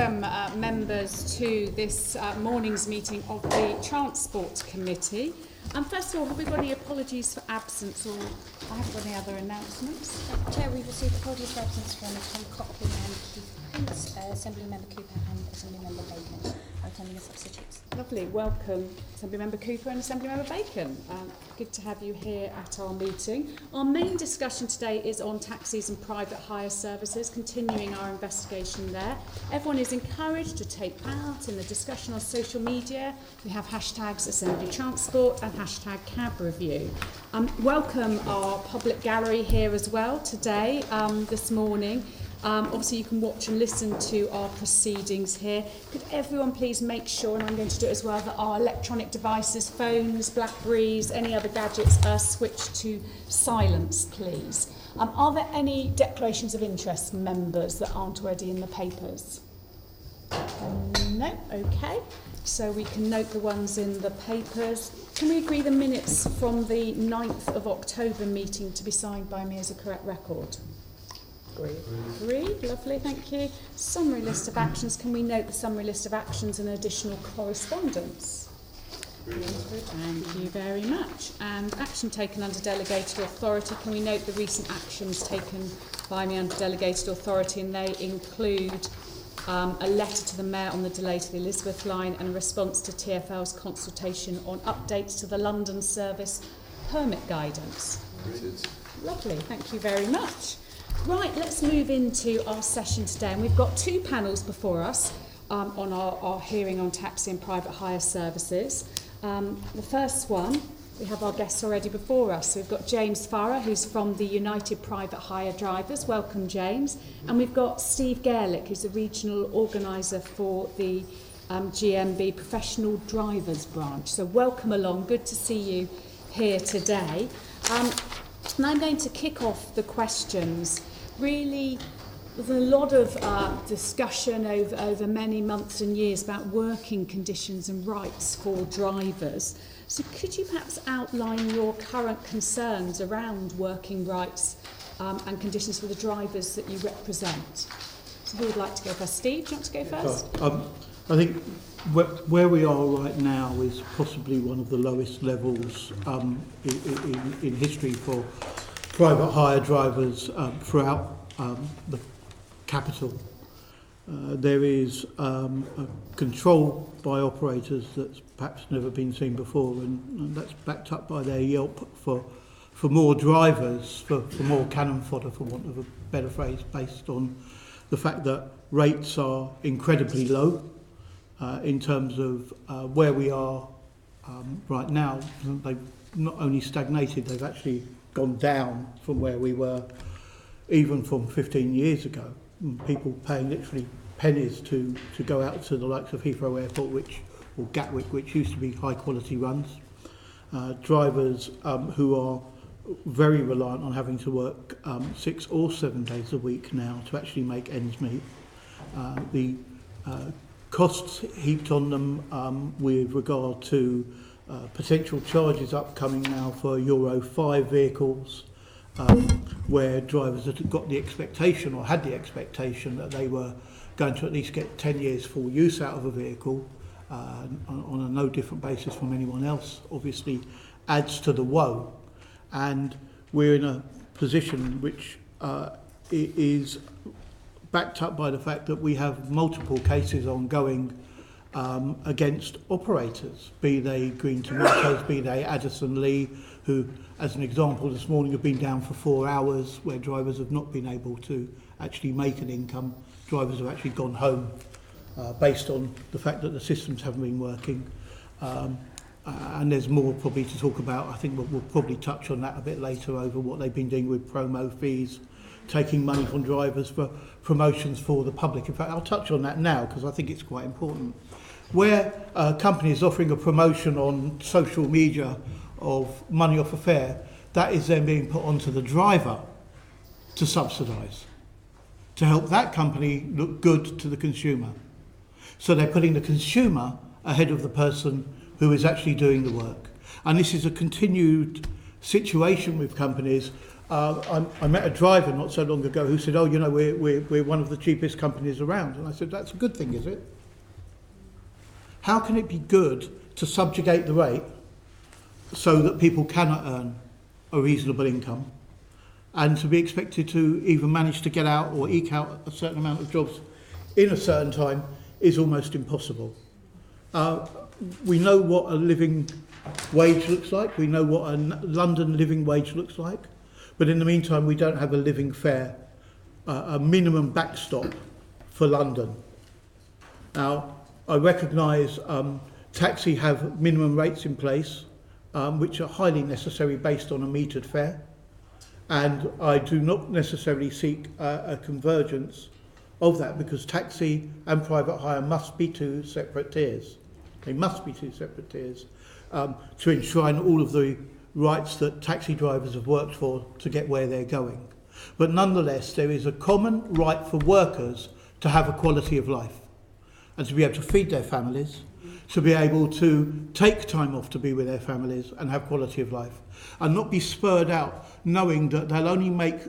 welcome members to this morning's meeting of the Transport Committee. First of all, have we got any apologies for absence, or I haven't got any other announcements? Chair, we've received apologies for absence from Tom Copley and Keith Prince, Assembly Member Cooper and Assembly Member Bacon are attending as substitutes. Lovely, welcome Assembly Member Cooper and Assembly Member Bacon. Good to have you here at our meeting. Our main discussion today is on taxis and private hire services, continuing our investigation there. Everyone is encouraged to take part in the discussion on social media. We have hashtags Assembly Transport and hashtag Cab Review. Welcome our public gallery here as well today, this morning. Obviously you can watch and listen to our proceedings here. Could everyone please make sure, and I'm going to do it as well, that our electronic devices, phones, Blackberries, any other gadgets are switched to silence, please. Are there any declarations of interest, members, that aren't already in the papers? No? Okay. So we can note the ones in the papers. Can we agree the minutes from the 9th of October meeting to be signed by me as a correct record? Agreed. Lovely, thank you. Summary list of actions. Can we note the summary list of actions and additional correspondence? Thank you very much. And action taken under delegated authority. Can we note the recent actions taken by me under delegated authority, and they include a letter to the Mayor on the delay to the Elizabeth line and a response to TfL's consultation on updates to the London service permit guidance. Lovely, thank you very much. Right, let's move into our session today, and we've got two panels before us on our hearing on taxi and private hire services. The first one, we have our guests already before us. So we've got James Farrar, who's from the United Private Hire Drivers. Welcome, James. And we've got Steve Garelick, who's the regional organiser for the GMB Professional Drivers branch. So welcome along. Good to see you here today. And I'm going to kick off the questions. Really, there's a lot of discussion over many months and years about working conditions and rights for drivers. So could you perhaps outline your current concerns around working rights and conditions for the drivers that you represent? So who would like to go first? Steve, do you want to go first? I think where we are right now is possibly one of the lowest levels in history for private hire drivers throughout the capital. There is a control by operators that's perhaps never been seen before, and that's backed up by their Yelp for more drivers, for more cannon fodder, for want of a better phrase, based on the fact that rates are incredibly low in terms of where we are right now. They've not only stagnated, they've actually gone down from where we were even from 15 years ago. People paying literally pennies to go out to the likes of Heathrow Airport, or Gatwick, which used to be high quality runs. Drivers who are very reliant on having to work 6 or 7 days a week now to actually make ends meet. The costs heaped on them with regard to potential charges upcoming now for Euro 5 vehicles, where drivers had got the expectation, or had the expectation, that they were going to at least get 10 years full use out of a vehicle on a no different basis from anyone else, obviously adds to the woe. And we're in a position which is backed up by the fact that we have multiple cases ongoing against operators, be they Green Tomatoes, be they Addison Lee, who, as an example, this morning have been down for 4 hours, where drivers have not been able to actually make an income. Drivers have actually gone home based on the fact that the systems haven't been working. And there's more probably to talk about. I think we'll probably touch on that a bit later, over what they've been doing with promo fees, taking money from drivers for promotions for the public. In fact, I'll touch on that now because I think it's quite important. Where a company is offering a promotion on social media of money off a fare, that is then being put onto the driver to subsidise, to help that company look good to the consumer. So they're putting the consumer ahead of the person who is actually doing the work. And this is a continued situation with companies I met a driver not so long ago who said, "Oh, you know, we're one of the cheapest companies around." And I said, "That's a good thing, is it? How can it be good to subjugate the rate so that people cannot earn a reasonable income, and to be expected to even manage to get out or eke out a certain amount of jobs in a certain time is almost impossible?" We know what a living wage looks like. We know what a London living wage looks like. But in the meantime, we don't have a living fare, a minimum backstop for London. Now, I recognise taxi have minimum rates in place, which are highly necessary based on a metered fare. And I do not necessarily seek a convergence of that, because taxi and private hire must be two separate tiers. They must be two separate tiers to enshrine all of the rights that taxi drivers have worked for to get where they're going. But nonetheless, there is a common right for workers to have a quality of life and to be able to feed their families, to be able to take time off to be with their families and have quality of life, and not be spurred out knowing that they'll only make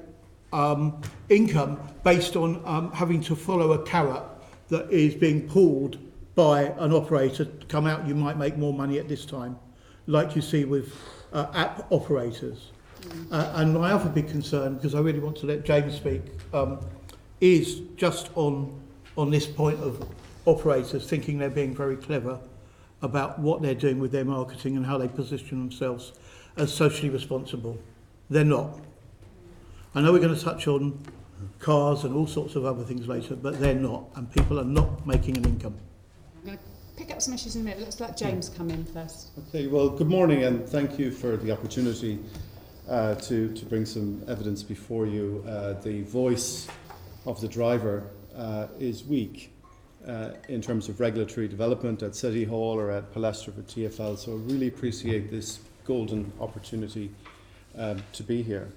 income based on having to follow a carrot that is being pulled by an operator. To come out, you might make more money at this time, like you see with app operators. And my other big concern, because I really want to let James speak, is just on this point of operators thinking they're being very clever about what they're doing with their marketing and how they position themselves as socially responsible. They're not. I know we're going to touch on cars and all sorts of other things later, but they're not, and people are not making an income. I'm going to pick up some issues in a minute. Let's let James come in first. Okay, well, good morning, and thank you for the opportunity to bring some evidence before you. The voice of the driver is weak in terms of regulatory development at City Hall or at Palestra for TfL, so I really appreciate this golden opportunity to be here.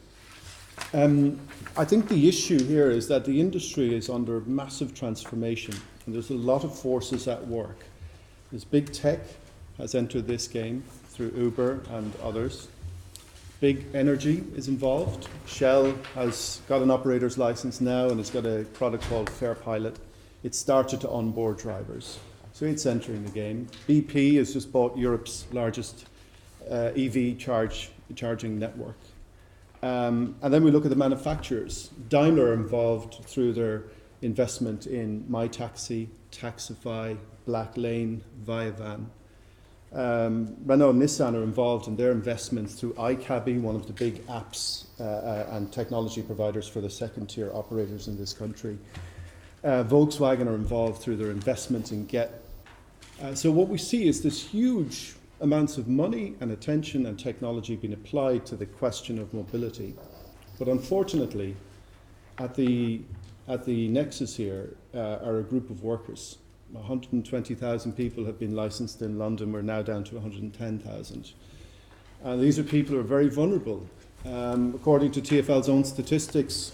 I think the issue here is that the industry is under massive transformation, and there's a lot of forces at work. There's big tech has entered this game through Uber and others. Big energy is involved. Shell has got an operator's license now and it's got a product called Fair Pilot. It started to onboard drivers, so it's entering the game. BP has just bought Europe's largest EV charging network. And then we look at the manufacturers. Daimler are involved through their investment in MyTaxi, Taxify, Black Lane, Viavan. Renault and Nissan are involved in their investments through iCabby, one of the big apps and technology providers for the second-tier operators in this country. Volkswagen are involved through their investment in Get. So what we see is this huge amounts of money and attention and technology being applied to the question of mobility. But unfortunately, at the nexus here are a group of workers. 120,000 people have been licensed in London. We're now down to 110,000. And these are people who are very vulnerable. According to TfL's own statistics,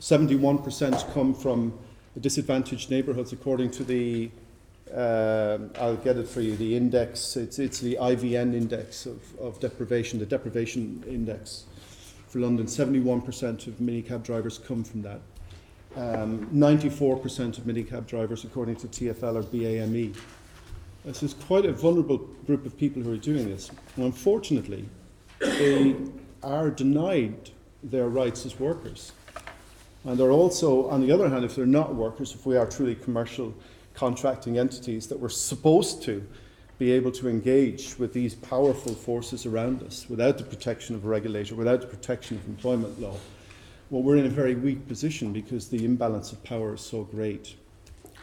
71% come from disadvantaged neighbourhoods, according to the I'll get it for you, the index, it's the IVN index of deprivation, the deprivation index for London. 71% of minicab drivers come from that. 94% of minicab drivers, according to TfL, are BAME. This is quite a vulnerable group of people who are doing this. And unfortunately, they are denied their rights as workers. And they're also, on the other hand, if they're not workers, if we are truly commercial contracting entities that we're supposed to be able to engage with these powerful forces around us without the protection of a regulator, without the protection of employment law, well, we're in a very weak position because the imbalance of power is so great.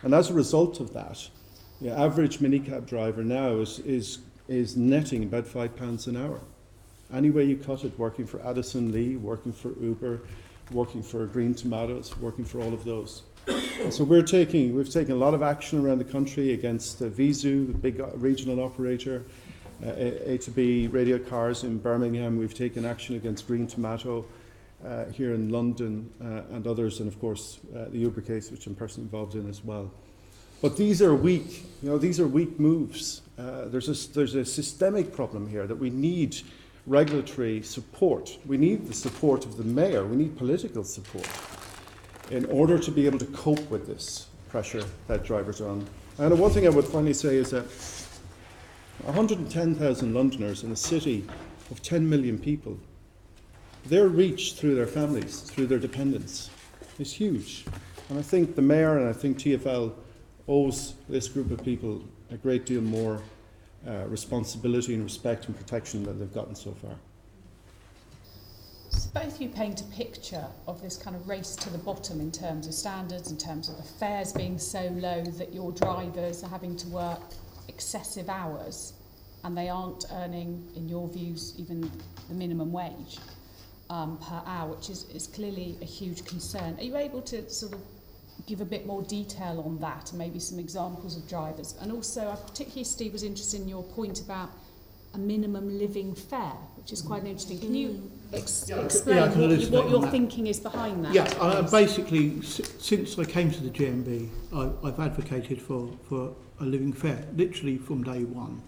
And as a result of that, the average minicab driver now is netting about £5 an hour. Any way you cut it, working for Addison Lee, working for Uber, working for Green Tomatoes, working for all of those. So we've taken a lot of action around the country against Vizu, the big regional operator, A2B radio cars in Birmingham. We've taken action against Green Tomato here in London and others, and of course the Uber case, which I'm personally involved in as well. But these are weak. These are weak moves. There's a systemic problem here that we need regulatory support. We need the support of the mayor. We need political support in order to be able to cope with this pressure that drivers are on. And one thing I would finally say is that 110,000 Londoners in a city of 10 million people, their reach through their families, through their dependents, is huge. And I think the mayor and I think TfL owes this group of people a great deal more responsibility and respect and protection than they've gotten so far. So both you paint a picture of this kind of race to the bottom in terms of standards, in terms of the fares being so low that your drivers are having to work excessive hours and they aren't earning, in your views, even the minimum wage per hour, which is clearly a huge concern. Are you able to sort of give a bit more detail on that and maybe some examples of drivers? And also, particularly Steve was interested in your point about a minimum living fare, which is quite interesting. Can you explain what your thinking is behind that? Yeah, basically, since I came to the GMB, I've advocated for a living fare, literally from day one.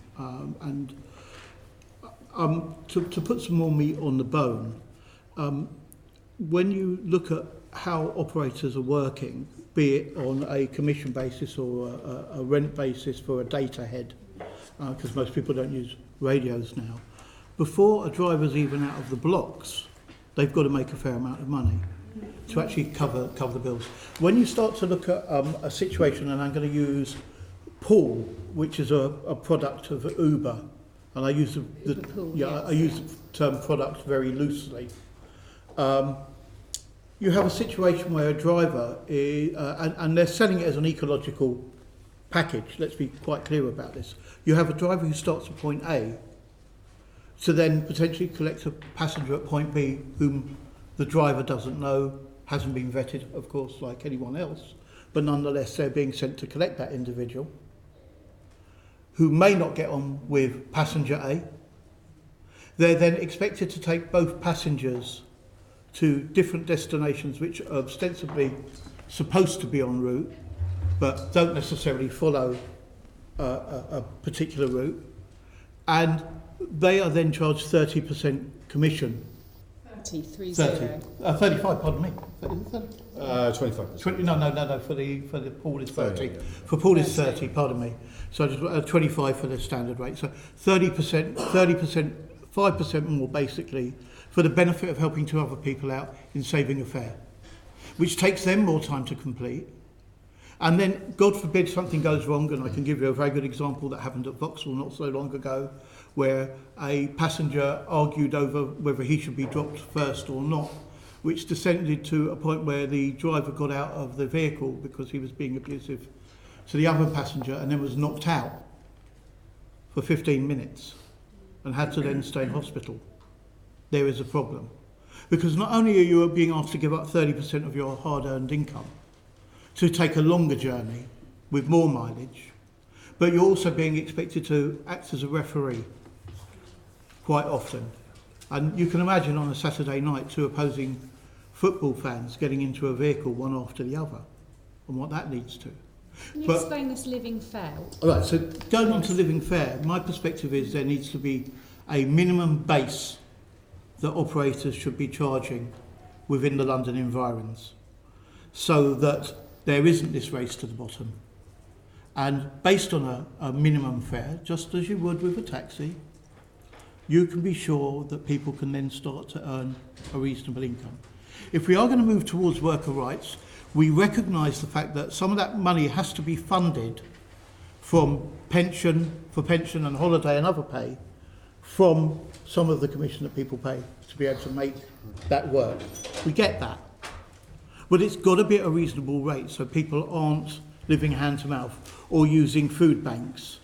To put some more meat on the bone, when you look at how operators are working, be it on a commission basis or a rent basis for a data head, because most people don't use radios now, before a driver's even out of the blocks, they've got to make a fair amount of money to actually cover the bills. When you start to look at a situation, and I'm going to use Powell, which is a product of Uber, and I use I use the term product very loosely. You have a situation where a driver is, and they're selling it as an ecological package. Let's be quite clear about this. You have a driver who starts at point A to then potentially collect a passenger at point B whom the driver doesn't know, hasn't been vetted, of course, like anyone else, but nonetheless they're being sent to collect that individual who may not get on with passenger A. They're then expected to take both passengers to different destinations which are ostensibly supposed to be en route, but don't necessarily follow a particular route, and they are then charged 30% commission. 35, pardon me. 25%. 20, no, for the pool is 30. For pool is 30, pardon me. So just 25 for the standard rate. So 30%, 5% more basically, for the benefit of helping two other people out in saving a fare, which takes them more time to complete. And then, God forbid, something goes wrong, and I can give you a very good example that happened at Vauxhall not so long ago, where a passenger argued over whether he should be dropped first or not, which descended to a point where the driver got out of the vehicle because he was being abusive to the other passenger and then was knocked out for 15 minutes and had to then stay in hospital. There is a problem. Because not only are you being asked to give up 30% of your hard-earned income to take a longer journey with more mileage, but you're also being expected to act as a referee quite often. And you can imagine on a Saturday night two opposing football fans getting into a vehicle one after the other and what that leads to. Can you explain this living fare? All right, so going on to living fare, my perspective is there needs to be a minimum base that operators should be charging within the London environs so that there isn't this race to the bottom. And based on a minimum fare, just as you would with a taxi, you can be sure that people can then start to earn a reasonable income. If we are going to move towards worker rights, we recognise the fact that some of that money has to be funded from pension and holiday and other pay from some of the commission that people pay to be able to make that work. We get that. But it's got to be at a reasonable rate so people aren't living hand to mouth or using food banks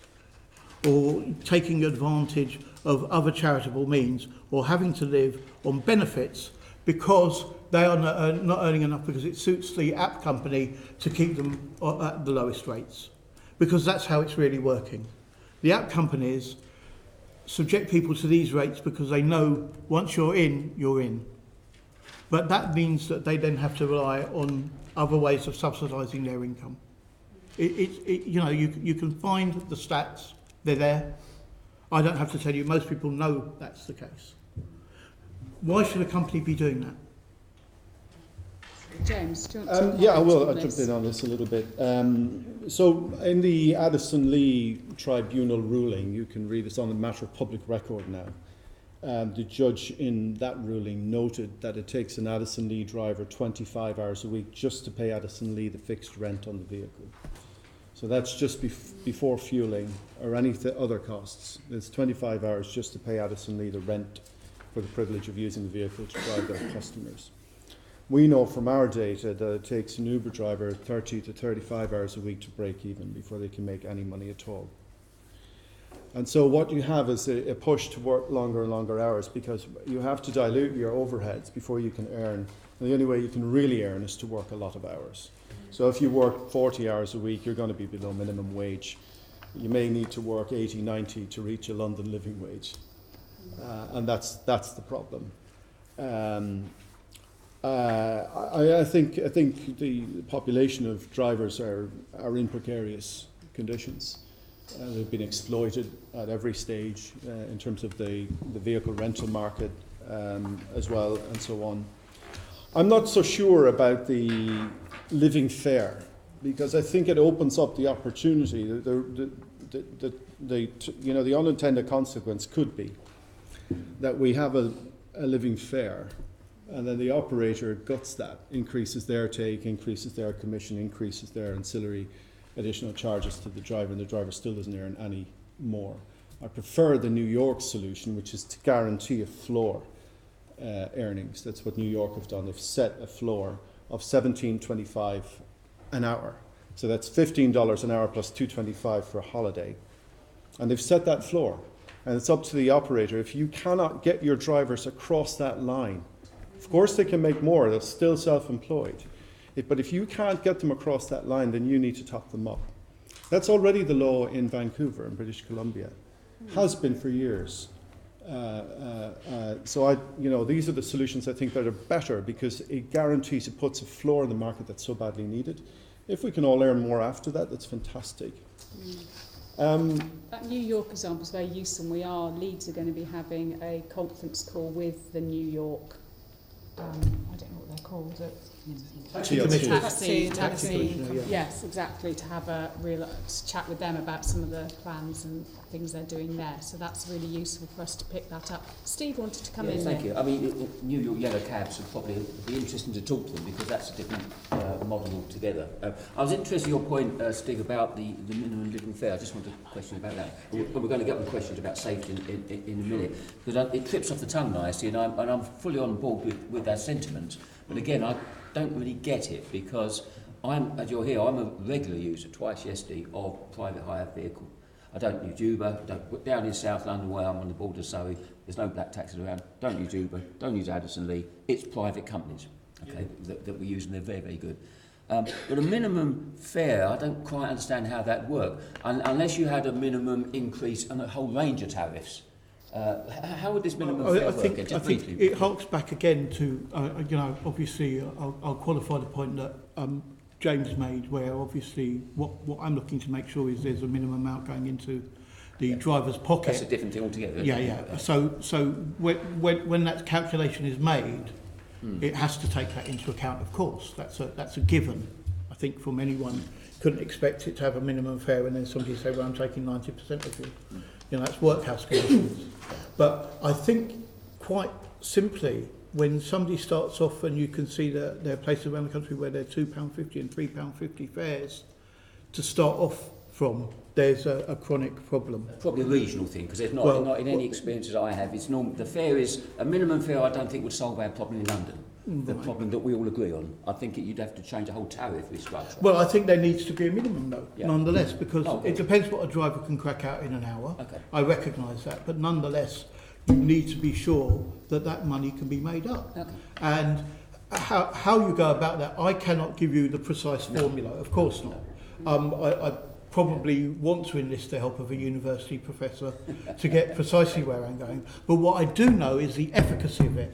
or taking advantage of other charitable means or having to live on benefits because they are not earning enough because it suits the app company to keep them at the lowest rates. Because that's how it's really working. The app companies subject people to these rates because they know once you're in, you're in. But that means that they then have to rely on other ways of subsidising their income. You can find the stats, they're there. I don't have to tell you, most people know that's the case. Why should a company be doing that? James, do you want to Yeah, I will. comment I'll on jump this? in on this a little bit. So in the Addison Lee Tribunal ruling, you can read it's on a matter of public record now. The judge in that ruling noted that it takes an Addison Lee driver 25 hours a week just to pay Addison Lee the fixed rent on the vehicle. So that's just before fueling or any other costs. It's 25 hours just to pay Addison Lee the rent for the privilege of using the vehicle to drive their customers. We know from our data that it takes an Uber driver 30 to 35 hours a week to break even before they can make any money at all. And so what you have is a push to work longer and longer hours because you have to dilute your overheads before you can earn. And the only way you can really earn is to work a lot of hours. So if you work 40 hours a week, you're going to be below minimum wage. You may need to work 80, 90 to reach a London living wage. And that's the problem. I think the population of drivers are in precarious conditions. They've been exploited at every stage in terms of the vehicle rental market as well, and so on. I'm not so sure about the living fare because I think it opens up the opportunity. The unintended consequence could be that we have a living fare. And then the operator guts that, increases their take, increases their commission, increases their ancillary additional charges to the driver, and the driver still doesn't earn any more. I prefer the New York solution, which is to guarantee a floor earnings. That's what New York have done. They've set a floor of $17.25 an hour. So that's $15 an hour plus $2.25 for a holiday. And they've set that floor. And it's up to the operator. If you cannot get your drivers across that line, of course they can make more, they're still self-employed. But if you can't get them across that line, then you need to top them up. That's already the law in Vancouver, in British Columbia. Has been for years. So these are the solutions I think that are better because it guarantees, it puts a floor in the market that's so badly needed. If we can all earn more after that, that's fantastic. That New York example is very useful. Leeds are going to be having a conference call with the New York I don't know what they're called. Taxi Taxi. Yes, exactly. To have a real chat with them about some of the plans and things they're doing there. So that's really useful for us to pick that up. Steve wanted to come in. Thank you. I mean, New York yellow cabs would probably be interesting to talk to them because that's a different model altogether. I was interested in your point, Steve, about the minimum living fare. I just want a question about that. We're going to get on questions about safety in a minute because it trips off the tongue nicely, and I'm fully on board with that sentiment. But again, I don't really get it because as you'll hear, I'm a regular user, twice yesterday, of private hire vehicle. I don't use Uber. Down in South London where I'm on the border of Surrey, there's no black taxis around. Don't use Uber. Don't use Addison Lee. It's private companies, okay, that we use, and they're very, very good. But a minimum fare, I don't quite understand how that works, unless you had a minimum increase on a whole range of tariffs. How would this minimum fare work? I think it harks back again to, obviously I'll qualify the point that James made, where obviously what I'm looking to make sure is there's a minimum amount going into the driver's pocket. That's a different thing altogether. Yeah. So when that calculation is made, it has to take that into account, of course. That's a given. I think from anyone, couldn't expect it to have a minimum fare and then somebody say, well, I'm taking 90% of you. That's workhouse conditions. But I think quite simply, when somebody starts off and you can see that there are places around the country where they're £2.50 and £3.50 fares to start off from, there's a chronic problem. Probably a regional thing, because there's not in any experiences I have. It's normal. The fare is a minimum fare. I don't think would solve our problem in London. The problem that we all agree on. I think you'd have to change the whole tariff restructure. Well, I think there needs to be a minimum, though, nonetheless, because it depends what a driver can crack out in an hour. Okay. I recognise that, but nonetheless, you need to be sure that that money can be made up. Okay. And how you go about that, I cannot give you the precise formula, of course not. I probably want to enlist the help of a university professor to get precisely where I'm going. But what I do know is the efficacy of it.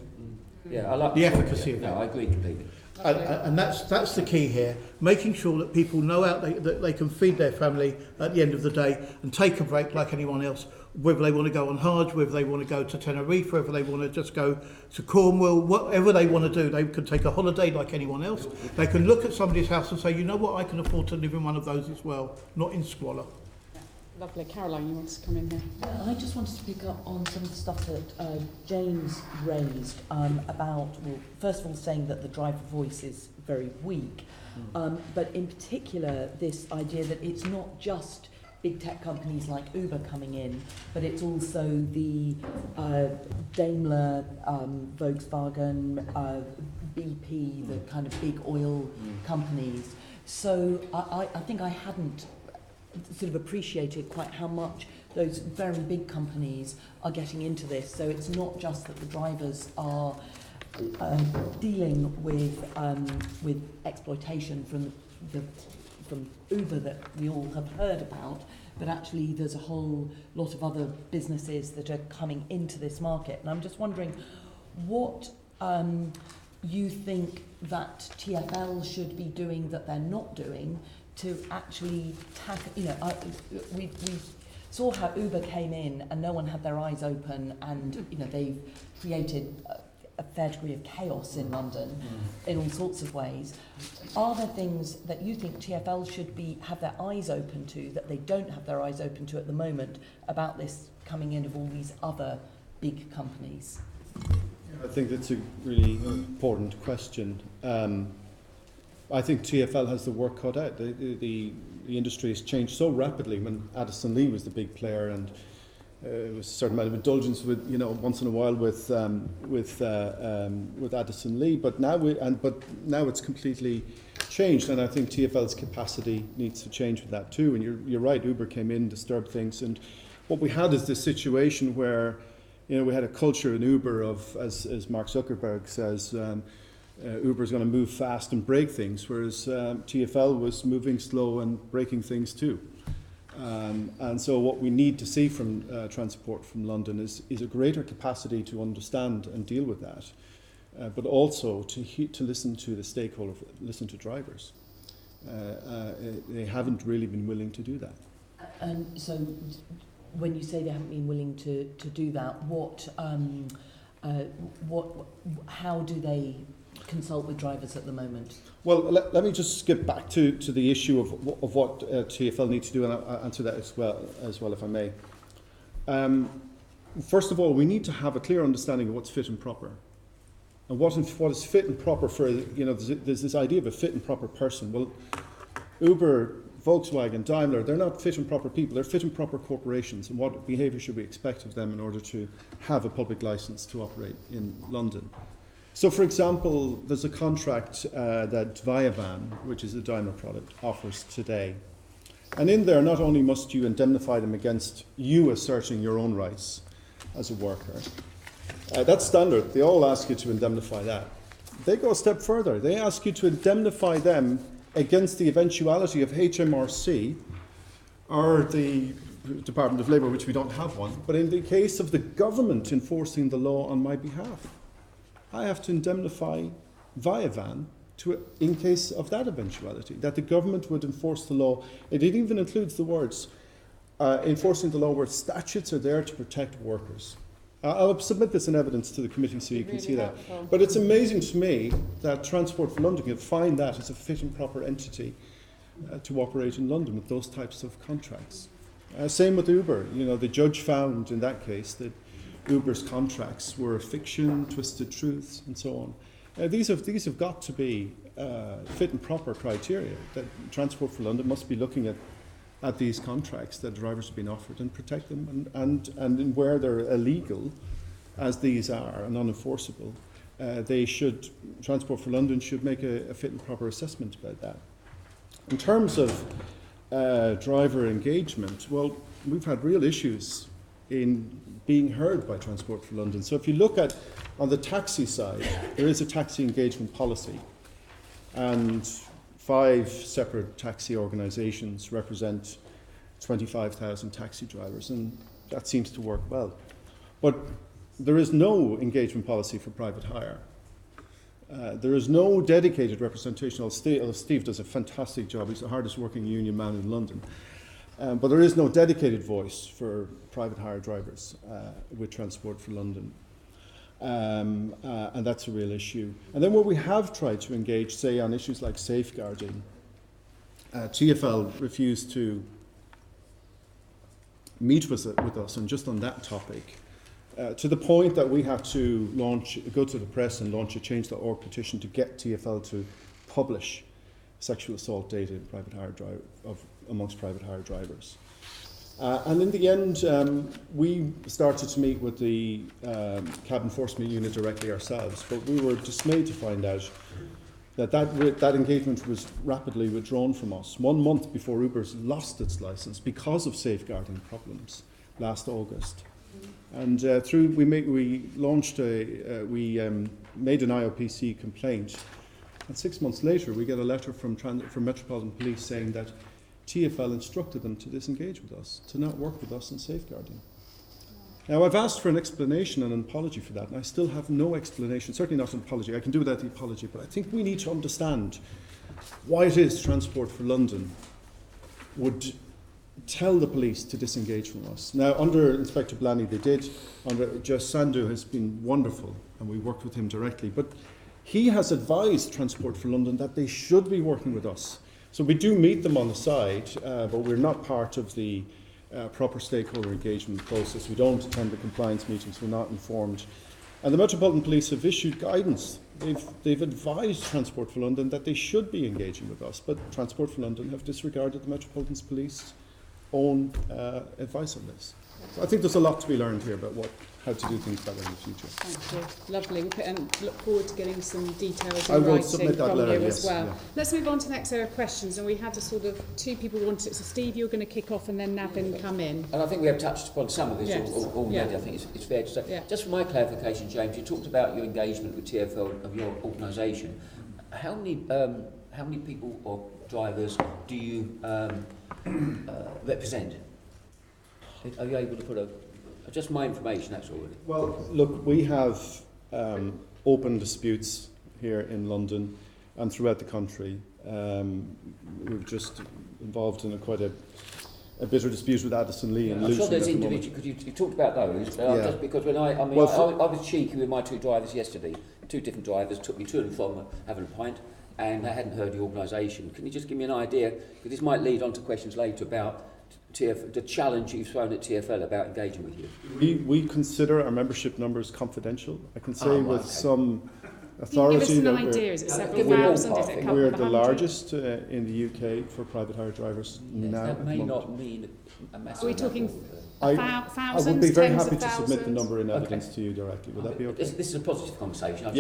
Yeah, I like the efficacy of it. No, I agree completely. And that's the key here, making sure that people know that they can feed their family at the end of the day and take a break like anyone else, whether they want to go on Hajj, whether they want to go to Tenerife, whether they want to just go to Cornwall, whatever they want to do. They can take a holiday like anyone else. They can look at somebody's house and say, you know what, I can afford to live in one of those as well, not in squalor. Lovely. Caroline, you want to come in here? I just wanted to pick up on some of the stuff that James raised about, well, first of all, saying that the driver voice is very weak, but in particular, this idea that it's not just big tech companies like Uber coming in, but it's also the Daimler, Volkswagen, BP, the kind of big oil companies. So I think I hadn't sort of appreciated quite how much those very big companies are getting into this. So it's not just that the drivers are dealing with exploitation from Uber that we all have heard about, but actually there's a whole lot of other businesses that are coming into this market. And I'm just wondering what you think that TfL should be doing that they're not doing to actually tackle, we saw how Uber came in and no one had their eyes open, and they've created a fair degree of chaos in London in all sorts of ways. Are there things that you think TfL should have their eyes open to that they don't have their eyes open to at the moment about this coming in of all these other big companies? I think that's a really important question. I think TfL has the work cut out. The industry has changed so rapidly. When Addison Lee was the big player, and there was a certain amount of indulgence with, once in a while with Addison Lee, but now it's completely changed, and I think TfL's capacity needs to change with that too. And you're right, Uber came in, disturbed things, and what we had is this situation where, we had a culture in Uber of, as Mark Zuckerberg says, Uber is going to move fast and break things, whereas TfL was moving slow and breaking things too. And so what we need to see from Transport from London is a greater capacity to understand and deal with that, but also to listen to the stakeholders, listen to drivers. They haven't really been willing to do that. And so when you say they haven't been willing to do that, how do they consult with drivers at the moment? Well, let me just skip back to the issue of what TfL need to do, and I'll answer that as well, if I may. First of all, we need to have a clear understanding of what's fit and proper. And what is fit and proper for, there's this idea of a fit and proper person. Well, Uber, Volkswagen, Daimler, they're not fit and proper people, they're fit and proper corporations, and what behaviour should we expect of them in order to have a public licence to operate in London? So, for example, there's a contract that Viavan, which is a Daimler product, offers today. And in there, not only must you indemnify them against you asserting your own rights as a worker, that's standard, they all ask you to indemnify that. They go a step further, they ask you to indemnify them against the eventuality of HMRC or the Department of Labour, which we don't have one, but in the case of the government enforcing the law on my behalf, I have to indemnify Viavan in case of that eventuality, that the government would enforce the law. It even includes the words, enforcing the law where statutes are there to protect workers. I'll submit this in evidence to the committee so you can see that. But it's amazing to me that Transport for London can find that as a fit and proper entity to operate in London with those types of contracts. Same with Uber. The judge found in that case that Uber's contracts were a fiction, twisted truths, and so on. These have got to be fit and proper criteria that Transport for London must be looking at these contracts that drivers have been offered and protect them, and where they're illegal, as these are, and unenforceable, Transport for London should make a fit and proper assessment about that. In terms of driver engagement, well, we've had real issues in being heard by Transport for London. So if you look at, on the taxi side, there is a taxi engagement policy, and 5 separate taxi organisations represent 25,000 taxi drivers, and that seems to work well. But there is no engagement policy for private hire. There is no dedicated representation. Steve does a fantastic job. He's the hardest working union man in London. But there is no dedicated voice for private hire drivers with Transport for London. And that's a real issue. And then where we have tried to engage, say, on issues like safeguarding, TfL refused to meet with us, and just on that topic, to the point that we had to go to the press and launch a change.org petition to get TfL to publish sexual assault data in amongst private hire drivers. And in the end, we started to meet with the cab enforcement unit directly ourselves, but we were dismayed to find out that engagement was rapidly withdrawn from us 1 month before Uber's lost its licence because of safeguarding problems last August. And we made an IOPC complaint, and 6 months later we get a letter from Metropolitan Police saying that TfL instructed them to disengage with us, to not work with us in safeguarding. Now, I've asked for an explanation and an apology for that, and I still have no explanation, certainly not an apology. I can do without the apology, but I think we need to understand why it is Transport for London would tell the police to disengage from us. Now, under Inspector Blaney, they did. Under Jess Sandu has been wonderful, and we worked with him directly. But he has advised Transport for London that they should be working with us. So we do meet them on the side, but we're not part of the proper stakeholder engagement process. We don't attend the compliance meetings. We're not informed. And the Metropolitan Police have issued guidance. They've advised Transport for London that they should be engaging with us, but Transport for London have disregarded the Metropolitan Police's own advice on this. So I think there's a lot to be learned here about how to do things better in the future. Thank you. Lovely. And look forward to getting some details I in will writing submit that from letter, you yes, as well. yeah. Let's move on to the next area of questions. And we had a sort of two people wanted it. So Steve, you're going to kick off, and then Navin come in. And I think we have touched upon some of this Yes. already. Yeah. I think it's fair to say. Yeah. Just for my clarification, James, you talked about your engagement with TfL of your organisation. How many people or drivers do you represent? Are you able to put just my information, that's all really. Well, look, we have open disputes here in London and throughout the country. We're just involved in quite a bitter dispute with Addison Lee and I'm Luton sure there's at the individual, moment. because you talked about those, but Yeah. just because when I was cheeky with my two drivers yesterday, two different drivers took me to and from having a pint, and I hadn't heard the organisation. Can you just give me an idea, because this might lead on to questions later about the challenge you've thrown at TfL about engaging with you? We consider our membership numbers confidential. I can say with some authority Give us an that idea. Is it several Give me a thousand? Is it a couple we're of the hundred? largest in the UK for private hire drivers Yes, now. that at the may moment. not mean a massive Are we talking amount of, I thousands? would be very tens happy of to submit the thousands? number in evidence to you directly. Would that be okay? This is a positive conversation. I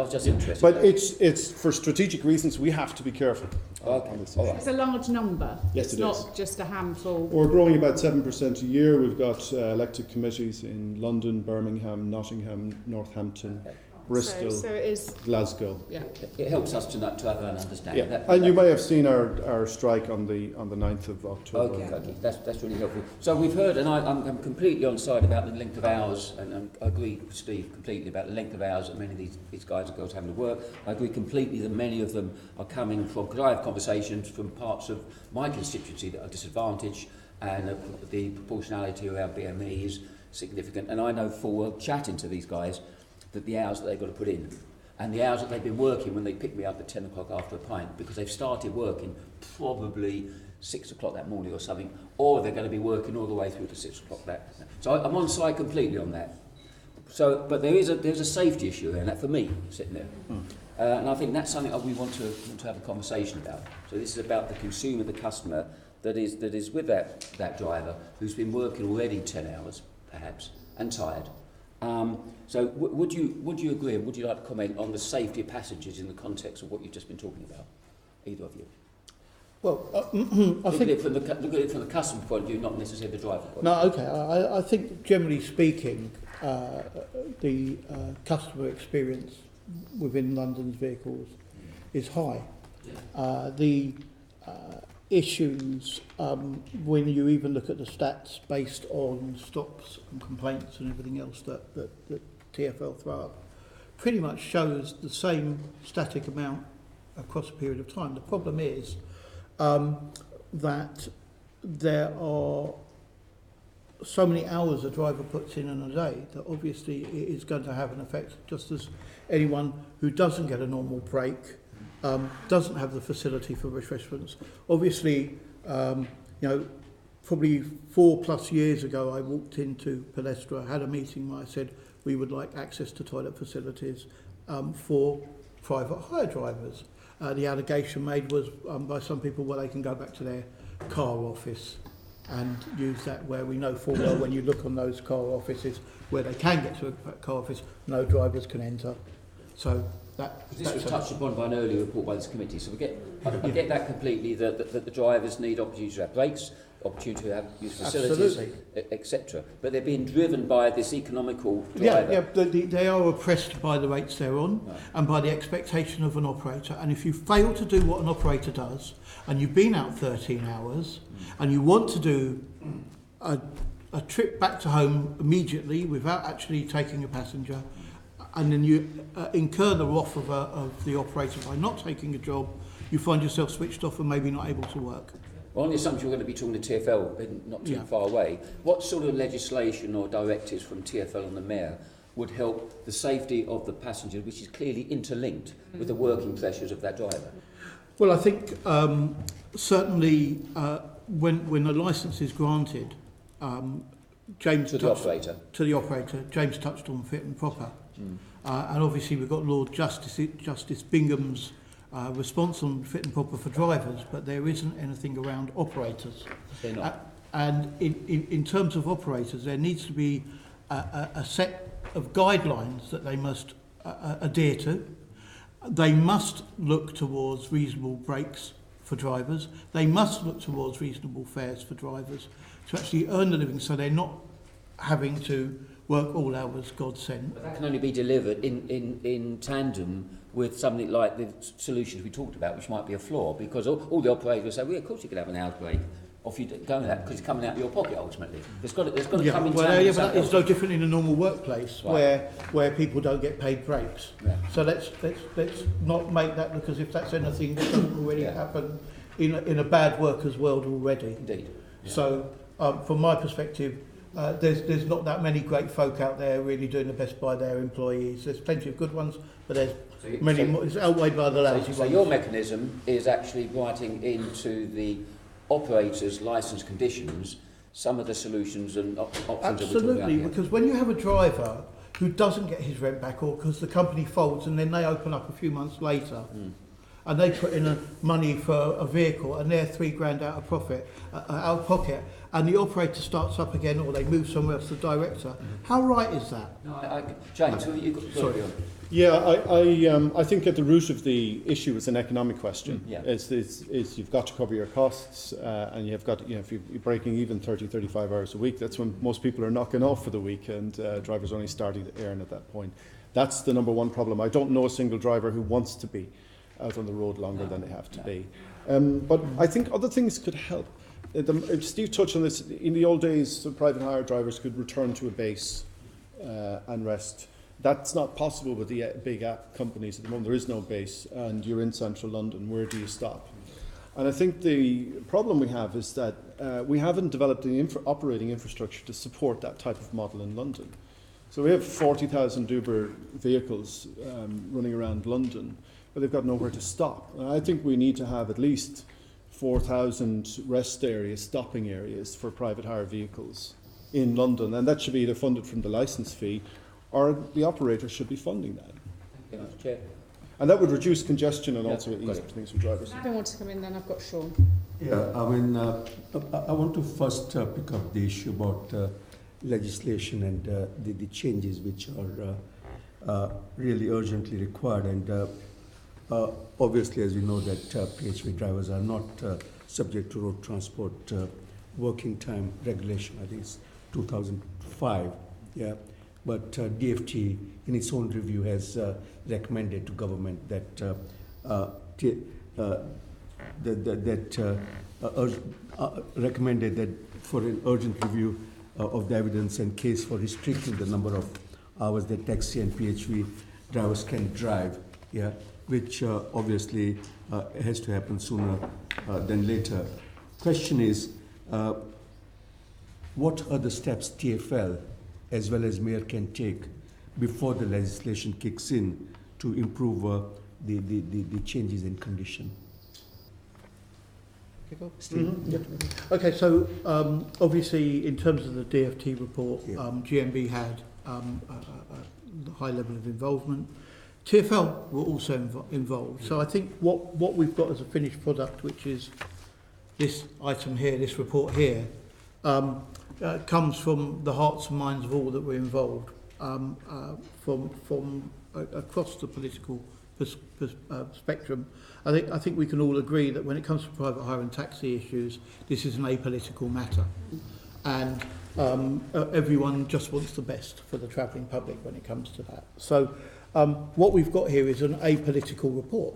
was just interested. But it's for strategic reasons we have to be careful on this issue. all right. It's a large number. Yes, it's it not is. just a handful. We're growing about 7% a year. We've got elected committees in London, Birmingham, Nottingham, Northampton, Bristol, So it is. Glasgow. Yeah. It helps us to have an understanding. Yeah, and you may have seen our strike on the 9th of October. Okay, that's really helpful. So we've heard, and I'm completely on side about the length of hours, and I agree with Steve completely about the length of hours that many of these guys and girls are having to work. I agree completely that many of them are coming from, because I have conversations from parts of my constituency that are disadvantaged, and the proportionality around BME is significant. And I know for chatting to these guys that the hours that they've got to put in, and the hours that they've been working when they pick me up at 10 o'clock after a pint, because they've started working probably 6 o'clock that morning or something, or they're going to be working all the way through to 6 o'clock that. So I'm on side completely on that. So, but there's a safety issue there, and that for me, sitting there. And I think that's something we want to have a conversation about. So this is about the consumer, the customer, that is with that driver who's been working already 10 hours, perhaps, and tired. So would you agree, and would you like to comment on the safety of passengers in the context of what you've just been talking about, either of you? Well, I Look think... at it from the customer point of view, not necessarily the driver point of No, view. okay. I think generally speaking, the customer experience within London's vehicles is high. The issues, when you even look at the stats based on stops and complaints and everything else that TfL throw up, pretty much shows the same static amount across a period of time. The problem is that there are so many hours a driver puts in a day that obviously it is going to have an effect, just as anyone who doesn't get a normal break doesn't have the facility for refreshments. Obviously, probably 4+ years ago, I walked into Palestra, had a meeting where I said we would like access to toilet facilities for private hire drivers. The allegation made was by some people, well, they can go back to their car office and use that, where we know full well when you look on those car offices where they can get to a car office, no drivers can enter. So this was touched upon by an earlier report by this committee, so I get that completely, that the drivers need opportunity to have breaks, opportunity to have use facilities, etc. But they're being driven by this economical driver. They are oppressed by the rates they're on, and by the expectation of an operator. And if you fail to do what an operator does, and you've been out 13 hours, and you want to do a trip back to home immediately without actually taking a passenger, and then you incur the wrath of the operator by not taking a job, you find yourself switched off and maybe not able to work. Well, on the assumption we're going to be talking to TfL not too far away, what sort of legislation or directives from TfL and the Mayor would help the safety of the passenger, which is clearly interlinked with the working pressures of that driver? Well, I think certainly when a licence is granted, James to the operator. To the operator, James touched on fit and proper. And obviously we've got Lord Justice Bingham's response on fit and proper for drivers, but there isn't anything around operators. They're not. And in terms of operators, there needs to be a set of guidelines that they must adhere to. They must look towards reasonable breaks for drivers. They must look towards reasonable fares for drivers to actually earn the living, so they're not having to work all hours God sent. But that can only be delivered in tandem with something like the solutions we talked about, which might be a flaw, because all the operators say, well, of course you can have an hour's break. Off you go with that, because it's coming out of your pocket ultimately. There's got to come in tandem. But it's no different in a normal workplace, right, where people don't get paid breaks. Yeah. So let's not make that look as if that's anything that doesn't already happen in a bad workers' world already. Indeed. Yeah. So from my perspective, there's not that many great folk out there really doing the best by their employees. There's plenty of good ones, but there's many more. It's outweighed by the lousy ones. So your mechanism is actually writing into the operators' licence conditions some of the solutions and options that we're talking about. Absolutely, because when you have a driver who doesn't get his rent back, or because the company folds and then they open up a few months later, and they put in money for a vehicle and they're £3,000 out of pocket, and the operator starts up again, or they move somewhere else, the director. How right is that? No, James, you've got sorry. Yeah, I think at the root of the issue is an economic question. Is you've got to cover your costs, and you've got, if you're breaking even 30-35 hours a week, that's when most people are knocking off for the week, and drivers only starting to earn at that point. That's the number one problem. I don't know a single driver who wants to be out on the road longer than they have to be. But I think other things could help. Steve touched on this. In the old days, private hire drivers could return to a base and rest. That's not possible with the big app companies at the moment. There is no base, and you're in central London. Where do you stop? And I think the problem we have is that we haven't developed the operating infrastructure to support that type of model in London. So we have 40,000 Uber vehicles running around London, but they've got nowhere to stop. And I think we need to have at least 4,000 rest areas, stopping areas for private hire vehicles in London, and that should be either funded from the licence fee, or the operator should be funding that. Thank you, Chair. And that would reduce congestion and also ease things for drivers. I don't want to come in, then I've got Sean. Yeah, I mean, I want to first pick up the issue about legislation and the changes which are really urgently required. And obviously, as we know, that PHV drivers are not subject to road transport working time regulation. I think it's 2005. Yeah. But DFT, in its own review, has recommended to government that recommended that for an urgent review of the evidence and case for restricting the number of hours that taxi and PHV drivers can drive, yeah, which obviously has to happen sooner than later. Question is, what are the steps TfL as well as Mayor can take before the legislation kicks in to improve the changes in condition? Okay, so obviously in terms of the DFT report, GMB had a high level of involvement. TfL were also involved. So I think what we've got as a finished product, which is this item here, this report here, comes from the hearts and minds of all that were involved, from across the political spectrum. I think we can all agree that when it comes to private hire and taxi issues, this is an apolitical matter, and everyone just wants the best for the travelling public when it comes to that. So what we've got here is an apolitical report,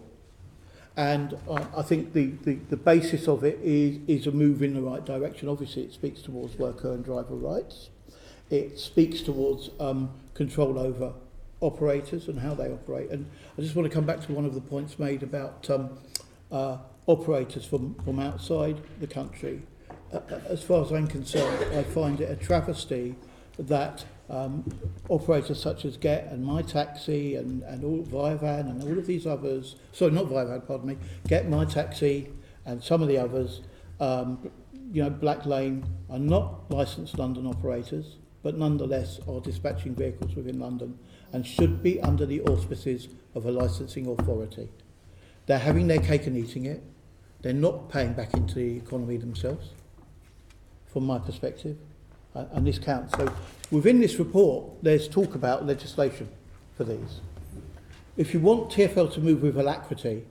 and I think the basis of it is a move in the right direction. Obviously it speaks towards worker and driver rights, it speaks towards control over operators and how they operate. And I just want to come back to one of the points made about operators from outside the country. As far as I'm concerned, I find it a travesty that operators such as Get and My Taxi and all Viavan and all of these others, sorry, not Viavan, pardon me, Get, My Taxi and some of the others, Black Lane, are not licensed London operators, but nonetheless are dispatching vehicles within London and should be under the auspices of a licensing authority. They're having their cake and eating it. They're not paying back into the economy themselves, from my perspective, and this counts. So within this report, there's talk about legislation for these. If you want TfL to move with alacrity,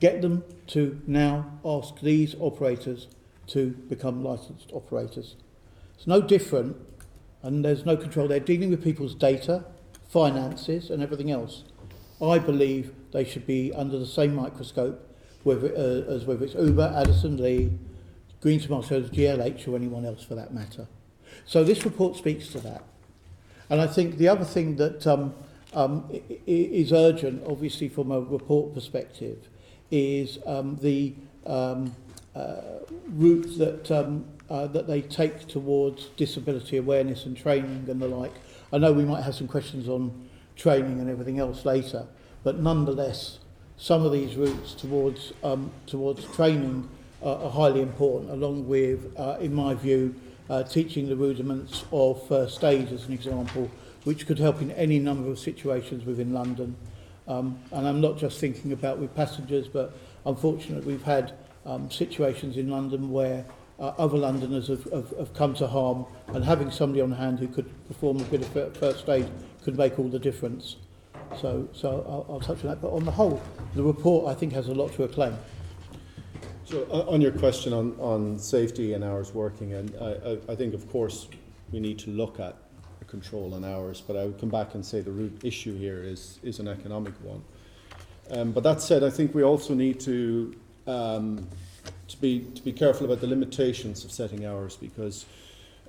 get them to now ask these operators to become licensed operators. It's no different, and there's no control. They're dealing with people's data, finances and everything else. I believe they should be under the same microscope as whether it's Uber, Addison, Lee, Green Tomatoes, GLH or anyone else for that matter. So this report speaks to that. And I think the other thing that is urgent, obviously from a report perspective, is the route that they take towards disability awareness and training and the like. I know we might have some questions on training and everything else later, but nonetheless, some of these routes towards training are highly important, along with, in my view, teaching the rudiments of first aid as an example, which could help in any number of situations within London. And I'm not just thinking about with passengers, but unfortunately we've had situations in London where other Londoners have come to harm, and having somebody on hand who could perform a bit of first aid could make all the difference. So I'll touch on that. But on the whole, the report, I think, has a lot to acclaim. So on your question on safety and hours working, and I think, of course, we need to look at the control on hours, but I would come back and say the root issue here is an economic one. But that said, I think we also need to be careful about the limitations of setting hours, because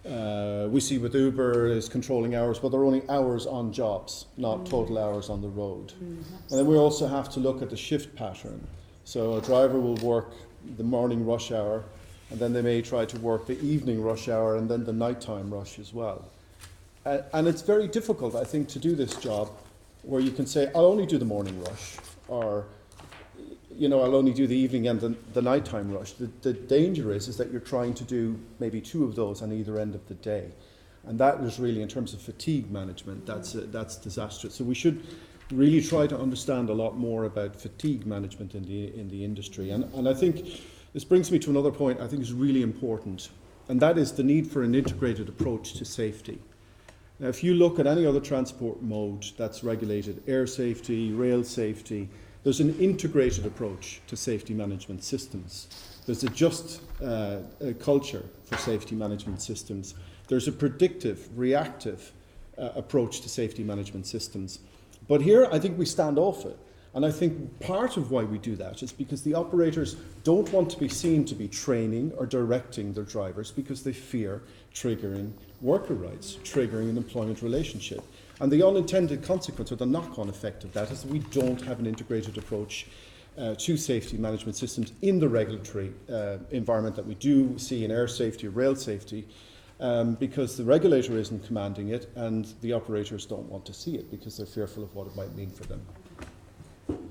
we see with Uber is controlling hours, but they're only hours on jobs, not total hours on the road. And then we also have to look at the shift pattern. So a driver will work the morning rush hour, and then they may try to work the evening rush hour and then the nighttime rush as well. And it's very difficult, I think, to do this job where you can say, I'll only do the morning rush, or I'll only do the evening and the nighttime rush. The danger is that you're trying to do maybe two of those on either end of the day. And that is really, in terms of fatigue management, that's disastrous. So we should really try to understand a lot more about fatigue management in the industry. And I think this brings me to another point I think is really important, and that is the need for an integrated approach to safety. Now, if you look at any other transport mode that's regulated, air safety, rail safety, there's an integrated approach to safety management systems. There's a just culture for safety management systems. There's a predictive, reactive approach to safety management systems. But here, I think we stand off it. And I think part of why we do that is because the operators don't want to be seen to be training or directing their drivers, because they fear triggering worker rights, triggering an employment relationship. And the unintended consequence, or the knock-on effect of that, is that we don't have an integrated approach to safety management systems in the regulatory environment that we do see in air safety or rail safety, because the regulator isn't commanding it and the operators don't want to see it because they're fearful of what it might mean for them.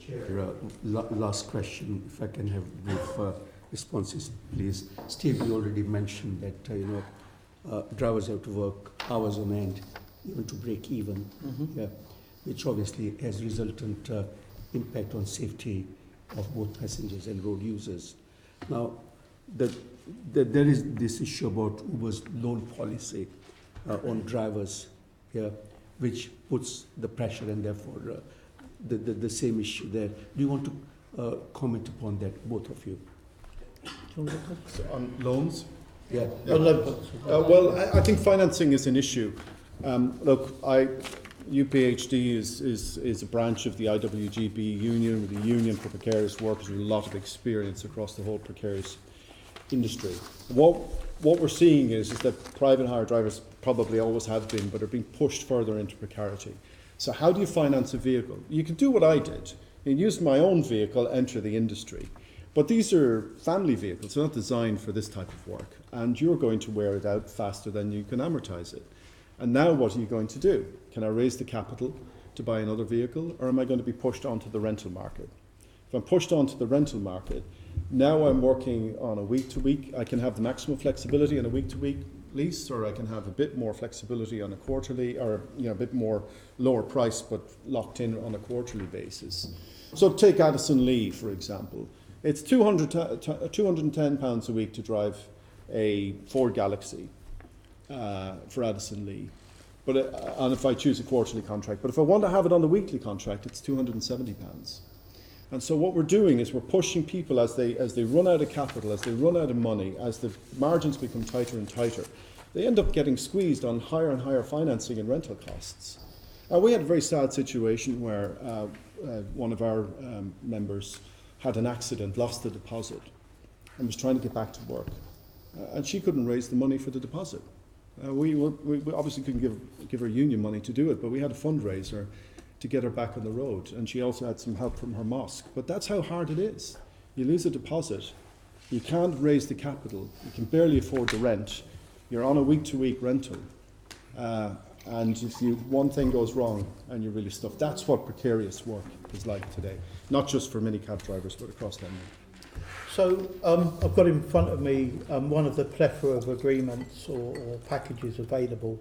Chair, last question, if I can have brief responses, please. Steve, you already mentioned that drivers have to work hours on end, even to break even, which obviously has resultant impact on safety of both passengers and road users. Now, there is this issue about Uber's loan policy on drivers here, which puts the pressure and therefore the same issue there. Do you want to comment upon that, both of you? So on loans? Yeah. Well, I think financing is an issue. Look, UPHD is a branch of the IWGB union, with the Union for Precarious Workers, with a lot of experience across the whole precarious industry. What we're seeing is that private hire drivers probably always have been, but are being pushed further into precarity. So how do you finance a vehicle? You can do what I did. You use my own vehicle, enter the industry. But these are family vehicles, they're not designed for this type of work. And you're going to wear it out faster than you can amortise it. And now what are you going to do? Can I raise the capital to buy another vehicle, or am I going to be pushed onto the rental market? If I'm pushed onto the rental market, now I'm working on a week-to-week. I can have the maximum flexibility on a week-to-week lease, or I can have a bit more flexibility on a quarterly, or a bit more lower price but locked in on a quarterly basis. So take Addison Lee, for example. It's £210 a week to drive a Ford Galaxy for Addison Lee. But and if I choose a quarterly contract. But if I want to have it on the weekly contract, it's £270. And so what we're doing is we're pushing people as they run out of capital, as they run out of money, as the margins become tighter and tighter, they end up getting squeezed on higher and higher financing and rental costs. We had a very sad situation where one of our members had an accident, lost the deposit, and was trying to get back to work. And she couldn't raise the money for the deposit. We obviously couldn't give her union money to do it, but we had a fundraiser to get her back on the road. And she also had some help from her mosque. But that's how hard it is. You lose a deposit, you can't raise the capital, you can barely afford the rent, you're on a week-to-week rental. And if one thing goes wrong and you're really stuffed, that's what precarious work is like today. Not just for minicab drivers, but across London. So I've got in front of me one of the plethora of agreements or packages available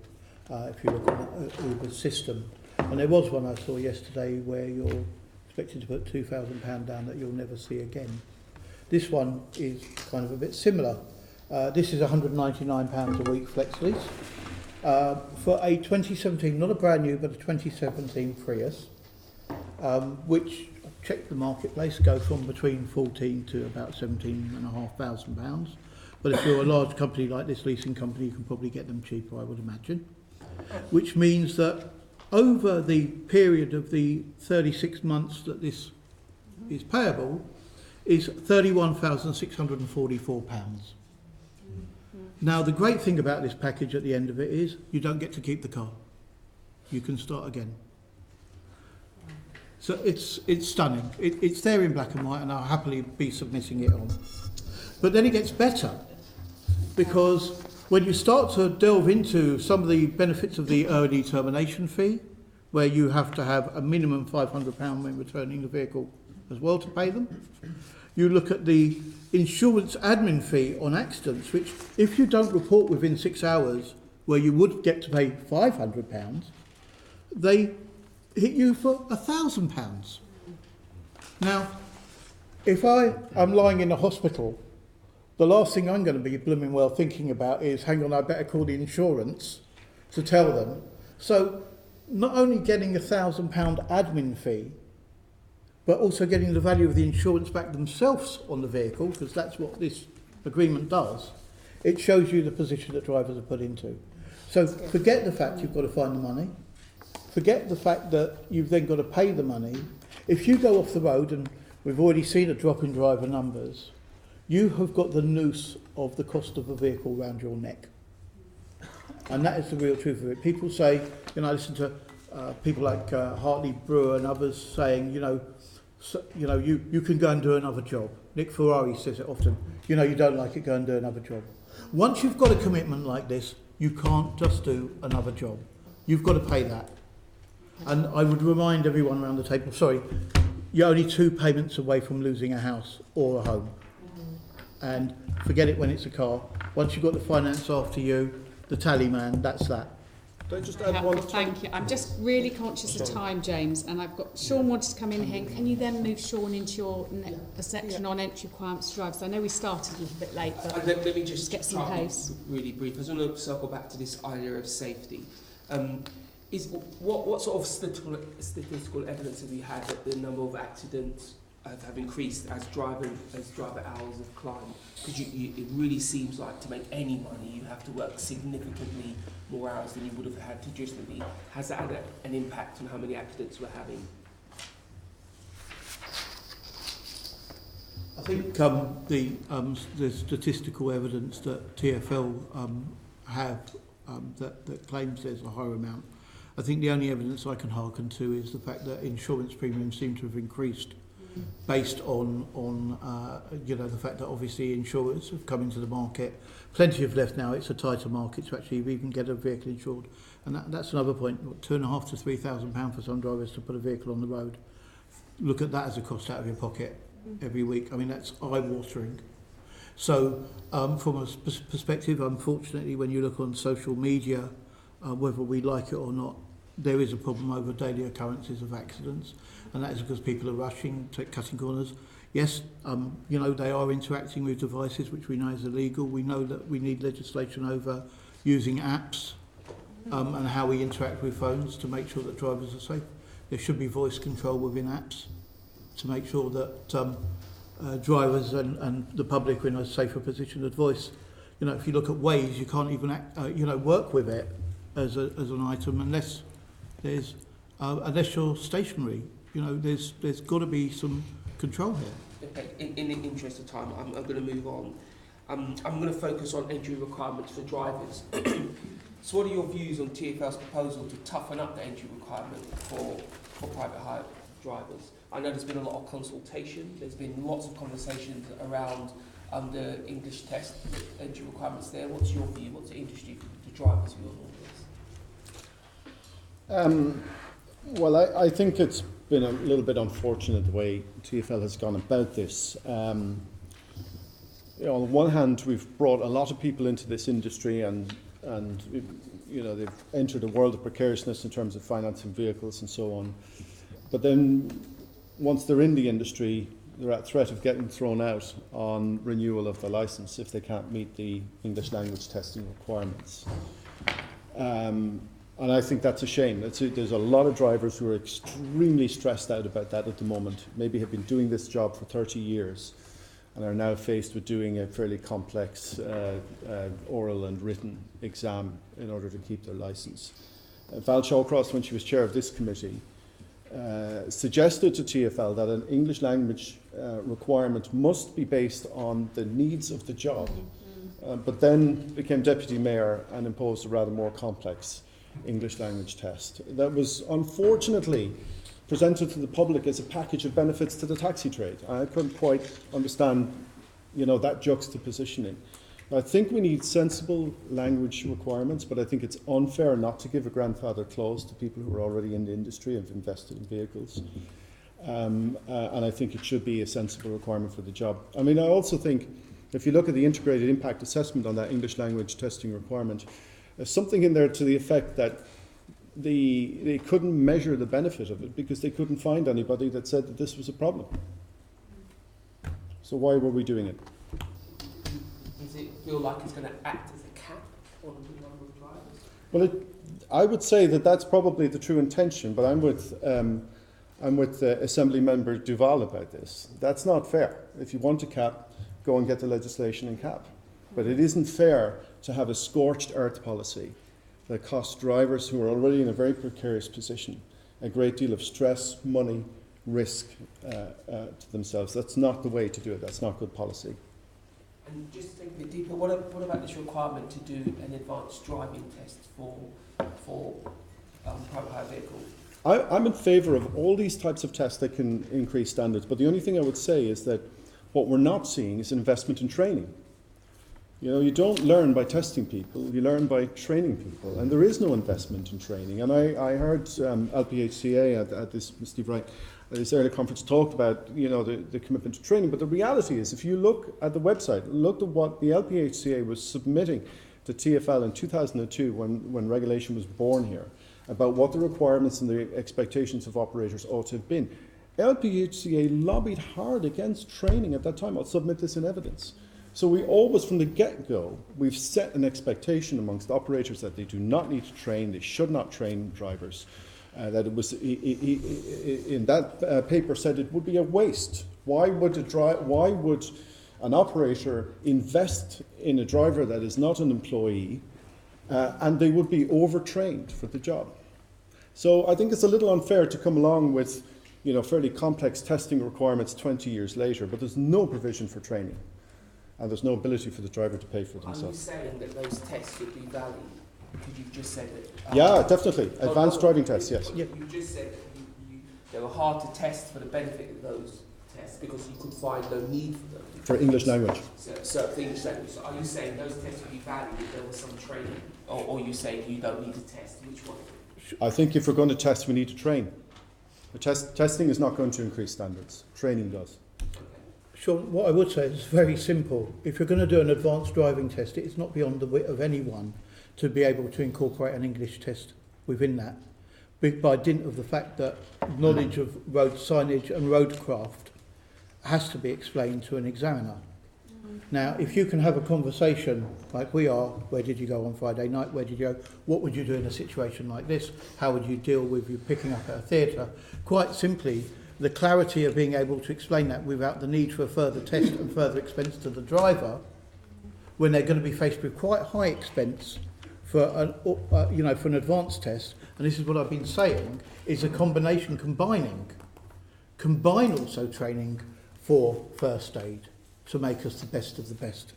if you look on Uber's system. And there was one I saw yesterday where you're expected to put £2,000 down that you'll never see again. This one is kind of a bit similar. This is £199 a week flex lease for a 2017, not a brand new, but a 2017 Prius, which I've checked the marketplace, go from between 14 to about £17,500. But if you're a large company like this leasing company, you can probably get them cheaper, I would imagine. Which means that over the period of the 36 months that this is payable is £31,644. Now, the great thing about this package at the end of it is you don't get to keep the car. You can start again. So it's stunning. It's there in black and white, and I'll happily be submitting it on. But then it gets better, because when you start to delve into some of the benefits of the early termination fee, where you have to have a minimum £500 when returning the vehicle as well to pay them, you look at the insurance admin fee on accidents, which if you don't report within 6 hours, where you would get to pay £500, they hit you for £1,000. Now, if I'm lying in a hospital, the last thing I'm going to be blooming well thinking about is, hang on, I better call the insurance to tell them. So not only getting a £1,000 admin fee, but also getting the value of the insurance back themselves on the vehicle, because that's what this agreement does. It shows you the position that drivers are put into. So forget the fact you've got to find the money. Forget the fact that you've then got to pay the money. If you go off the road, and we've already seen a drop in driver numbers, you have got the noose of the cost of a vehicle around your neck. And that is the real truth of it. People say, I listen to people like Hartley Brewer and others saying, So, you know, you can go and do another job. Nick Ferrari says it often. You know, you don't like it, go and do another job. Once you've got a commitment like this, you can't just do another job. You've got to pay that. And I would remind everyone around the table, sorry, you're only 2 payments away from losing a house or a home. And forget it when it's a car. Once you've got the finance after you, the tally man, that's that. Can I just add one? Thank you. I'm just really conscious of time, James, and I've got Sean wanted to come in here. Can you then move Sean into your the section on entry requirements to drivers? I know we started a little bit late, but let me just get some pace. Really brief. I just want to circle back to this idea of safety. What sort of statistical evidence have you had that the number of accidents have increased as driver hours have climbed? Because it really seems like to make any money you have to work significantly more hours than you would have had traditionally. Has that had an impact on how many accidents we're having? I think the statistical evidence that TfL have that claims there's a higher amount. I think the only evidence I can hearken to is the fact that insurance premiums seem to have increased based on you know, the fact that obviously insurers have come into the market. Plenty have left now. It's a tighter market to actually even get a vehicle insured, and that's another point. £2,500 to £3,000 for some drivers to put a vehicle on the road. Look at that as a cost out of your pocket every week. I mean, that's eye-watering. So from a perspective, unfortunately, when you look on social media, whether we like it or not, there is a problem over daily occurrences of accidents, and that is because people are rushing, cutting corners. Yes, you know, they are interacting with devices, which we know is illegal. We know that we need legislation over using apps and how we interact with phones to make sure that drivers are safe. There should be voice control within apps to make sure that drivers and the public are in a safer position with voice. You know, if you look at Waze, you can't even you know, work with it as an item unless there's unless you're stationary. You know, there's got to be some control here. Okay. In the interest of time, I'm going to move on. I'm going to focus on entry requirements for drivers. So, what are your views on TfL's proposal to toughen up the entry requirement for private hire drivers? I know there's been a lot of consultation. There's been lots of conversations around the English test entry requirements there. What's your view? What's the industry, the drivers' view on all this? Well, I think it's been a little bit unfortunate the way TfL has gone about this. You know, on one hand, we've brought a lot of people into this industry, and you know, they've entered a world of precariousness in terms of financing vehicles and so on. But then, once they're in the industry, they're at threat of getting thrown out on renewal of the licence if they can't meet the English language testing requirements. And I think that's a shame. There's a lot of drivers who are extremely stressed out about that at the moment, maybe have been doing this job for 30 years and are now faced with doing a fairly complex oral and written exam in order to keep their licence. Val Shawcross, when she was chair of this committee, suggested to TfL that an English language requirement must be based on the needs of the job, but then became deputy mayor and imposed a rather more complex English language test that was unfortunately presented to the public as a package of benefits to the taxi trade. I couldn't quite understand, you know, that juxtapositioning. I think we need sensible language requirements, but I think it's unfair not to give a grandfather clause to people who are already in the industry and have invested in vehicles. And I think it should be a sensible requirement for the job. I mean, I also think if you look at the integrated impact assessment on that English language testing requirement, there's something in there to the effect that they couldn't measure the benefit of it because they couldn't find anybody that said that this was a problem. So why were we doing it? Does it feel like it's going to act as a cap on the number of drivers? Well, I would say that that's probably the true intention, but I'm with Assembly Member Duval about this. That's not fair. If you want a cap, go and get the legislation and cap. But it isn't fair to have a scorched earth policy that costs drivers who are already in a very precarious position a great deal of stress, money, risk to themselves. That's not the way to do it. That's not good policy. And just to think a bit deeper, what about this requirement to do an advanced driving test for private hire vehicles? I'm in favour of all these types of tests that can increase standards, but the only thing I would say is that what we're not seeing is investment in training. You know, you don't learn by testing people, you learn by training people, and there is no investment in training. And I heard LPHCA at this, Steve Wright, at this earlier conference talked about, you know, the commitment to training, but the reality is, if you look at the website, look at what the LPHCA was submitting to TfL in 2002 when regulation was born here, about what the requirements and the expectations of operators ought to have been. LPHCA lobbied hard against training at that time. I'll submit this in evidence. So we always, from the get-go, we've set an expectation amongst operators that they do not need to train, they should not train drivers. That it was, in that paper said it would be a waste. Why would an operator invest in a driver that is not an employee, and they would be overtrained for the job? So I think it's a little unfair to come along with, you know, fairly complex testing requirements 20 years later, but there's no provision for training, and there's no ability for the driver to pay for themselves. Are you saying that those tests should be valid? Because you've just said that. Yeah, definitely. Advanced driving tests, yes. You just said that they were hard to test for the benefit of those tests because you could find no need for them. For English language. So for English language. So are you saying those tests would be valid if there was some training? Or are you saying you don't need to test? Which one? I think if we're going to test, we need to train. Testing is not going to increase standards. Training does. Sean, what I would say is very simple. If you're going to do an advanced driving test, it's not beyond the wit of anyone to be able to incorporate an English test within that, by dint of the fact that knowledge of road signage and roadcraft has to be explained to an examiner. Now, if you can have a conversation like we are, where did you go on Friday night, where did you go, what would you do in a situation like this, how would you deal with you picking up at a theatre, quite simply, the clarity of being able to explain that without the need for a further test and further expense to the driver, when they're going to be faced with quite high expense for an advanced test, and this is what I've been saying, is a combination combine also training for first aid to make us the best of the best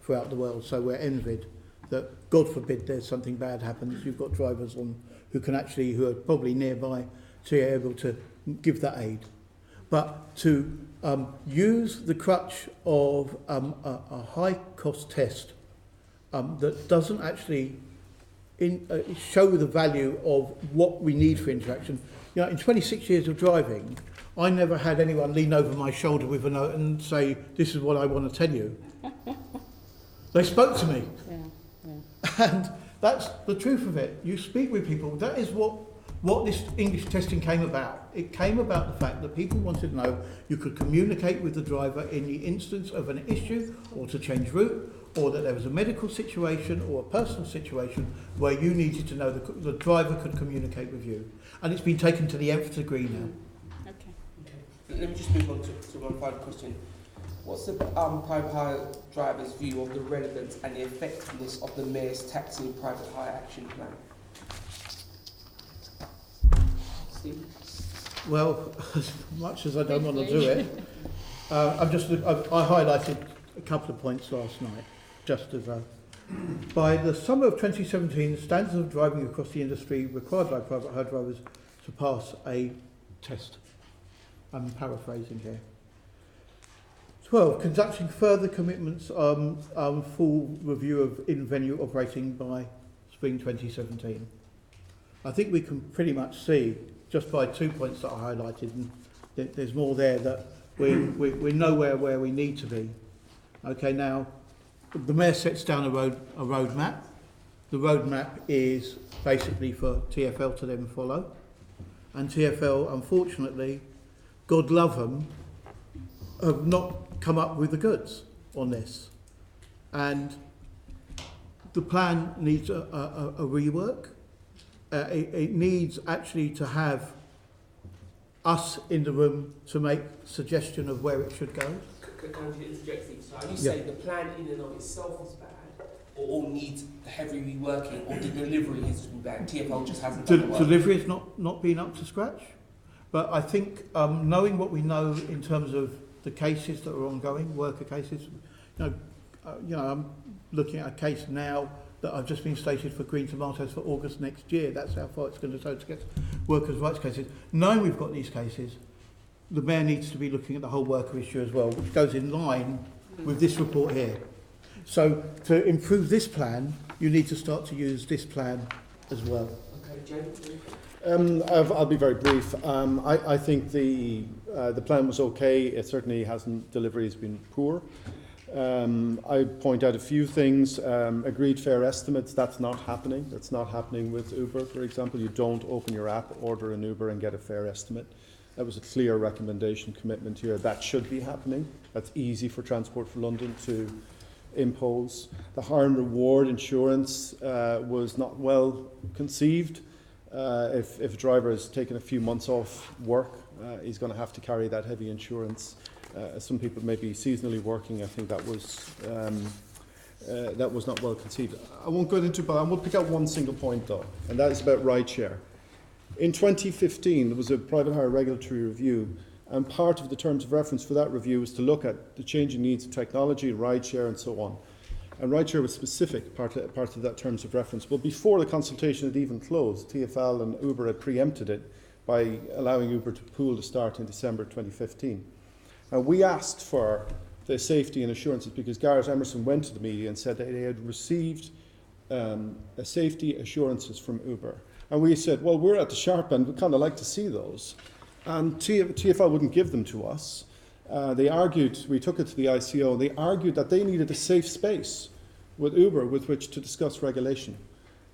throughout the world. So we're envied that, God forbid, there's something bad happens, you've got drivers on who are probably nearby to be able to give that aid. But to use the crutch of a high-cost test that doesn't actually show the value of what we need for interaction. You know, in 26 years of driving, I never had anyone lean over my shoulder with a note and say, "This is what I want to tell you." They spoke to me. And that's the truth of it. You speak with people. That is what this English testing came about. It came about the fact that people wanted to know you could communicate with the driver in the instance of an issue or to change route, or that there was a medical situation or a personal situation where you needed to know the driver could communicate with you. And it's been taken to the nth degree now. Okay. Let me just move on to one final question. What's the private hire driver's view of the relevance and the effectiveness of the Mayor's taxi and private hire action plan? Steve? Well, as much as I don't want to do it, I highlighted a couple of points last night, just as by the summer of 2017, standards of driving across the industry required by private hire drivers to pass a test. I'm paraphrasing here. 12, conducting further commitments full review of in-venue operating by spring 2017. I think we can pretty much see, just by 2 points that I highlighted, and there's more there, that we're nowhere where we need to be. Okay, now, the Mayor sets down a roadmap. The roadmap is basically for TfL to then follow. And TfL, unfortunately, God love them, have not come up with the goods on this. And the plan needs a rework. It needs actually to have us in the room to make suggestion of where it should go. Can I interject, Steve? So are you saying the plan in and of itself is bad, or needs heavy reworking, or the delivery has been bad? TfL just hasn't done the work. Delivery has not been up to scratch. But I think knowing what we know in terms of the cases that are ongoing, worker cases, I'm looking at a case now that have just been stated for green tomatoes for August next year. That's how far it's going to get workers' rights cases. Knowing we've got these cases, the Mayor needs to be looking at the whole worker issue as well, which goes in line with this report here. So to improve this plan, you need to start to use this plan as well. Okay, James? I'll be very brief. I think the plan was okay. It certainly hasn't. Delivery has been poor. I point out a few things. Agreed fair estimates. That's not happening. That's not happening with Uber, for example. You don't open your app, order an Uber, and get a fair estimate. That was a clear recommendation, commitment here. That should be happening. That's easy for Transport for London to impose. The harm reward insurance was not well conceived. If a driver has taken a few months off work, he's going to have to carry that heavy insurance. Some people may be seasonally working. I think that was not well conceived. I won't go into, but I will pick out one single point though, and that is about rideshare. In 2015, there was a private hire regulatory review, and part of the terms of reference for that review was to look at the changing needs of technology, rideshare, and so on. And rideshare was specific, part of that terms of reference. Well, before the consultation had even closed, TfL and Uber had preempted it by allowing Uber to pool to start in December 2015. Now, we asked for the safety and assurances because Gareth Emerson went to the media and said that they had received safety assurances from Uber. And we said, well, we're at the sharp end, we'd kind of like to see those. And TfL wouldn't give them to us. They argued, we took it to the ICO, they argued that they needed a safe space with Uber with which to discuss regulation.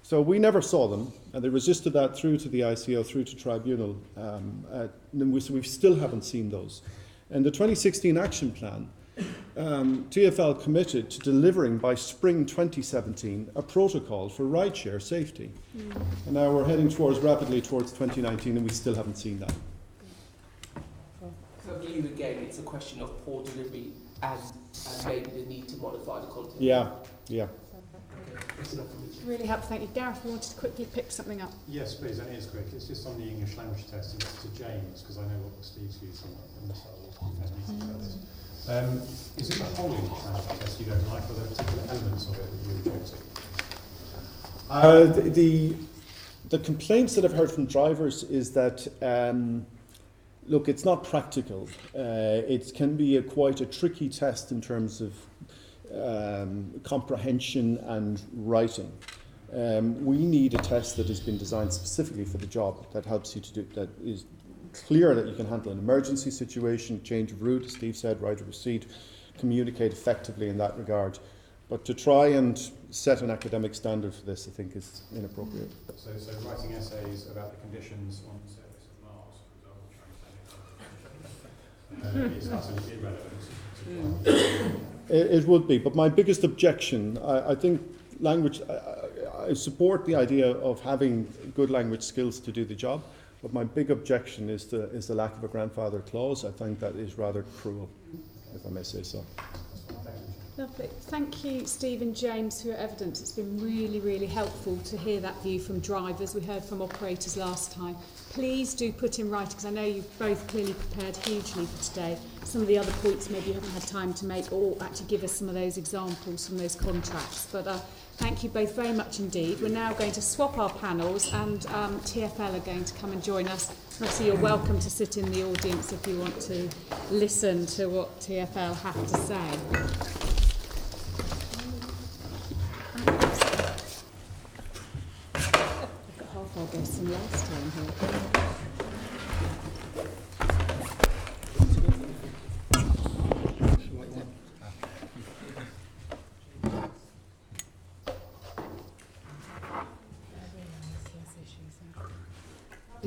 So we never saw them, and they resisted that through to the ICO, through to tribunal. So we still haven't seen those. In the 2016 action plan, TfL committed to delivering by spring 2017 a protocol for rideshare safety. And now we're heading rapidly towards 2019, and we still haven't seen that. So for you again, it's a question of poor delivery and maybe the need to modify the content. Yeah. Okay, that's enough for me. Really helpful, thank you. Gareth, you wanted to quickly pick something up? Yes, please, and it is quick. It's just on the English language test, and it's to James, because I know what Steve's using, and so is it the whole English language test you don't like, or are there particular elements of it that you reject? The complaints that I've heard from drivers is that, look, it's not practical. It can be quite a tricky test in terms of comprehension and writing. We need a test that has been designed specifically for the job, that helps you to do, that is clear that you can handle an emergency situation, change of route, as Steve said, right of receipt, communicate effectively in that regard. But to try and set an academic standard for this, I think, is inappropriate. So writing essays about the conditions on the surface of Mars, for example, is utterly irrelevant. It would be, but my biggest objection, I think language, I support the idea of having good language skills to do the job, but my big objection is the lack of a grandfather clause. I think that is rather cruel, if I may say so. Lovely. Thank you, Steve and James, for your evidence. It's been really, really helpful to hear that view from drivers. We heard from operators last time. Please do put in writing, because I know you've both clearly prepared hugely for today. Some of the other points maybe you haven't had time to make, or actually give us some of those examples from those contracts. But thank you both very much indeed. We're now going to swap our panels, and TfL are going to come and join us. Obviously, you're welcome to sit in the audience if you want to listen to what TfL have to say. I'll guess some last time here.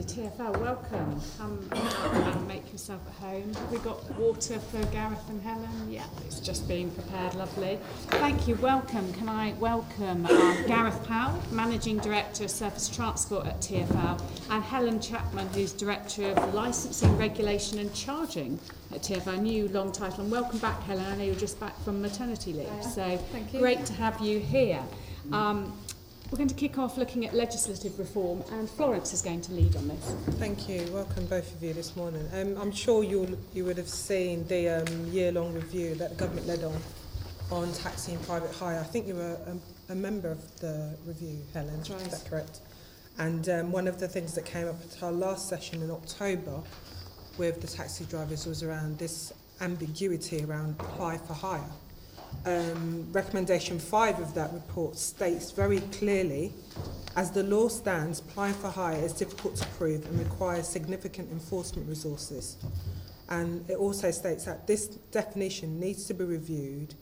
TfL, welcome. Come and make yourself at home. Have we got water for Gareth and Helen? Yeah, it's just being prepared. Lovely. Thank you. Welcome. Can I welcome Gareth Powell, Managing Director of Surface Transport at TfL, and Helen Chapman, who's Director of Licensing, Regulation and Charging at TfL. New long title. And welcome back, Helen. I know you're just back from maternity leave, so thank you. Great to have you here. We're going to kick off looking at legislative reform, and Florence is going to lead on this. Thank you. Welcome both of you this morning. I'm sure you would have seen the year-long review that the government led on on taxi and private hire. I think you were a member of the review, Helen, That's right. is that correct? And one of the things that came up at our last session in October with the taxi drivers was around this ambiguity around apply for hire. Recommendation 5 of that report states very clearly, as the law stands, applying for hire is difficult to prove and requires significant enforcement resources. And it also states that this definition needs to be reviewed,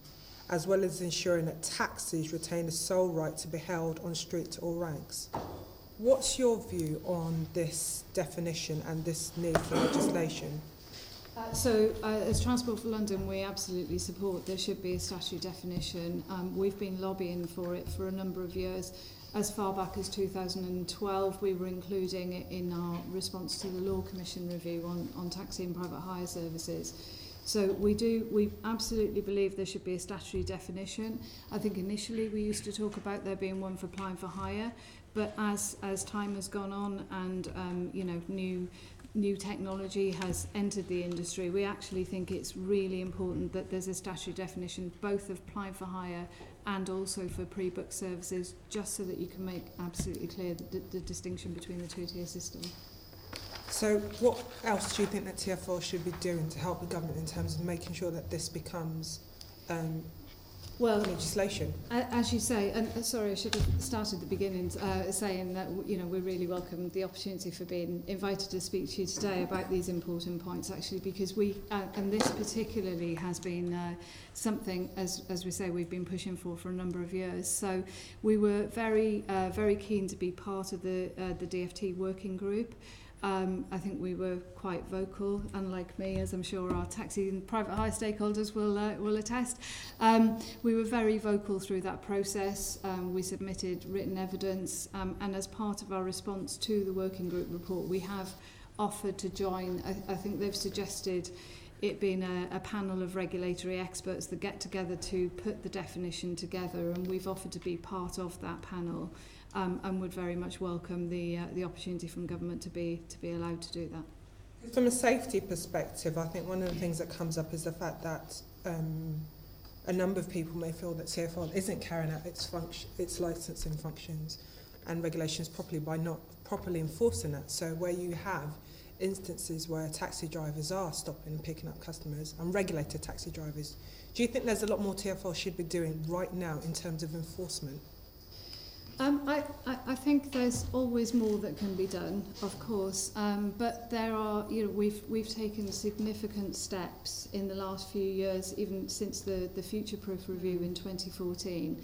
as well as ensuring that taxis retain the sole right to be held on street to all ranks. What's your view on this definition and this need for legislation? As Transport for London, we absolutely support there should be a statutory definition. We've been lobbying for it for a number of years. As far back as 2012, we were including it in our response to the Law Commission review on taxi and private hire services. So we absolutely believe there should be a statutory definition. I think initially we used to talk about there being one for applying for hire, but as time has gone on and new technology has entered the industry, we actually think it's really important that there's a statutory definition both of applying for hire and also for pre-booked services, just so that you can make absolutely clear the distinction between the two-tier system. So what else do you think that TfL should be doing to help the government in terms of making sure that this becomes legislation? As you say, and sorry, I should have started at the beginning saying that we really welcome the opportunity for being invited to speak to you today about these important points, actually, because we and this particularly has been something, as we say, we've been pushing for a number of years. So we were very keen to be part of the DFT working group. I think we were quite vocal, unlike me, as I'm sure our taxi and private hire stakeholders will attest. We were very vocal through that process. We submitted written evidence, and as part of our response to the working group report, we have offered to join. I think they've suggested it being a panel of regulatory experts that get together to put the definition together, and we've offered to be part of that panel. And would very much welcome the opportunity from government to be allowed to do that. From a safety perspective, I think one of the things that comes up is the fact that a number of people may feel that TfL isn't carrying out its licensing functions and regulations properly by not properly enforcing that. So where you have instances where taxi drivers are stopping and picking up customers, unregulated taxi drivers, do you think there's a lot more TfL should be doing right now in terms of enforcement? I think there's always more that can be done, of course, but there are, we've taken significant steps in the last few years, even since the Future Proof review in 2014,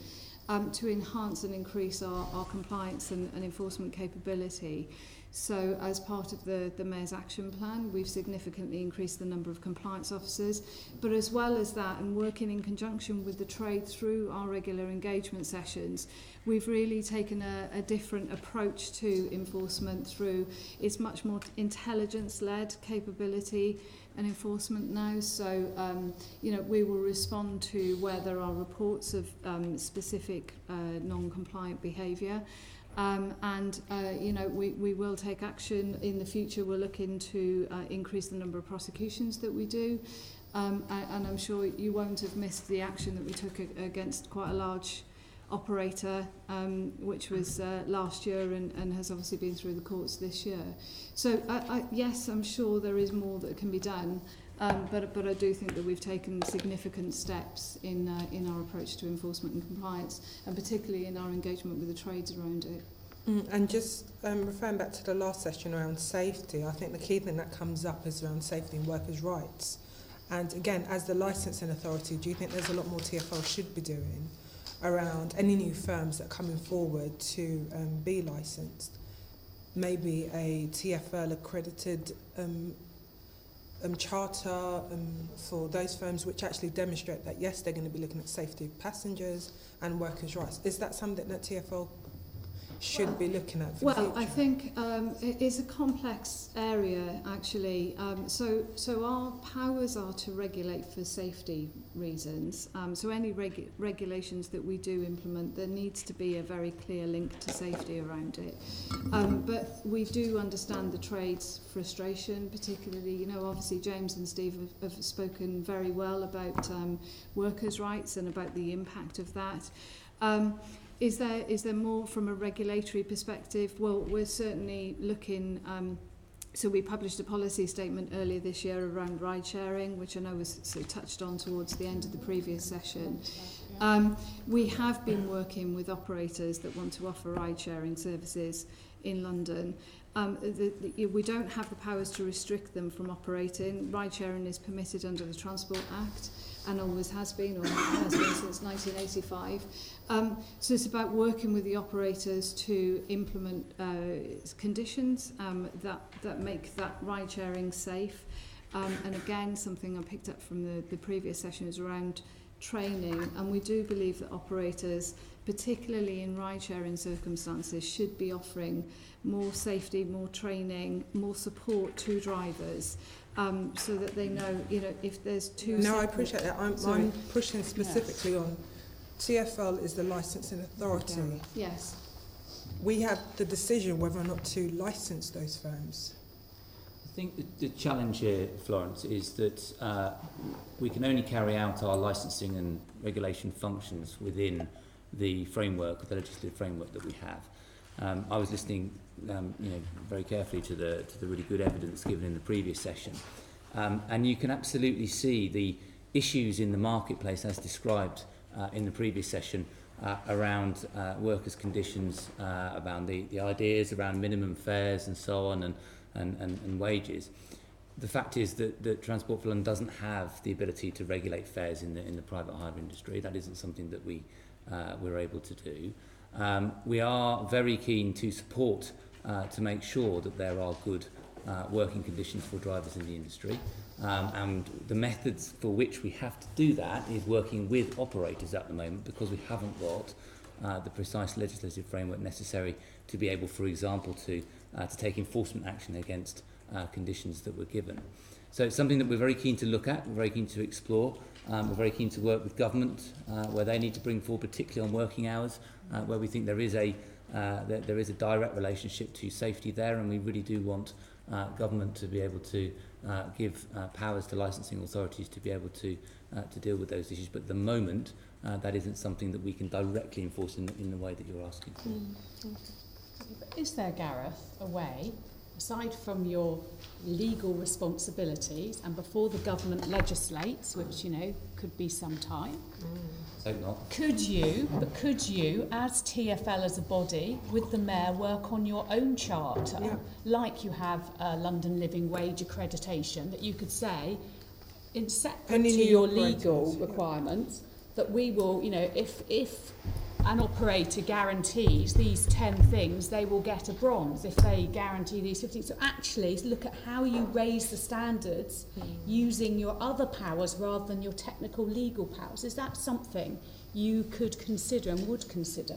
to enhance and increase our compliance and enforcement capability. So as part of the Mayor's Action Plan, we've significantly increased the number of compliance officers, but as well as that, and working in conjunction with the trade through our regular engagement sessions, we've really taken a different approach to enforcement through, it's much more intelligence-led capability and enforcement now. So, we will respond to where there are reports of specific non-compliant behaviour. We will take action in the future. We're looking to increase the number of prosecutions that we do. And I'm sure you won't have missed the action that we took against quite a large operator, which was last year and has obviously been through the courts this year. So, yes, I'm sure there is more that can be done. But I do think that we've taken significant steps in our approach to enforcement and compliance, and particularly in our engagement with the trades around it. And just referring back to the last session around safety, I think the key thing that comes up is around safety and workers' rights. And again, as the licensing authority, do you think there's a lot more TfL should be doing around any new firms that are coming forward to be licensed? Maybe a TfL accredited charter for those firms which actually demonstrate that, yes, they're going to be looking at safety of passengers and workers' rights. Is that something that TfL should be looking at for the Well, future? I think it is a complex area, actually. So our powers are to regulate for safety reasons. So any regulations that we do implement, there needs to be a very clear link to safety around it. But we do understand the trade's frustration, particularly, you know, obviously James and Steve have spoken very well about workers' rights and about the impact of that. Is there more from a regulatory perspective? Well, we're certainly looking. So we published a policy statement earlier this year around ride sharing, which I know was sort of touched on towards the end of the previous session. We have been working with operators that want to offer ride sharing services in London. We don't have the powers to restrict them from operating. Ride sharing is permitted under the Transport Act and always has been, or has been since 1985. So it's about working with the operators to implement conditions that make that ride sharing safe. And again, something I picked up from the previous session is around training, and we do believe that operators, particularly in ride sharing circumstances, should be offering more safety, more training, more support to drivers, so that they know, you know, if there's two. No, I appreciate that. I'm pushing specifically on TfL is the licensing authority. Yes. We have the decision whether or not to license those firms. I think the challenge here, Florence, is that we can only carry out our licensing and regulation functions within the framework, the legislative framework that we have. I was listening, very carefully to the really good evidence given in the previous session, and you can absolutely see the issues in the marketplace as described in the previous session around workers' conditions, around the ideas around minimum fares and so on, and wages. The fact is that Transport for London doesn't have the ability to regulate fares in the private hire industry. That isn't something that we're able to do. We are very keen to support to make sure that there are good working conditions for drivers in the industry. And the methods for which we have to do that is working with operators at the moment, because we haven't got the precise legislative framework necessary to be able, for example, to take enforcement action against conditions that were given. So it's something that we're very keen to look at, we're very keen to explore. We're very keen to work with government where they need to bring forward, particularly on working hours, where we think there is a direct relationship to safety there, and we really do want government to be able to give powers to licensing authorities to be able to deal with those issues. But at the moment, that isn't something that we can directly enforce in the way that you're asking for. Is there, Gareth, a way, aside from your legal responsibilities and before the government legislates, which, you know, could be some time, Hope not. could you, as TfL as a body, with the Mayor, work on your own charter, like you have London Living Wage accreditation, that you could say, in separate to your legal requirements, that we will, you know, if an operator guarantees these 10 things, they will get a bronze. If they guarantee these 15. So actually look at how you raise the standards using your other powers rather than your technical legal powers. Is that something you could consider and would consider?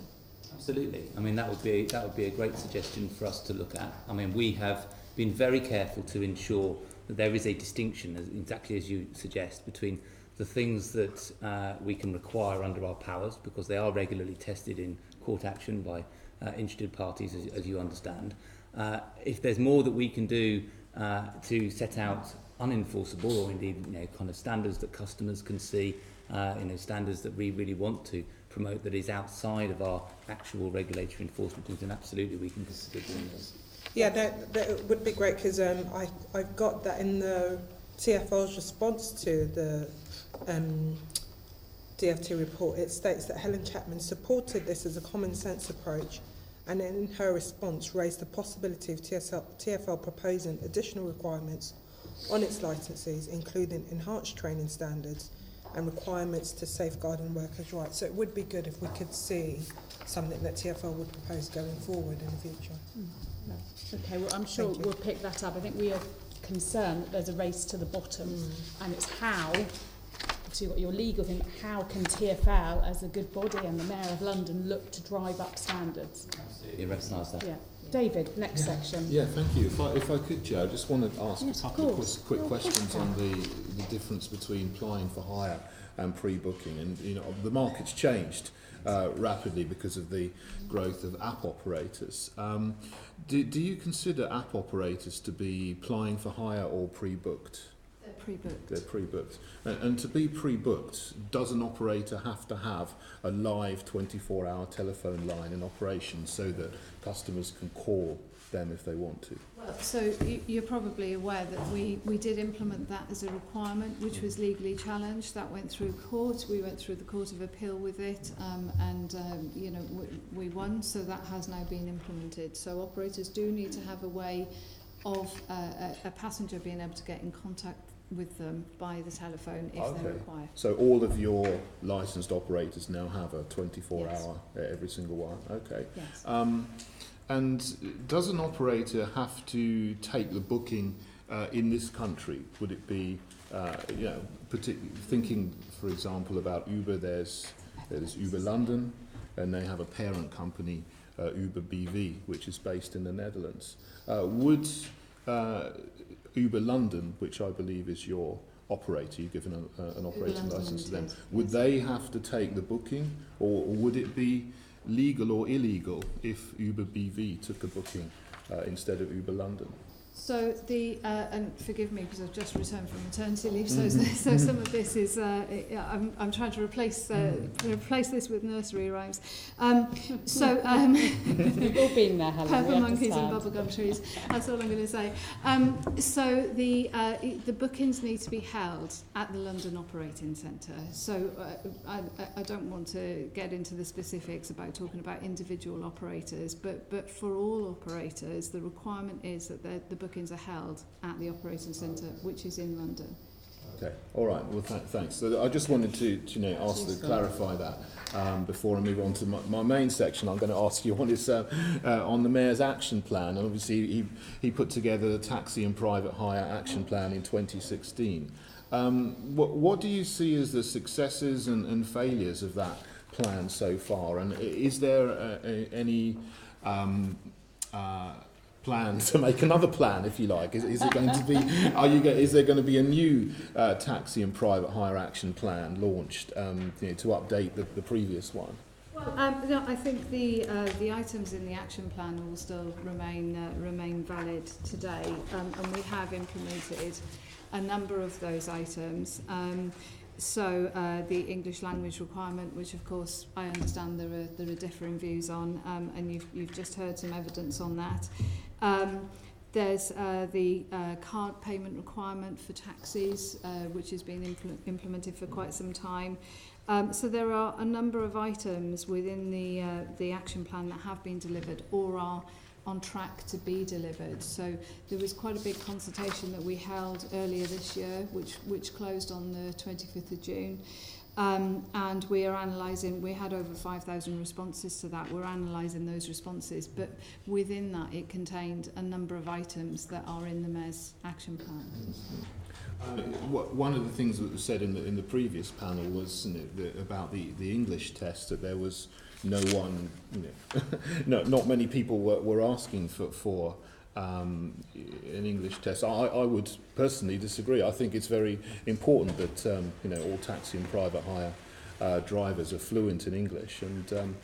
Absolutely. I mean, that would be a great suggestion for us to look at. I mean, we have been very careful to ensure that there is a distinction, exactly as you suggest, between the things that we can require under our powers, because they are regularly tested in court action by interested parties, as you understand. If there's more that we can do to set out unenforceable, or indeed, you know, kind of standards that customers can see, standards that we really want to promote that is outside of our actual regulatory enforcement, then absolutely we can consider doing this. Yeah, that would be great, because I've got that in the TfL's response to the DFT report. It states that Helen Chapman supported this as a common sense approach, and in her response raised the possibility of TfL proposing additional requirements on its licensees, including enhanced training standards and requirements to safeguarding workers' rights. So it would be good if we could see something that TfL would propose going forward in the future. Okay, well, I'm sure we'll pick that up. I think we are concerned that there's a race to the bottom, and it's how to what your legal thing, but how can TfL, as a good body and the Mayor of London, look to drive up standards? You recognise that? Yeah. David, next section. Yeah, thank you. If I could, Joe, I just wanted to ask Yes, a of couple of course. quick Of course questions you on the difference between applying for hire and pre-booking. And the market's changed rapidly because of the growth of app operators. Do you consider app operators to be applying for hire or pre-booked? Pre-booked. They're pre-booked. And to be pre-booked, does an operator have to have a live 24-hour telephone line in operation so that customers can call them if they want to? So you're probably aware that we did implement that as a requirement, which was legally challenged. That went through court. We went through the Court of Appeal with it, and we won. So that has now been implemented. So operators do need to have a way of a passenger being able to get in contact with them by the telephone if they require. So all of your licensed operators now have a 24-hour, every single one? Okay. Yes. And does an operator have to take the booking in this country? Would it be, thinking, for example, about Uber, there's Uber London, and they have a parent company, Uber BV, which is based in the Netherlands. Would Uber London, which I believe is your operator, you've given an operating license to them, would they have to take the booking, or would it be legal or illegal if Uber BV took a booking instead of Uber London? So and forgive me because I've just returned from maternity leave, so some of this is I'm trying to replace this with nursery rhymes. We've all been there, Helen. Pepper monkeys and bubblegum trees. That's all I'm going to say. So the bookings need to be held at the London Operating Centre. So I don't want to get into the specifics about talking about individual operators, but for all operators, the requirement is that the bookings are held at the operating centre, which is in London. Okay, all right. Well, thanks. So I just wanted to clarify that before I move on to my main section. I'm going to ask you on this on the Mayor's action plan, and obviously he put together the taxi and private hire action plan in 2016. What do you see as the successes and failures of that plan so far? And is there any plan to make another plan, if you like? Is it going to be? Is there going to be a new taxi and private hire action plan launched to update the previous one? Well, I think the items in the action plan will still remain valid today, and we have implemented a number of those items. So the English language requirement, which of course I understand there are differing views on, and you've just heard some evidence on that. There's the card payment requirement for taxis, which has been implemented for quite some time. So there are a number of items within the action plan that have been delivered or are on track to be delivered. So there was quite a big consultation that we held earlier this year, which closed on the 25th of June. And we are analysing, we had over 5,000 responses to that. We're analysing those responses, but within that it contained a number of items that are in the Mayor's action plan. One of the things that was said in the previous panel was about the English test, that there was no one, not many people were asking for an English test. I would personally disagree. I think it's very important that all taxi and private hire drivers are fluent in English. And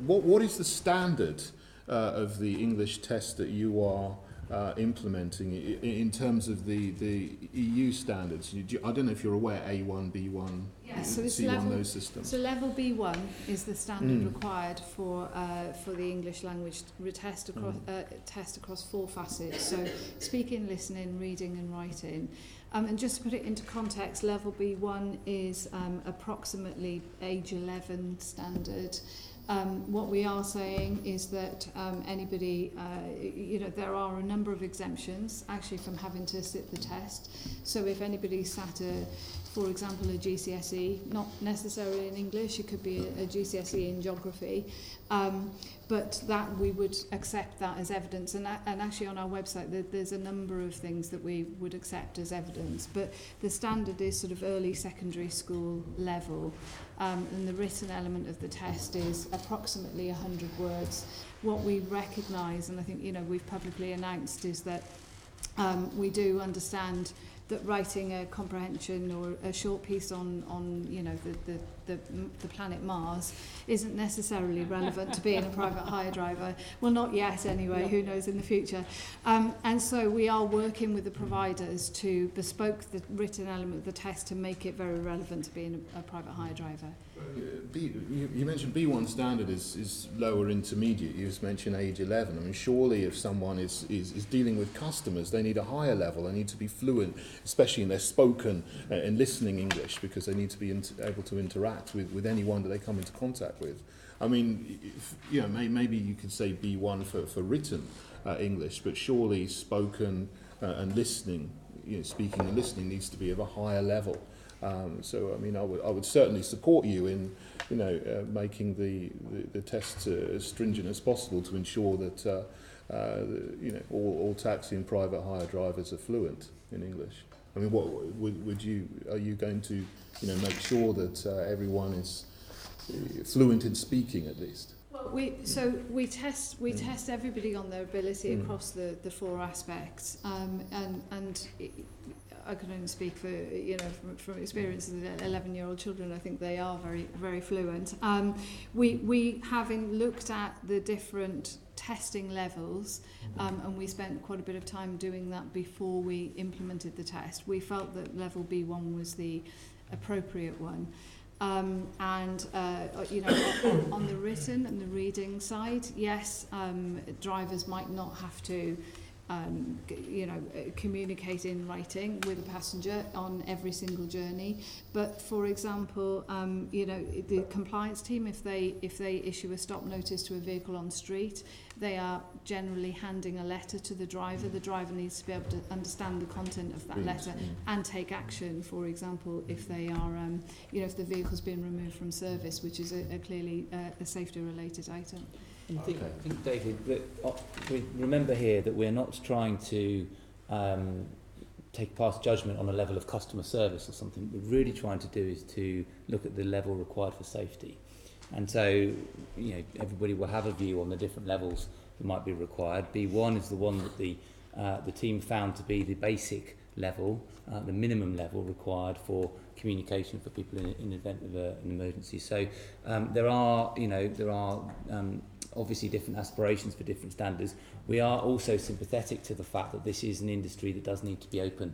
what is the standard of the English test that you are implementing in terms of the EU standards? I don't know if you're aware, A1, B1, So C1, those systems. So level B1 is the standard required for the English language test across 4 facets. So speaking, listening, reading and writing. And just to put it into context, level B1 is approximately age 11 standard. What we are saying is that anybody, there are a number of exemptions actually from having to sit the test. So if anybody sat a for example, a GCSE, not necessarily in English, it could be a GCSE in geography, but that we would accept that as evidence. And actually on our website there's a number of things that we would accept as evidence, but the standard is sort of early secondary school level, and the written element of the test is approximately 100 words. What we recognise, and I think we've publicly announced, is that we do understand that writing a comprehension or a short piece on the planet Mars isn't necessarily relevant to being a private hire driver. Well, not yet anyway, who knows in the future. And so we are working with the providers to bespoke the written element of the test to make it very relevant to being a private hire driver. You mentioned B1 standard is lower intermediate. You just mentioned age 11. I mean, surely if someone is dealing with customers, they need a higher level. They need to be fluent, especially in their spoken and listening English, because they need to be able to interact with anyone that they come into contact with. I mean, maybe you could say B1 for written English, but surely spoken and listening, speaking and listening needs to be of a higher level. So, I mean, I would certainly support you in, making the test as stringent as possible to ensure that, all taxi and private hire drivers are fluent in English. I mean, what are you going to, make sure that everyone is fluent in speaking at least? Well, we test everybody on their ability across the four aspects, and I can only speak for from experience with 11-year-old children. I think they are very, very fluent. We having looked at the different testing levels, and we spent quite a bit of time doing that before we implemented the test. We felt that level B1 was the appropriate one. On the written and the reading side, yes, drivers might not have to communicate in writing with a passenger on every single journey, but for example, the compliance team, if they issue a stop notice to a vehicle on street, they are generally handing a letter to the driver. The driver needs to be able to understand the content of that letter and take action. For example, if they are, if the vehicle's been removed from service, which is a clearly a safety-related item. I think, David, we remember here that we're not trying to take past judgment on a level of customer service or something. What we're really trying to do is to look at the level required for safety. And so, everybody will have a view on the different levels that might be required. B1 is the one that the team found to be the basic level, the minimum level required for communication for people in the event of an emergency. So there are obviously different aspirations for different standards. We are also sympathetic to the fact that this is an industry that does need to be open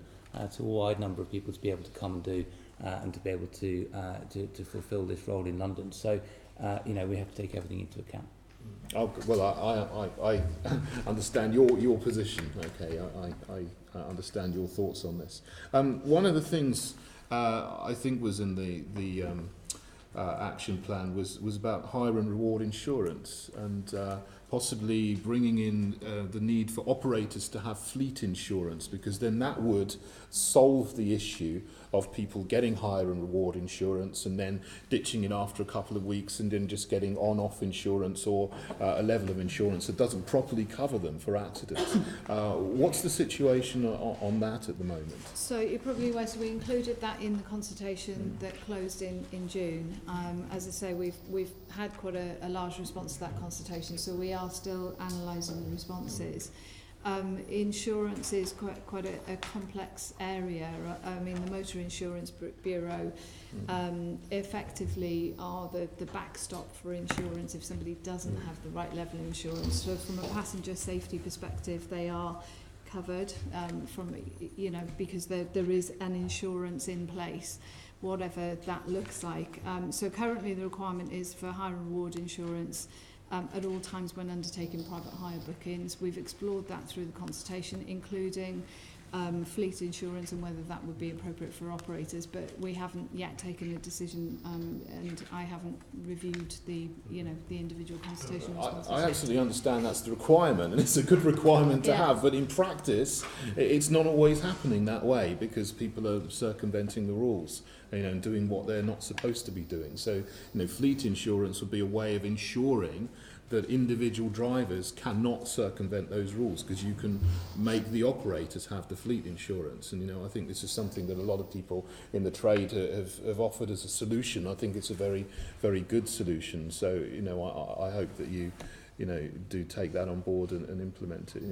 to a wide number of people to be able to come and do and to be able to fulfil this role in London. So we have to take everything into account. Oh, well, I understand your position. Okay, I understand your thoughts on this. One of the things I think was in the action plan was about hire and reward insurance, and possibly bringing in the need for operators to have fleet insurance, because then that would solve the issue of people getting hire and reward insurance and then ditching it after a couple of weeks and then just getting on-off insurance or a level of insurance that doesn't properly cover them for accidents. What's the situation on that at the moment? So you're probably aware, so we included that in the consultation that closed in June. As I say, we've had quite a large response to that consultation, so we are still analysing the responses. Insurance is quite a complex area. I mean, the Motor Insurance Bureau effectively are the backstop for insurance if somebody doesn't have the right level of insurance. So from a passenger safety perspective, they are covered because there is an insurance in place, whatever that looks like. So currently the requirement is for hire and reward insurance at all times when undertaking private hire bookings. We've explored that through the consultation, including fleet insurance and whether that would be appropriate for operators, but we haven't yet taken a decision, and I haven't reviewed the individual consultation responses. I absolutely understand that's the requirement, and it's a good requirement to have, but in practice it's not always happening that way because people are circumventing the rules, and doing what they're not supposed to be doing. So, fleet insurance would be a way of ensuring that individual drivers cannot circumvent those rules, because you can make the operators have the fleet insurance. And I think this is something that a lot of people in the trade have offered as a solution. I think it's a very, very good solution. So I hope that you do take that on board and implement it.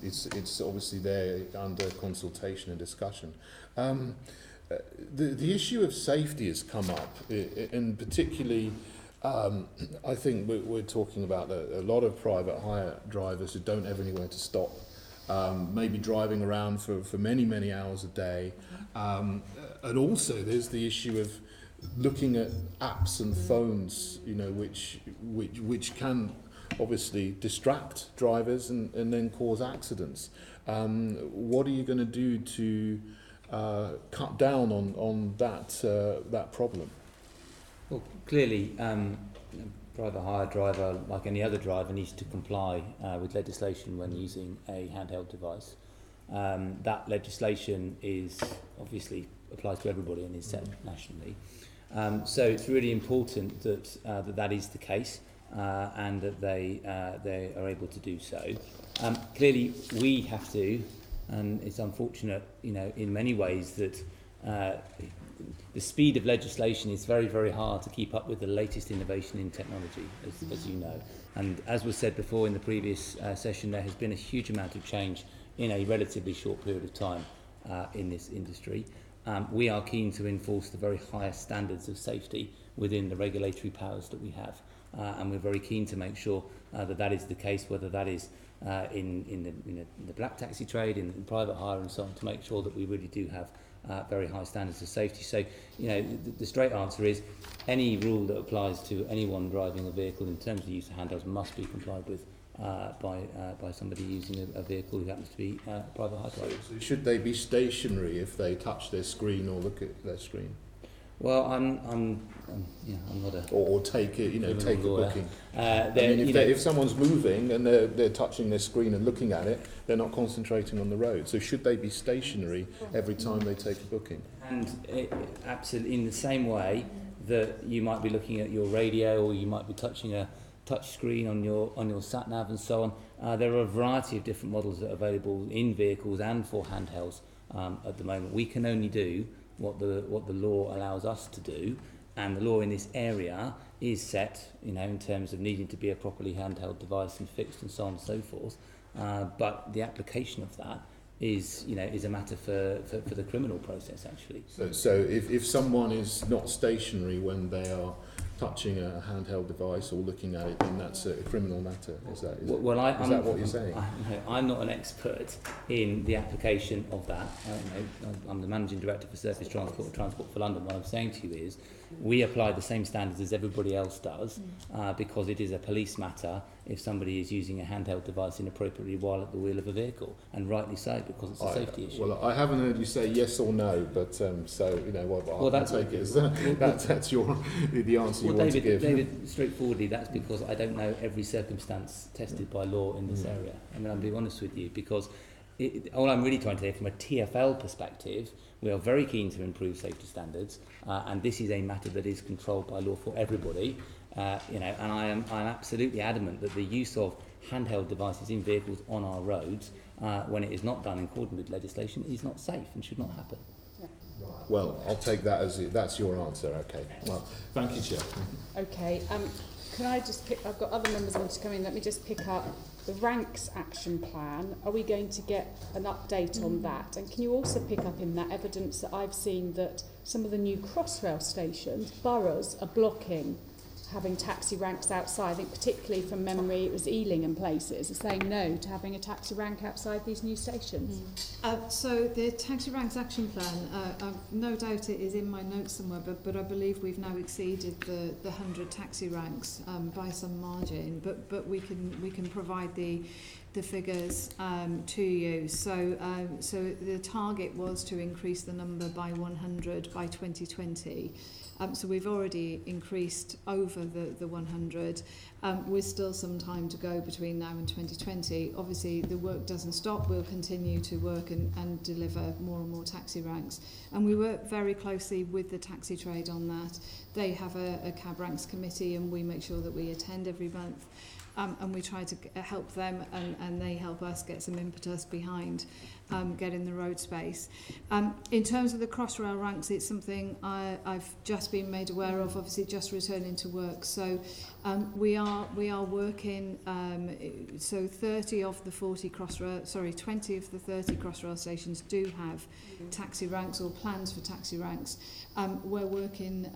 It's obviously there under consultation and discussion. The issue of safety has come up, and particularly I think we're talking about a lot of private hire drivers who don't have anywhere to stop, maybe driving around for many, many hours a day. And also there's the issue of looking at apps and phones, which can obviously distract drivers and then cause accidents. What are you going to do to cut down on that problem? Well, clearly, private hire driver, like any other driver, needs to comply with legislation when using a handheld device. That legislation is obviously applies to everybody and is set nationally. So it's really important that that is the case and that they are able to do so. Clearly, we have to, and it's unfortunate, in many ways that the speed of legislation is very, very hard to keep up with the latest innovation in technology, as you know. And as was said before in the previous session, there has been a huge amount of change in a relatively short period of time in this industry. We are keen to enforce the very highest standards of safety within the regulatory powers that we have. And we're very keen to make sure that is the case, whether that is in the black taxi trade, in private hire and so on, to make sure that we really do have very high standards of safety. So, the straight answer is any rule that applies to anyone driving a vehicle in terms of use of handhelds must be complied with by somebody using a vehicle who happens to be a private hire driver. So should they be stationary if they touch their screen or look at their screen? Well, I'm not a... Or take it, take a booking. If someone's moving and they're touching their screen and looking at it, they're not concentrating on the road. So should they be stationary every time they take a booking? And absolutely, in the same way that you might be looking at your radio, or you might be touching a touch screen on your sat nav and so on. There are a variety of different models that are available in vehicles and for handhelds at the moment. We can only do what the law allows us to do, and the law in this area is set, in terms of needing to be a properly handheld device and fixed and so on and so forth. But the application of that is a matter for the criminal process, actually. So if someone is not stationary when they are touching a handheld device or looking at it, then that's a criminal matter. Is that what you're saying? I'm not an expert in the application of that. I'm the managing director for Surface Transport and Transport for London. What I'm saying to you is we apply the same standards as everybody else does, because it is a police matter if somebody is using a handheld device inappropriately while at the wheel of a vehicle, and rightly so, because it's a safety issue. Well, I haven't heard you say yes or no, but I'll take it as that's the answer you want to give. David, straightforwardly, that's because I don't know every circumstance tested by law in this area. I'm being honest with you, because all I'm really trying to say from a TfL perspective, we are very keen to improve safety standards, and this is a matter that is controlled by law for everybody. And I'm absolutely adamant that the use of handheld devices in vehicles on our roads, when it is not done in accordance with legislation, is not safe and should not happen. Well, I'll take that as that's your answer. Okay. Well, thank you, Chair. Okay. Can I just pick? I've got other members wanting to come in. Let me just pick up the ranks action plan. Are we going to get an update on that? And can you also pick up in that evidence that I've seen that some of the new Crossrail stations, boroughs, are blocking having taxi ranks outside. I think particularly from memory it was Ealing and places are saying no to having a taxi rank outside these new stations. So the taxi ranks action plan, no doubt it is in my notes somewhere, but I believe we've now exceeded the 100 taxi ranks by some margin. But we can provide the figures to you. So the target was to increase the number by 100 by 2020. So we've already increased over the 100. With still some time to go between now and 2020. Obviously, the work doesn't stop. We'll continue to work and deliver more and more taxi ranks. And we work very closely with the taxi trade on that. They have a cab ranks committee, and we make sure that we attend every month. And we try to help them, and they help us get some impetus behind getting the road space. In terms of the Crossrail ranks, it's something I've just been made aware of, obviously just returning to work. So we are working, so 20 of the 30 Crossrail stations do have taxi ranks or plans for taxi ranks. We're working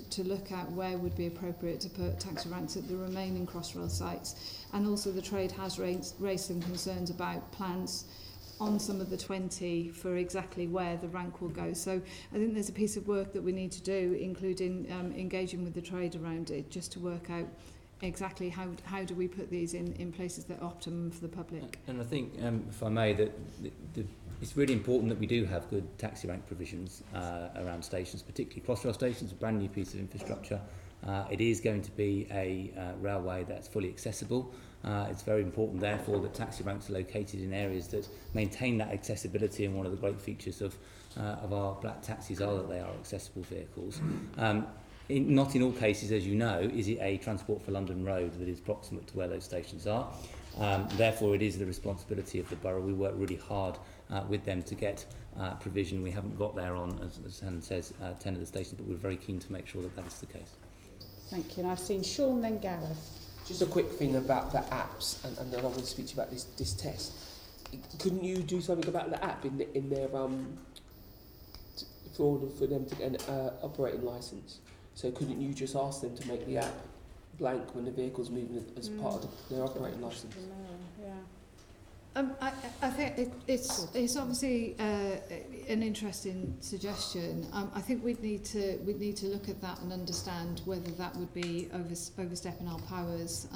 to look at where would be appropriate to put taxi ranks at the remaining Crossrail sites. And also the trade has raised some concerns about plans on some of the 20 for exactly where the rank will go. So I think there's a piece of work that we need to do, including engaging with the trade around it, just to work out exactly how do we put these in places that are optimum for the public. And I think, if I may, that it's really important that we do have good taxi rank provisions around stations, particularly Crossrail stations, a brand new piece of infrastructure. It is going to be a railway that's fully accessible. It's very important, therefore, that taxi ranks are located in areas that maintain that accessibility, and one of the great features of our black taxis are that they are accessible vehicles. Not in all cases, as you know, is it a Transport for London road that is proximate to where those stations are. Therefore, it is the responsibility of the borough. We work really hard with them to get provision. We haven't got there on, as Helen says, 10 of the stations, but we're very keen to make sure that that is the case. Thank you. And I've seen Sean, then Gareth. Just a quick thing about the apps, and then I want to speak to you about this test. Couldn't you do something about the app in their for them to get an operating license? So couldn't you just ask them to make the app blank when the vehicle's moving as part of their operating license? I think it's obviously an interesting suggestion. I think we'd need to look at that and understand whether that would be overstepping our powers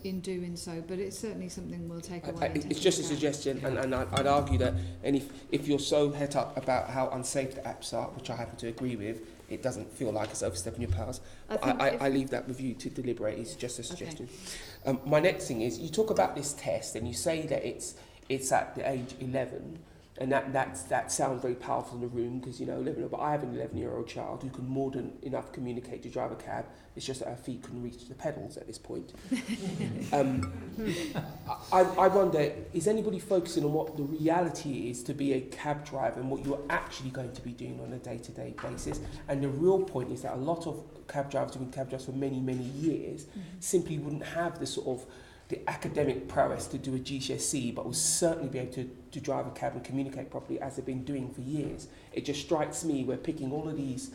in doing so. But it's certainly something we'll take away. It's just a suggestion, and I'd argue that, and if you're so het up about how unsafe the apps are, which I happen to agree with, it doesn't feel like it's overstepping your powers. I leave that with you to deliberate. It's just a suggestion. Okay. My next thing is, you talk about this test and you say that it's at the age 11, and that sounds very powerful in the room because, 11, but I have an 11-year-old child who can more than enough communicate to drive a cab. It's just that her feet couldn't reach the pedals at this point. I wonder, is anybody focusing on what the reality is to be a cab driver and what you're actually going to be doing on a day-to-day basis? And the real point is that a lot of cab drivers who've been cab drivers for many, many years simply wouldn't have the sort of the academic prowess to do a GCSE, but will certainly be able to drive a cab and communicate properly as they've been doing for years. It just strikes me we're picking all of these,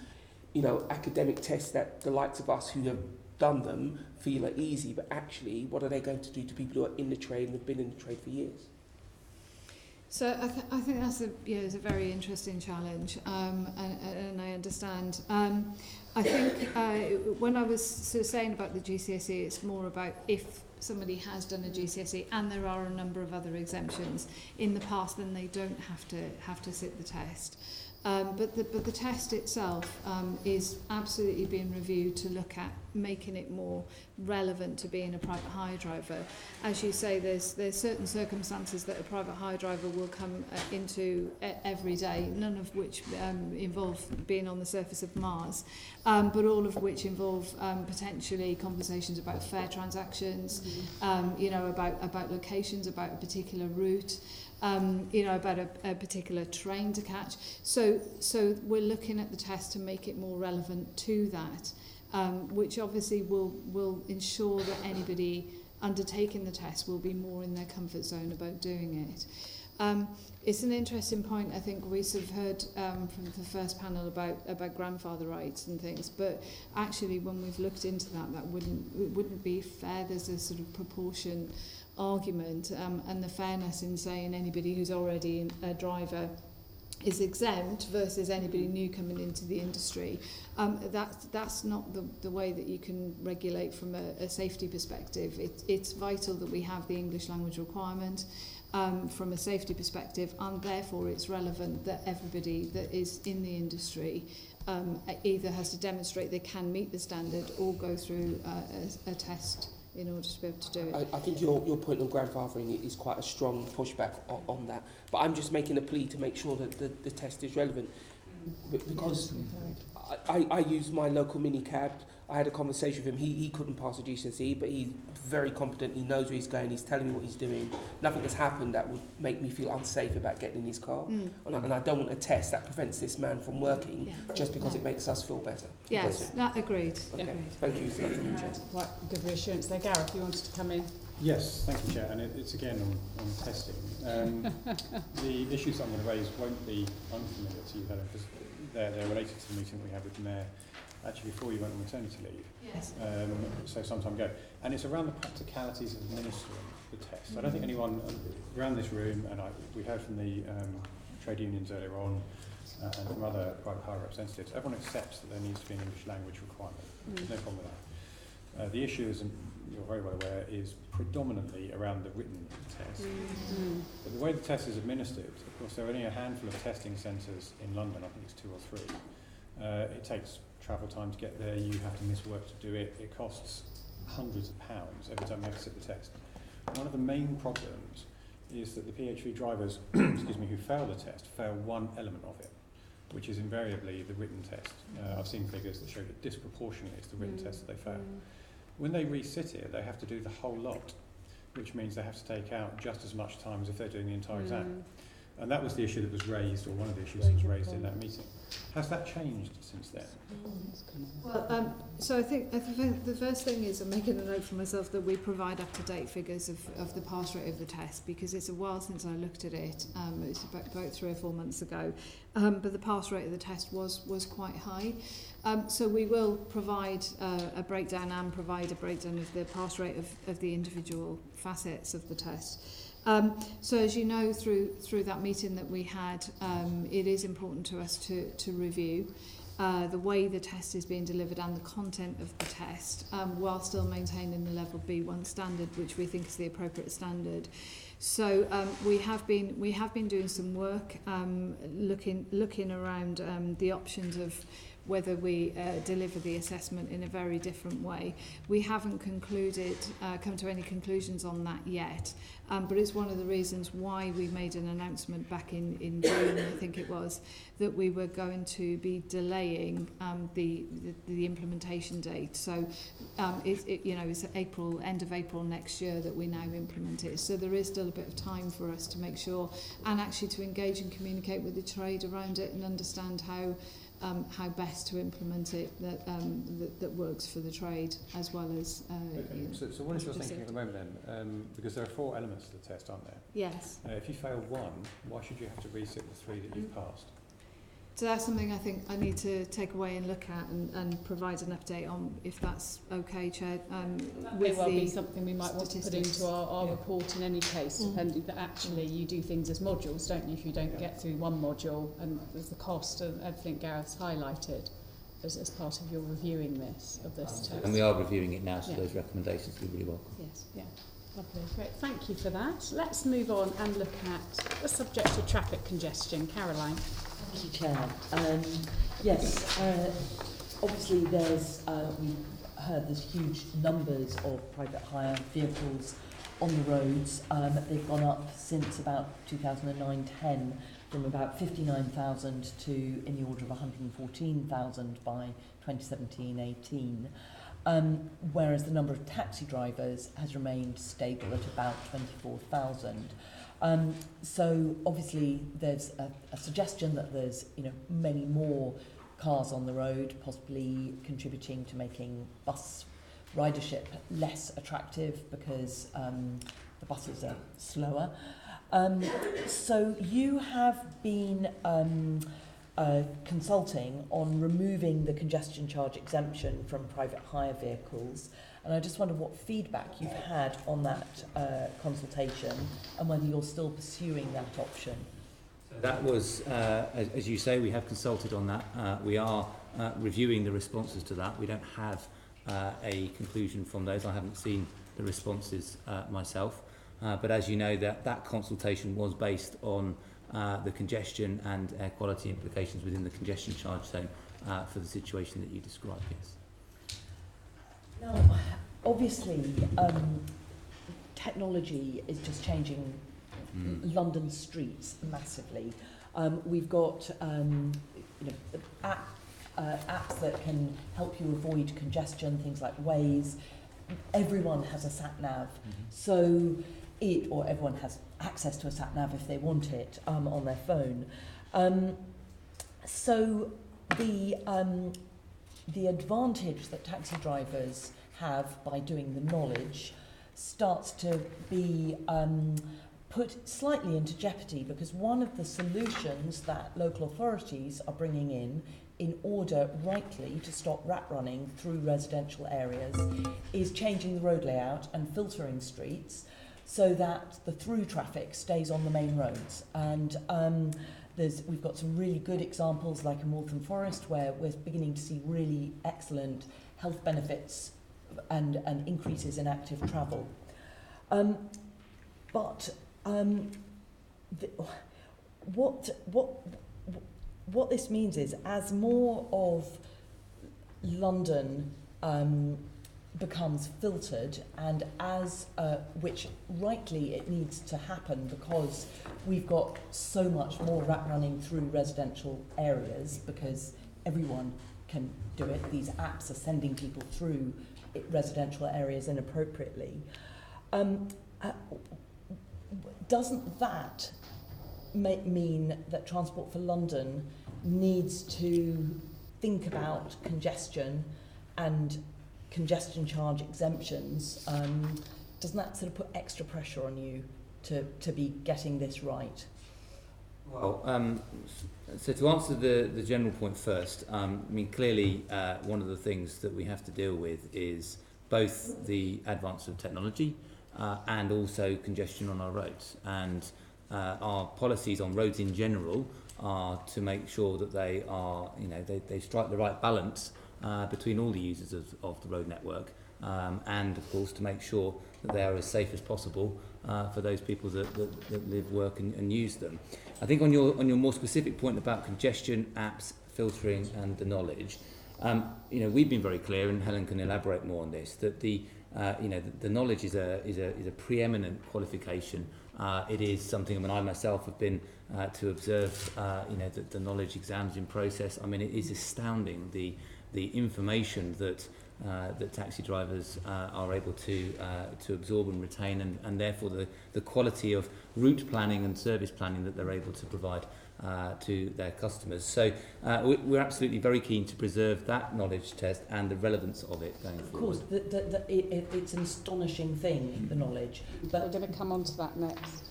academic tests that the likes of us who have done them feel are easy, but actually, what are they going to do to people who are in the trade and have been in the trade for years? So I think that's a very interesting challenge, and I understand. I think when I was sort of saying about the GCSE, it's more about if somebody has done a GCSE and there are a number of other exemptions in the past, then they don't have to sit the test. But the test itself is absolutely being reviewed to look at making it more relevant to being a private hire driver. As you say, there's certain circumstances that a private hire driver will come into every day, none of which involve being on the surface of Mars, but all of which involve potentially conversations about fare transactions, about locations, about a particular route. About a particular train to catch. So we're looking at the test to make it more relevant to that, which obviously will ensure that anybody undertaking the test will be more in their comfort zone about doing it. It's an interesting point. I think we sort of heard from the first panel about grandfather rights and things, but actually when we've looked into that wouldn't be fair. There's a sort of proportion argument, and the fairness in saying anybody who's already a driver is exempt versus anybody new coming into the industry. That's not the way that you can regulate from a safety perspective. It's vital that we have the English language requirement from a safety perspective, and therefore it's relevant that everybody that is in the industry either has to demonstrate they can meet the standard or go through a test in order to be able to do it. I think your point on grandfathering is quite a strong pushback on that. But I'm just making a plea to make sure that the test is relevant. Because I use my local minicab. I had a conversation with him. He couldn't pass a GCSE, but he's very competent. He knows where he's going. He's telling me what he's doing. Nothing has happened that would make me feel unsafe about getting in his car. And I don't want a test that prevents this man from working just because it makes us feel better. Yes, that agreed. Okay. Agreed. Thank you for that. Quite good reassurance there. Gareth, you wanted to come in? Yes, thank you, Chair. And it's again on testing. The issues I'm going to raise won't be unfamiliar to you, Helen, because they're related to the meeting we had with the Mayor actually before you went on maternity leave. Yes. So some time ago. And it's around the practicalities of administering the test. I don't think anyone around this room, and we heard from the trade unions earlier on and from other private hire representatives, everyone accepts that there needs to be an English language requirement. There's no problem with that. The issue, as you're very well aware, is predominantly around the written test. But the way the test is administered, of course, there are only a handful of testing centres in London. I think it's 2 or 3. It takes travel time to get there. You have to miss work to do it. It costs hundreds of pounds every time you have to sit the test. One of the main problems is that the PHV drivers, excuse me, who fail the test fail one element of it, which is invariably the written test. I've seen figures that show that disproportionately it's the written test that they fail. When they resit it, they have to do the whole lot, which means they have to take out just as much time as if they're doing the entire exam. And that was the issue that was raised, or one of the issues that was raised in that meeting. Has that changed since then? Well, so I think the first thing is I'm making a note for myself that we provide up-to-date figures of the pass rate of the test, because it's a while since I looked at it. It's about 3 or 4 months ago. But the pass rate of the test was quite high. So we will provide a breakdown and provide a breakdown of the pass rate of the individual facets of the test. So as you know, through that meeting that we had, it is important to us to review the way the test is being delivered and the content of the test, while still maintaining the level B1 standard, which we think is the appropriate standard. So we have been doing some work looking around the options of whether we deliver the assessment in a very different way. We haven't come to any conclusions on that yet, but it's one of the reasons why we made an announcement back in June, I think it was, that we were going to be delaying the implementation date. So it's April, end of April next year that we now implement it. So there is still a bit of time for us to make sure, and actually to engage and communicate with the trade around it and understand how best to implement it that works for the trade as well as. So what is your thinking at the moment then? Because there are 4 elements to the test, aren't there? Yes. If you fail one, why should you have to resit the 3 that you've passed? So that's something I think I need to take away and look at and provide an update on, if that's okay, Chair. That may well be something we might want to put into our report in any case, depending that actually you do things as modules, don't you? If you don't get through one module, and there's the cost of everything Gareth's highlighted as part of your reviewing of this test. And we are reviewing it now, so those recommendations we really welcome. Yes, yeah. Lovely, great. Thank you for that. Let's move on and look at the subject of traffic congestion. Caroline. Thank you, Chair. Yes, obviously we've heard there's huge numbers of private hire vehicles on the roads. They've gone up since about 2009-10 from about 59,000 to in the order of 114,000 by 2017-18. Whereas the number of taxi drivers has remained stable at about 24,000. So obviously there's a suggestion that there's many more cars on the road, possibly contributing to making bus ridership less attractive because the buses are slower. So you have been consulting on removing the congestion charge exemption from private hire vehicles, and I just wonder what feedback you've had on that consultation and whether you're still pursuing that option. That was, as you say, we have consulted on that. We are reviewing the responses to that. We don't have a conclusion from those. I haven't seen the responses myself. But as you know, that consultation was based on the congestion and air quality implications within the congestion charge zone for the situation that you described, yes. Now, obviously, technology is just changing London streets massively. We've got apps that can help you avoid congestion, things like Waze. Everyone has a sat-nav, so everyone has access to a sat-nav if they want it on their phone. So the advantage that taxi drivers have by doing the knowledge starts to be put slightly into jeopardy, because one of the solutions that local authorities are bringing in order rightly to stop rat running through residential areas is changing the road layout and filtering streets so that the through traffic stays on the main roads. And we've got some really good examples, like in Waltham Forest, where we're beginning to see really excellent health benefits and increases in active travel. What this means is, as more of London becomes filtered, and as which rightly it needs to happen, because we've got so much more rat running through residential areas because everyone can do it. These apps are sending people through residential areas inappropriately. Doesn't that mean that Transport for London needs to think about congestion and congestion charge exemptions? Doesn't that sort of put extra pressure on you to be getting this right? Well, so to answer the general point first, I mean, clearly one of the things that we have to deal with is both the advance of technology and also congestion on our roads. And our policies on roads in general are to make sure that they are, they strike the right balance between all the users of the road network, and of course to make sure that they are as safe as possible for those people that live, work and use them. I think on your more specific point about congestion, apps, filtering and the knowledge, we've been very clear, and Helen can elaborate more on this, that the knowledge is a preeminent qualification. It is something, I mean, I myself have been to observe, the knowledge exams in process. I mean, it is astounding the information that taxi drivers are able to absorb and retain, and therefore the quality of route planning and service planning that they're able to provide to their customers. So we're absolutely very keen to preserve that knowledge test and the relevance of it going forward. Of course, it's an astonishing thing, the knowledge. But we're going to come on to that next.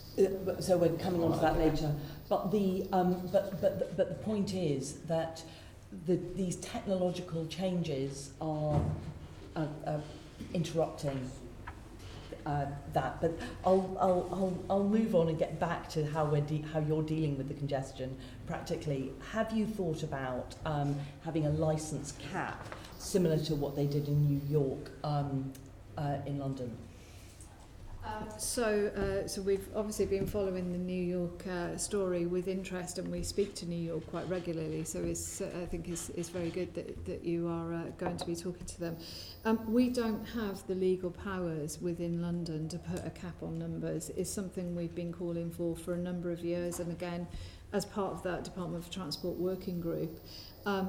So we're coming on to that later. But the point is that these technological changes are interrupting that. But I'll move on and get back to how you're dealing with the congestion practically. Have you thought about having a licence cap similar to what they did in New York in London? So we've obviously been following the New York story with interest, and we speak to New York quite regularly. So I think it's very good that you are going to be talking to them. We don't have the legal powers within London to put a cap on numbers. It's something we've been calling for a number of years, and again, as part of that Department for Transport working group,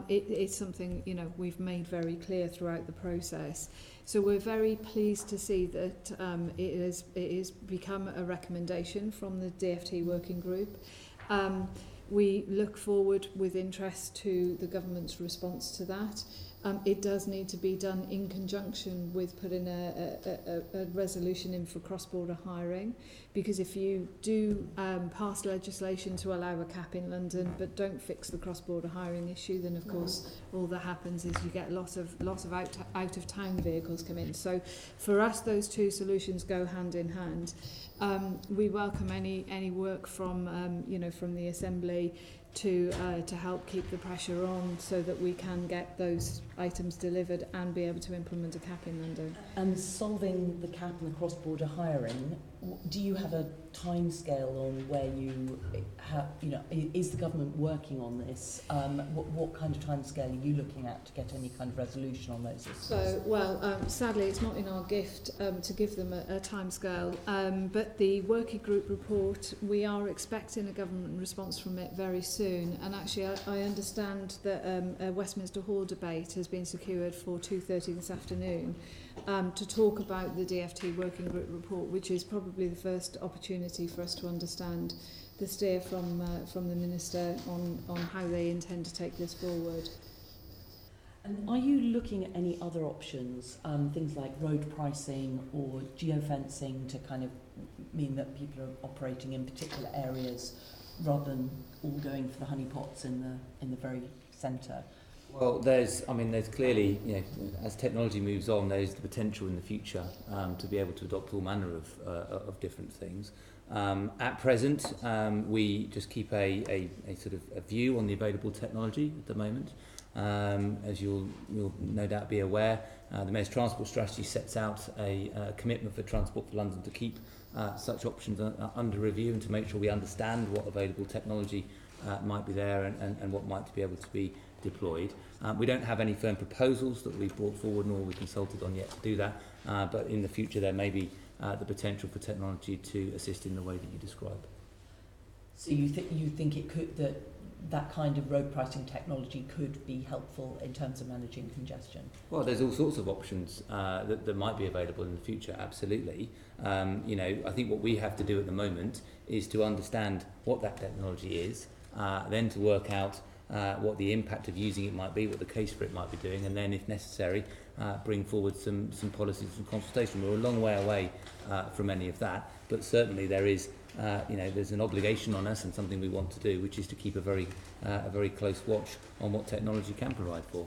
it's something we've made very clear throughout the process. So we're very pleased to see that it is become a recommendation from the DFT working group. We look forward with interest to the government's response to that. it does need to be done in conjunction with putting a resolution in for cross-border hiring, because if you do pass legislation to allow a cap in London but don't fix the cross-border hiring issue, then of course all that happens is you get lots of out-of-town vehicles come in. So for us, those two solutions go hand in hand. We welcome any work from from the Assembly to help keep the pressure on so that we can get those items delivered and be able to implement a cap in London. And solving the cap and the cross-border hiring, do you have a timescale on where you have, is the government working on this? What kind of timescale are you looking at to get any kind of resolution on those issues? So, sadly, it's not in our gift to give them a timescale, but the working group report, we are expecting a government response from it very soon. And actually, I understand that a Westminster Hall debate has been secured for 2:30 this afternoon to talk about the DFT working group report, which is probably the first opportunity for us to understand the steer from the Minister on how they intend to take this forward. And are you looking at any other options, things like road pricing or geofencing, to kind of mean that people are operating in particular areas rather than all going for the honeypots in the very centre? Well, there's clearly, as technology moves on, there's the potential in the future to be able to adopt all manner of different things. At present, we just keep a sort of a view on the available technology at the moment. As you'll no doubt be aware, the Mayor's Transport Strategy sets out a commitment for Transport for London to keep such options under review and to make sure we understand what available technology might be there and what might be able to be deployed. We don't have any firm proposals that we've brought forward nor we consulted on yet to do that, but in the future there may be the potential for technology to assist in the way that you describe. So you think it could, that kind of road pricing technology could be helpful in terms of managing congestion? Well, there's all sorts of options that might be available in the future, absolutely. I think what we have to do at the moment is to understand what that technology is, then to work out what the impact of using it might be, what the case for it might be doing, and then, if necessary, bring forward some policies and consultation. We're a long way away from any of that, but certainly there is, there's an obligation on us and something we want to do, which is to keep a very close watch on what technology can provide for.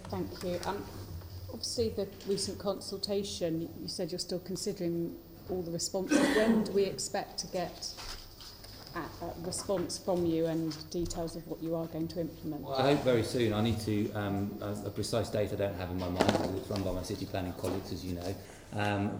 Thank you. Obviously, the recent consultation, you said you're still considering all the responses. When do we expect to get a response from you and details of what you are going to implement? Well, I hope very soon. I need to, a precise date I don't have in my mind because it's run by my city planning colleagues, as you know.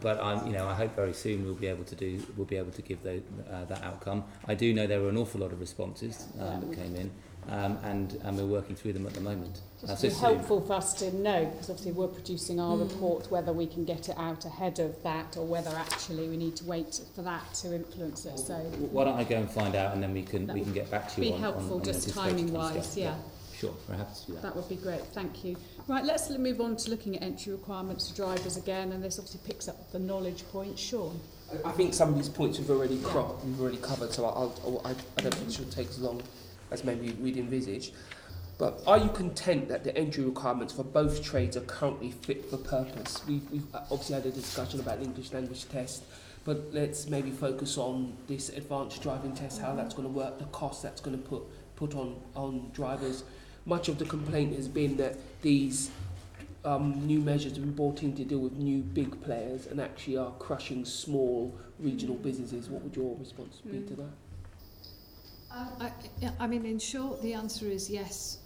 But I hope very soon we'll be able to give that outcome. I do know there were an awful lot of responses that came in, and we're working through them at the moment. It's helpful for us to know, because obviously we're producing our report, whether we can get it out ahead of that or whether actually we need to wait for that to influence it. So why don't I go and find out, and then we can get back to you. Be helpful, just timing wise, yeah. Sure, we're happy to do that. That would be great, thank you. Right, let's move on to looking at entry requirements for drivers again, and this obviously picks up the knowledge point. Sean? I think some of these points we've already covered, so I don't think it should take as long as maybe we'd envisage. But are you content that the entry requirements for both trades are currently fit for purpose? We've obviously had a discussion about the English language test, but let's maybe focus on this advanced driving test, how that's going to work, the cost that's going to put on drivers. Much of the complaint has been that these new measures have been brought in to deal with new big players and actually are crushing small regional businesses. What would your response be to that? I mean, in short, the answer is yes.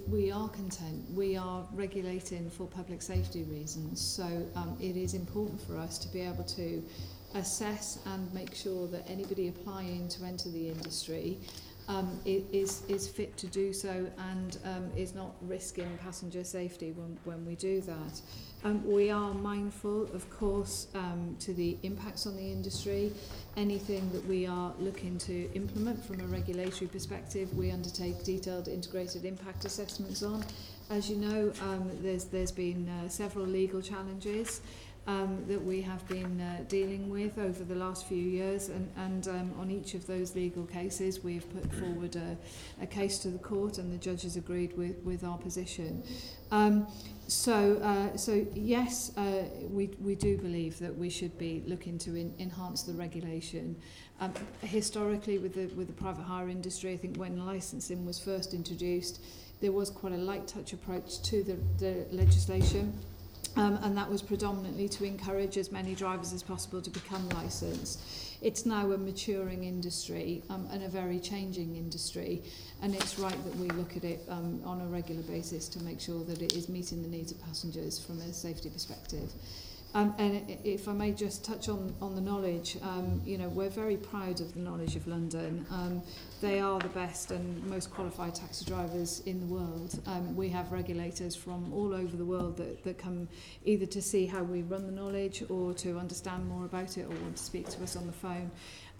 We are content. We are regulating for public safety reasons. So it is important for us to be able to assess and make sure that anybody applying to enter the industry is fit to do so and is not risking passenger safety when we do that. We are mindful, of course, to the impacts on the industry. Anything that we are looking to implement from a regulatory perspective, we undertake detailed integrated impact assessments on. As you know, there's been several legal challenges. that we have been dealing with over the last few years, and on each of those legal cases we've put forward a case to the court, and the judges agreed with our position. So yes, we do believe that we should be looking to enhance the regulation. Historically, with the private hire industry, I think when licensing was first introduced, there was quite a light touch approach to the legislation. And that was predominantly to encourage as many drivers as possible to become licensed. It's now a maturing industry and a very changing industry, and it's right that we look at it on a regular basis to make sure that it is meeting the needs of passengers from a safety perspective. And if I may just touch on the knowledge, you know, we're very proud of the knowledge of London. They are the best and most qualified taxi drivers in the world. We have regulators from all over the world that come either to see how we run the knowledge or to understand more about it or want to speak to us on the phone.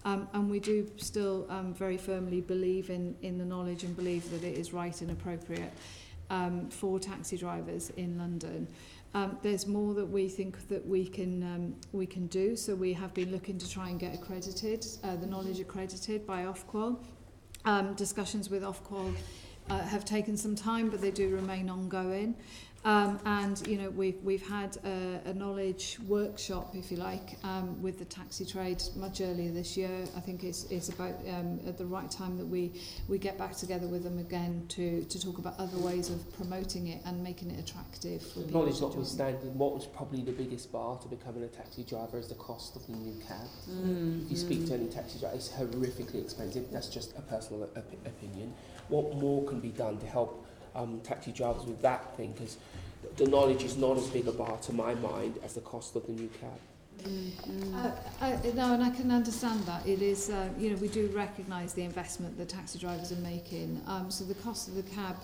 And we do still very firmly believe in the knowledge and believe that it is right and appropriate for taxi drivers in London. There's more that we think that we can do, so we have been looking to try and get accredited, the knowledge accredited by Ofqual. Discussions with Ofqual have taken some time, but they do remain ongoing. And you know, we've had a knowledge workshop, if you like, with the taxi trade much earlier this year. I think it's about at the right time that we get back together with them again to talk about other ways of promoting it and making it attractive for people. Knowledge notwithstanding, what was probably the biggest bar to becoming a taxi driver is the cost of the new cab. If you speak to any taxi driver, it's horrifically expensive. That's just a personal opinion. What more can be done to help taxi drivers with that thing? Because the knowledge is not as big a bar to my mind as the cost of the new cab. No, and I can understand that. It is, you know, we do recognise the investment that taxi drivers are making. So the cost of the cab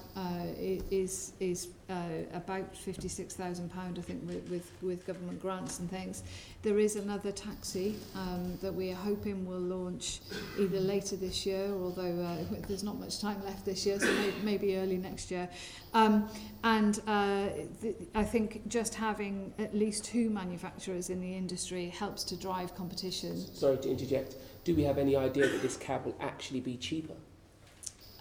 is about £56,000, I think, with government grants and things. There is another taxi that we are hoping will launch either later this year, although there's not much time left this year, so maybe early next year. I think just having at least two manufacturers in the industry helps to drive competition. Sorry to interject. Do we have any idea that this cab will actually be cheaper?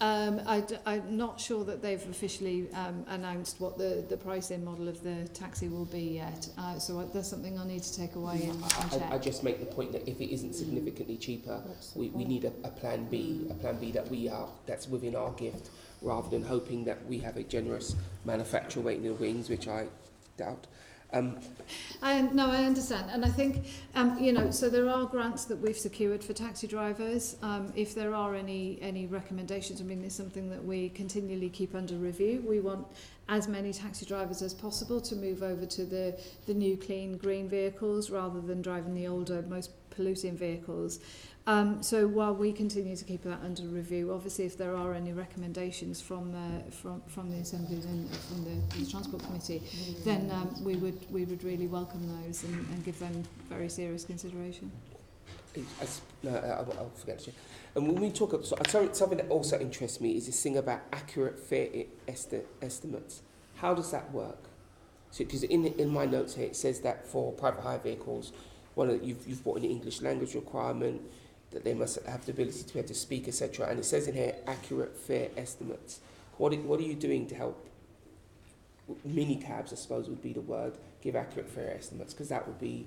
I'm not sure that they've officially announced what the pricing model of the taxi will be yet. So that's something I need to take away and check. I just make the point that if it isn't significantly cheaper, we need a plan B, that's within our gift, rather than hoping that we have a generous manufacturer waiting in the wings, which I doubt. No, I understand, and I think you know, so there are grants that we've secured for taxi drivers. If there are any recommendations, I mean, it's something that we continually keep under review. We want as many taxi drivers as possible to move over to the new clean green vehicles rather than driving the older, most polluting vehicles. So while we continue to keep that under review, obviously if there are any recommendations from the Assembly and from the Transport Committee, then we would really welcome those and give them very serious consideration. I'll forget to. And when we talk about something that also interests me is this thing about accurate fare estimates. How does that work? So, because in my notes here it says that for private hire vehicles, you've brought in the English language requirement, that they must have the ability to be able to speak, etc. And it says in here, accurate fare estimates. What are you doing to help minicabs, I suppose would be the word, give accurate fare estimates? Because that would be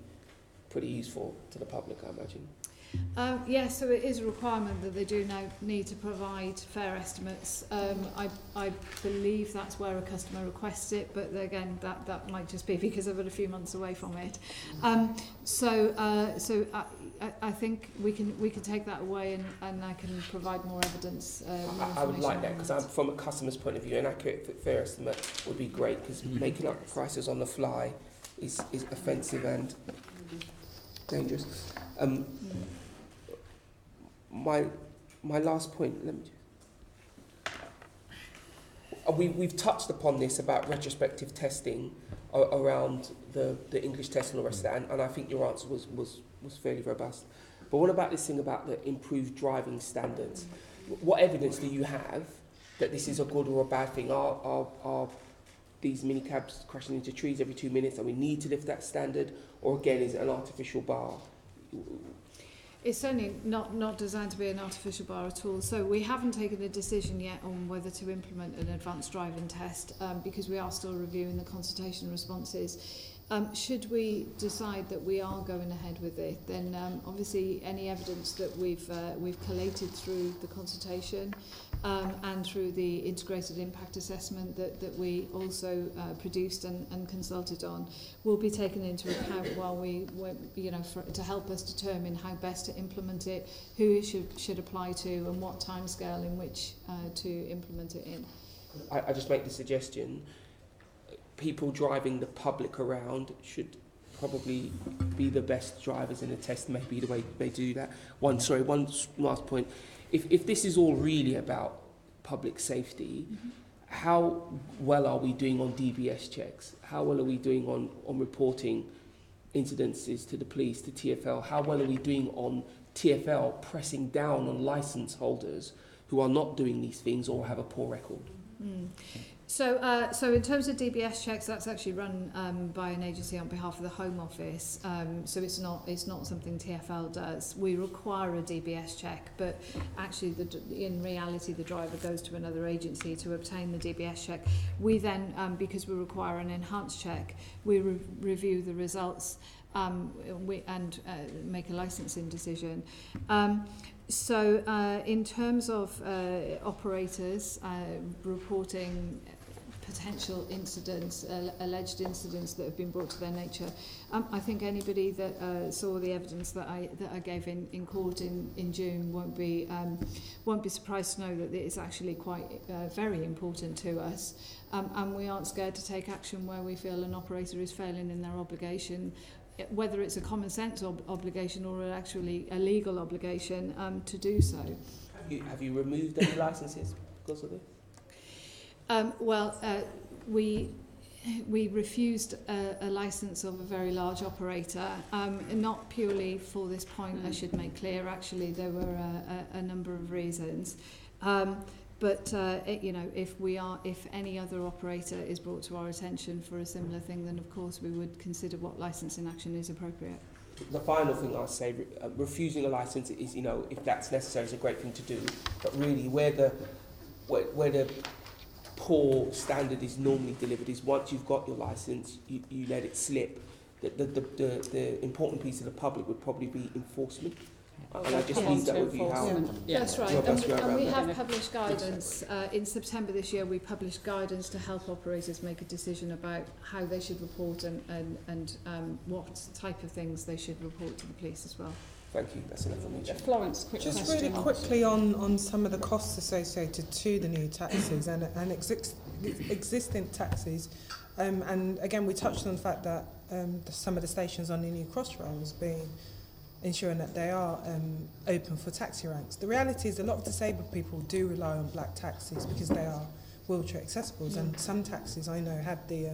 pretty useful to the public, I imagine. Yes, so it is a requirement that they do now need to provide fare estimates. I believe that's where a customer requests it, but again, that might just be because I've got a few months away from it. So I think we can take that away and I can provide more evidence. I would like that, because from a customer's point of view, an accurate fare estimate would be great, because making up prices on the fly is offensive and dangerous. My last point, we've touched upon this about retrospective testing around the English test and the rest of that, and I think your answer was fairly robust. But what about this thing about the improved driving standards? What evidence do you have that this is a good or a bad thing? Are these minicabs crashing into trees every 2 minutes and we need to lift that standard, or again, is it an artificial bar? It's certainly not designed to be an artificial bar at all. So we haven't taken a decision yet on whether to implement an advanced driving test because we are still reviewing the consultation responses. Should we decide that we are going ahead with it, then obviously any evidence that we've collated through the consultation and through the integrated impact assessment that we also produced and consulted on will be taken into account while we to help us determine how best to implement it, who it should apply to, and what timescale in which to implement it in. I just make the suggestion. People driving the public around should probably be the best drivers in a test, maybe the way they do that. One last point. If this is all really about public safety, how well are we doing on DBS checks? How well are we doing on reporting incidences to the police, to TfL? How well are we doing on TfL pressing down on licence holders who are not doing these things or have a poor record? So in terms of DBS checks, that's actually run by an agency on behalf of the Home Office. So it's not something TfL does. We require a DBS check, but actually, in reality, the driver goes to another agency to obtain the DBS check. We then, because we require an enhanced check, we review the results and make a licensing decision. So in terms of operators reporting potential incidents, alleged incidents that have been brought to their nature, I think anybody that saw the evidence that I gave in court in June won't be surprised to know that it is actually quite very important to us, and we aren't scared to take action where we feel an operator is failing in their obligation, whether it's a common sense obligation or actually a legal obligation to do so. Have you removed any licences because of this? We refused a licence of a very large operator, not purely for this point, I should make clear. Actually, there were a number of reasons. But if any other operator is brought to our attention for a similar thing, then of course we would consider what licensing action is appropriate. The final thing I'll say, refusing a licence is, if that's necessary, is a great thing to do. But really, where the poor standard is normally delivered is once you've got your licence, you let it slip. The important piece of the public would probably be enforcement. And I just leave that with you, Helen. That's right. And we have published guidance. In September this year, we published guidance to help operators make a decision about how they should report and what type of things they should report to the police as well. Thank you. That's enough for me. Florence, quick just question. really quickly on some of the costs associated to the new taxis and existing taxis. And again, we touched on the fact that some of the stations on the new Crossrails being ensuring that they are open for taxi ranks. The reality is a lot of disabled people do rely on black taxis because they are wheelchair accessibles, and some taxis I know have the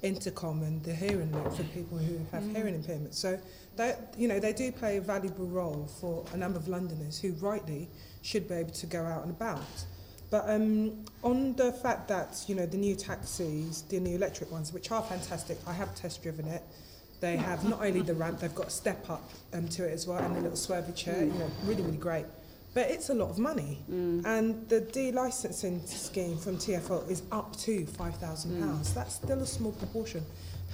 intercom and the hearing loop for people who have hearing impairments. So they do play a valuable role for a number of Londoners who rightly should be able to go out and about. But on the fact that the new taxis, the new electric ones, which are fantastic, I have test driven it. They have not only the ramp, they've got a step up to it as well, and a little swervy chair, really, really great. But it's a lot of money. And the de-licensing scheme from TfL is up to £5,000. That's still a small proportion.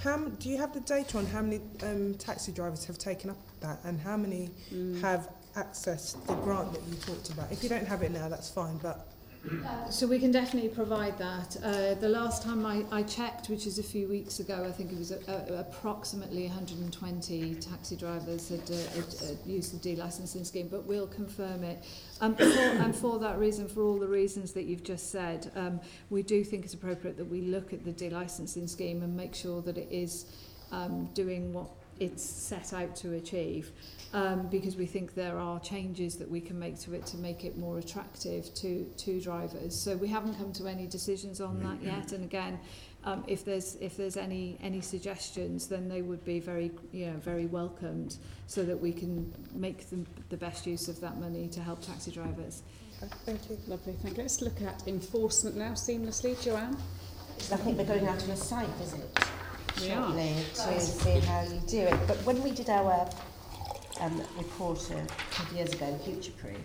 Do you have the data on how many taxi drivers have taken up that, and how many have accessed the grant that you talked about? If you don't have it now, that's fine, but... So we can definitely provide that. The last time I checked, which is a few weeks ago, I think it was approximately 120 taxi drivers had used the de-licensing scheme, but we'll confirm it. And for that reason, for all the reasons that you've just said, we do think it's appropriate that we look at the de-licensing scheme and make sure that it is doing what it's set out to achieve. Because we think there are changes that we can make to it to make it more attractive to drivers. So we haven't come to any decisions on that yet. And again, if there's any suggestions, then they would be very welcomed, so that we can make the best use of that money to help taxi drivers. Okay, thank you. Lovely, thank you. Let's look at enforcement now seamlessly. Joanne? I think we're going out on a site visit We shortly to see how you do it. But when we did our report a couple of years ago, Future Proof,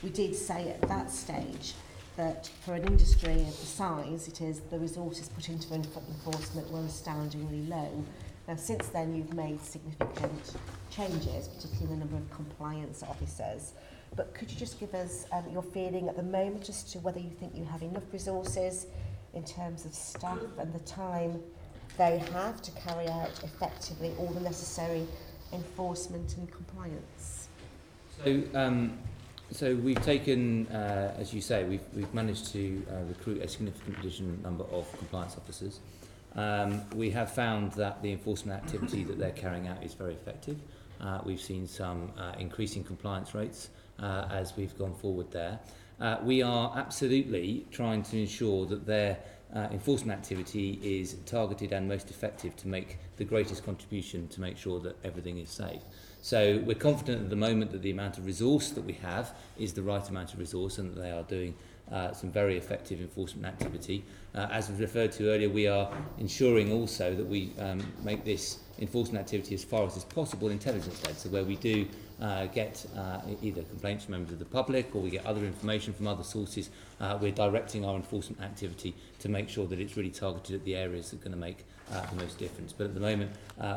we did say at that stage that for an industry of the size it is, the resources put into enforcement were astoundingly low. Now, since then, you've made significant changes, particularly in the number of compliance officers. But could you just give us your feeling at the moment as to whether you think you have enough resources in terms of staff and the time they have to carry out effectively all the necessary enforcement and compliance? So we've taken, as you say, we've managed to recruit a significant additional number of compliance officers. We have found that the enforcement activity that they're carrying out is very effective. We've seen some increasing compliance rates as we've gone forward there. We are absolutely trying to ensure that their enforcement activity is targeted and most effective to make the greatest contribution to make sure that everything is safe. So we're confident at the moment that the amount of resource that we have is the right amount of resource and that they are doing some very effective enforcement activity. As was referred to earlier, we are ensuring also that we make this enforcement activity as far as possible intelligence-led, so where we do get either complaints from members of the public or we get other information from other sources, we're directing our enforcement activity to make sure that it's really targeted at the areas that are going to make the most difference. But at the moment,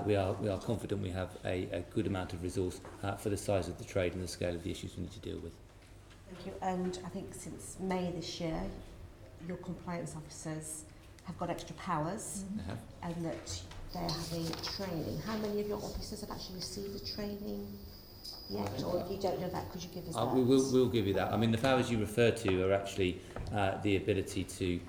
we are confident we have a good amount of resource for the size of the trade and the scale of the issues we need to deal with. Thank you. And I think since May this year, your compliance officers have got extra powers and that they're having training. How many of your officers have actually received the training yet? Or if you don't know that, could you give us that? We'll give you that. I mean, the powers you refer to are actually the ability to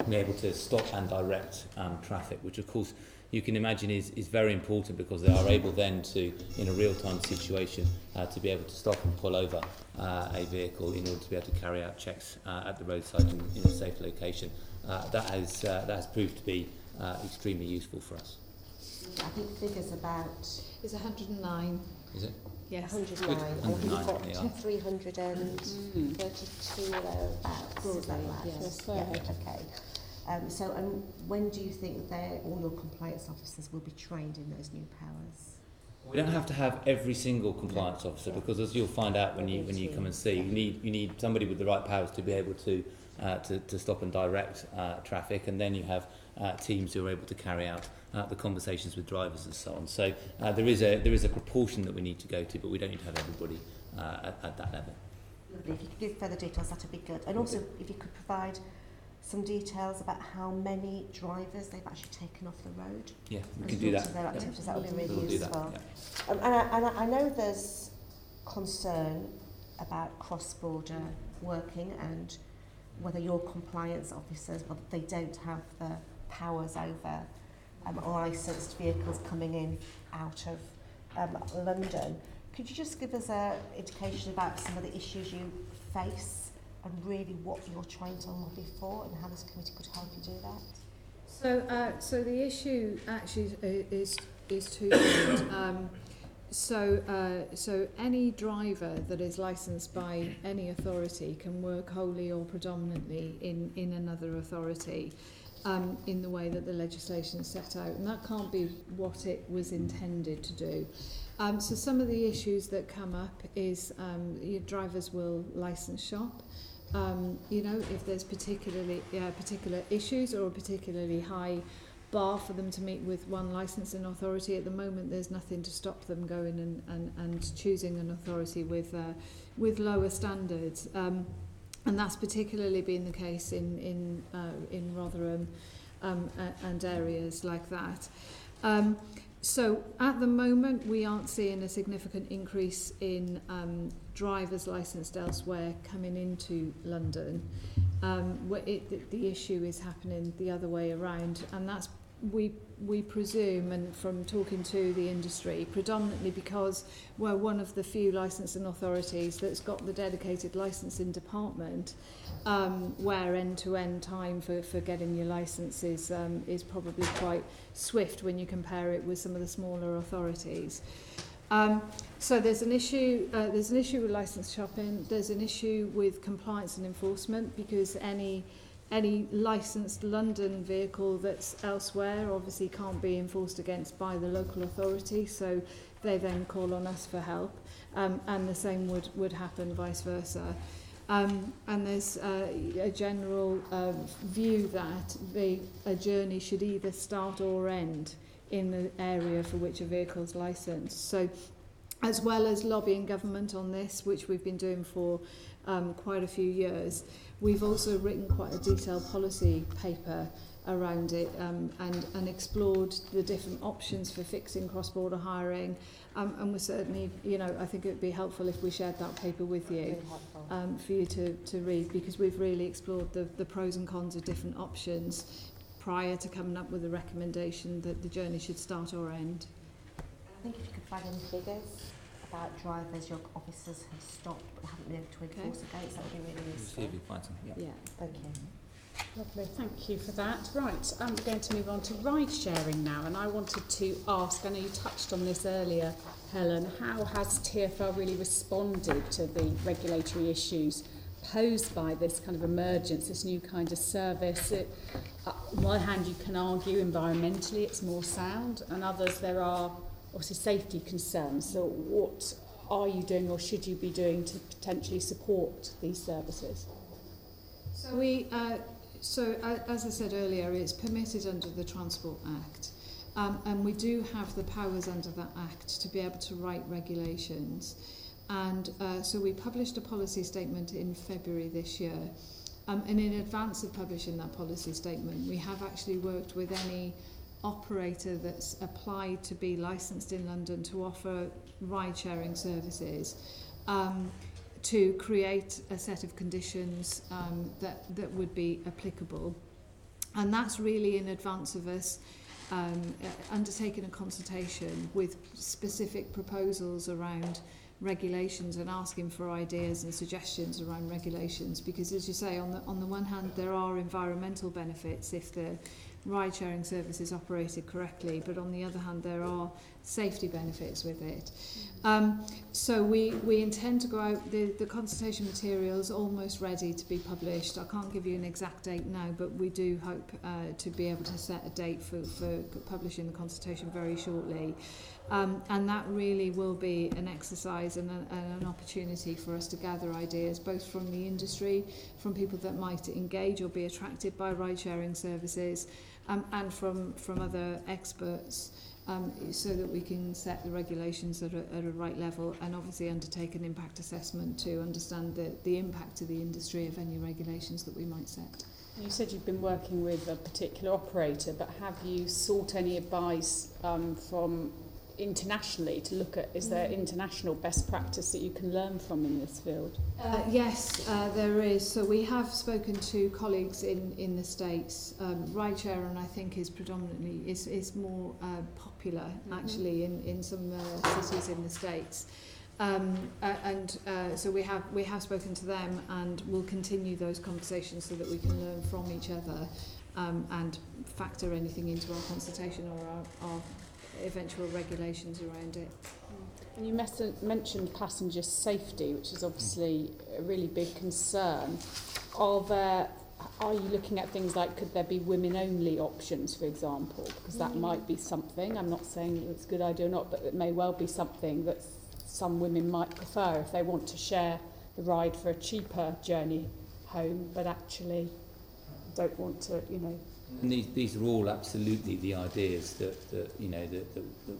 be able to stop and direct traffic, which of course you can imagine is very important because they are able then to, in a real-time situation, to be able to stop and pull over a vehicle in order to be able to carry out checks at the roadside in a safe location. That has proved to be extremely usul for us. I think figures about... It's 109. Is it? Yes. 109. And we've got 332 thereabouts. Is that right? Yes. Okay. So, and when do you think all your compliance officers will be trained in those new powers? We don't have to have every single compliance officer because, as you'll find out when you come and see, you need somebody with the right powers to be able to stop and direct traffic, and then you have teams who are able to carry out the conversations with drivers and so on. So there is a proportion that we need to go to, but we don't need to have everybody at that level. Lovely. If you could give further details, that would be good. And also, if you could provide some details about how many drivers they've actually taken off the road. Yeah, we can do that. Their activities, that would be really we'll useful. Do that, and I know there's concern about cross-border working and whether your compliance officers, whether they don't have the powers over licensed vehicles coming in out of London. Could you just give us an indication about some of the issues you face and really what you're trying to lobby for and how this committee could help you do that? So the issue actually is twofold. So any driver that is licensed by any authority can work wholly or predominantly in another authority in the way that the legislation is set out, and that can't be what it was intended to do. So some of the issues that come up is your drivers will license shop. If there's particular issues or a particularly high bar for them to meet with one licensing authority, at the moment there's nothing to stop them going and choosing an authority with lower standards. And that's particularly been the case in Rotherham and areas like that. So at the moment we aren't seeing a significant increase in drivers licensed elsewhere coming into London. The issue is happening the other way around, and that's we presume, and from talking to the industry, predominantly because we're one of the few licensing authorities that's got the dedicated licensing department, where end-to-end time for getting your licence is probably quite swift when you compare it with some of the smaller authorities. So there's an issue with licence shopping. There's an issue with compliance and enforcement because any any licensed London vehicle that's elsewhere obviously can't be enforced against by the local authority, so they then call on us for help, and the same would happen vice versa. And there's a general view that a journey should either start or end in the area for which a vehicle is licensed. So, as well as lobbying government on this, which we've been doing for quite a few years, we've also written quite a detailed policy paper around it, and explored the different options for fixing cross-border hiring, and we're certainly, I think it would be helpful if we shared that paper with you, for you to read, because we've really explored the pros and cons of different options prior to coming up with a recommendation that the journey should start or end. I think if you could find any figures about drivers your officers have stopped but haven't been able to enforce against, that would be really useful. See if we find some. Yeah, thank you. Lovely, thank you for that. Right, I'm going to move on to ride sharing now, and I wanted to ask, I know you touched on this earlier, Helen, how has TfL really responded to the regulatory issues posed by this kind of emergence, this new kind of service? On one hand, you can argue environmentally it's more sound, and others there are obviously safety concerns. So what are you doing or should you be doing to potentially support these services? So as I said earlier, it's permitted under the Transport Act, and we do have the powers under that Act to be able to write regulations. And so we published a policy statement in February this year, and in advance of publishing that policy statement, we have actually worked with any operator that's applied to be licensed in London to offer ride-sharing services, to create a set of conditions that would be applicable. And that's really in advance of us undertaking a consultation with specific proposals around regulations and asking for ideas and suggestions around regulations, because as you say, on the one hand there are environmental benefits if the ride-sharing service is operated correctly, but on the other hand there are safety benefits with it. So we intend to go out, the consultation material is almost ready to be published. I can't give you an exact date now, but we do hope to be able to set a date for publishing the consultation very shortly. And that really will be an exercise and an opportunity for us to gather ideas, both from the industry, from people that might engage or be attracted by ride-sharing services, and from other experts, so that we can set the regulations at a right level, and obviously undertake an impact assessment to understand the impact to the industry of any regulations that we might set. You said you've been working with a particular operator, but have you sought any advice from internationally to look at, is there international best practice that you can learn from in this field? Yes, there is. So we have spoken to colleagues in the States. Ride-sharing, I think, is predominantly is more popular actually in some cities in the States. So we have spoken to them, and we'll continue those conversations so that we can learn from each other, and factor anything into our consultation or our eventual regulations around it. And you mentioned passenger safety, which is obviously a really big concern. Are you looking at things like, could there be women-only options, for example? Because that might be something. I'm not saying it's a good idea or not, but it may well be something that some women might prefer if they want to share the ride for a cheaper journey home, but actually don't want to, And these are all absolutely the ideas that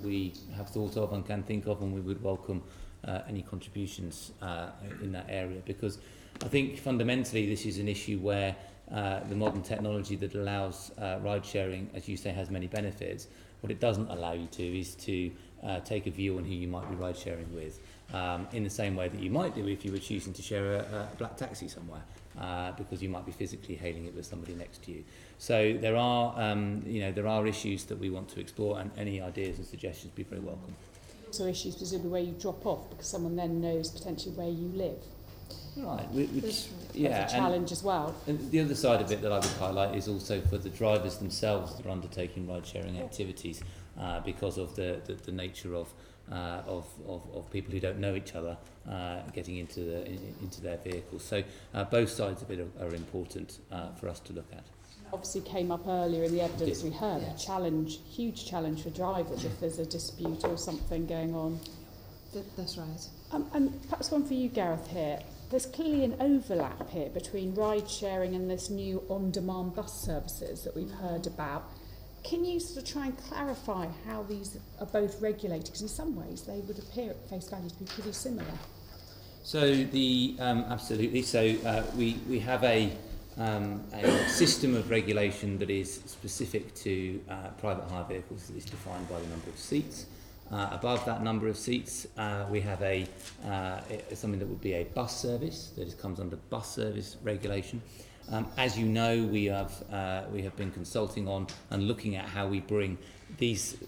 we have thought of and can think of, and we would welcome any contributions in that area, because I think fundamentally this is an issue where the modern technology that allows ride sharing, as you say, has many benefits. What it doesn't allow you to is to take a view on who you might be ride sharing with, in the same way that you might do if you were choosing to share a black taxi somewhere, because you might be physically hailing it with somebody next to you. So there are issues that we want to explore, and any ideas and suggestions would be very welcome. So issues presumably where you drop off, because someone then knows potentially where you live. Right. There's Yeah, a challenge as well. and the other side of it that I would highlight is also for the drivers themselves that are undertaking ride-sharing activities, because of the nature of people who don't know each other getting into their vehicles. So both sides of it are important for us to look at. Obviously came up earlier in the evidence we heard, a challenge, huge challenge for drivers if there's a dispute or something going on. That's right. And perhaps one for you, Gareth, here. There's clearly an overlap here between ride sharing and this new on-demand bus services that we've heard about. Can you sort of try and clarify how these are both regulated? Because in some ways they would appear at face value to be pretty similar. So absolutely. So we have a system of regulation that is specific to private hire vehicles that is defined by the number of seats. Above that number of seats, we have something that would be a bus service that comes under bus service regulation. As you know, we have been consulting on and looking at how we bring these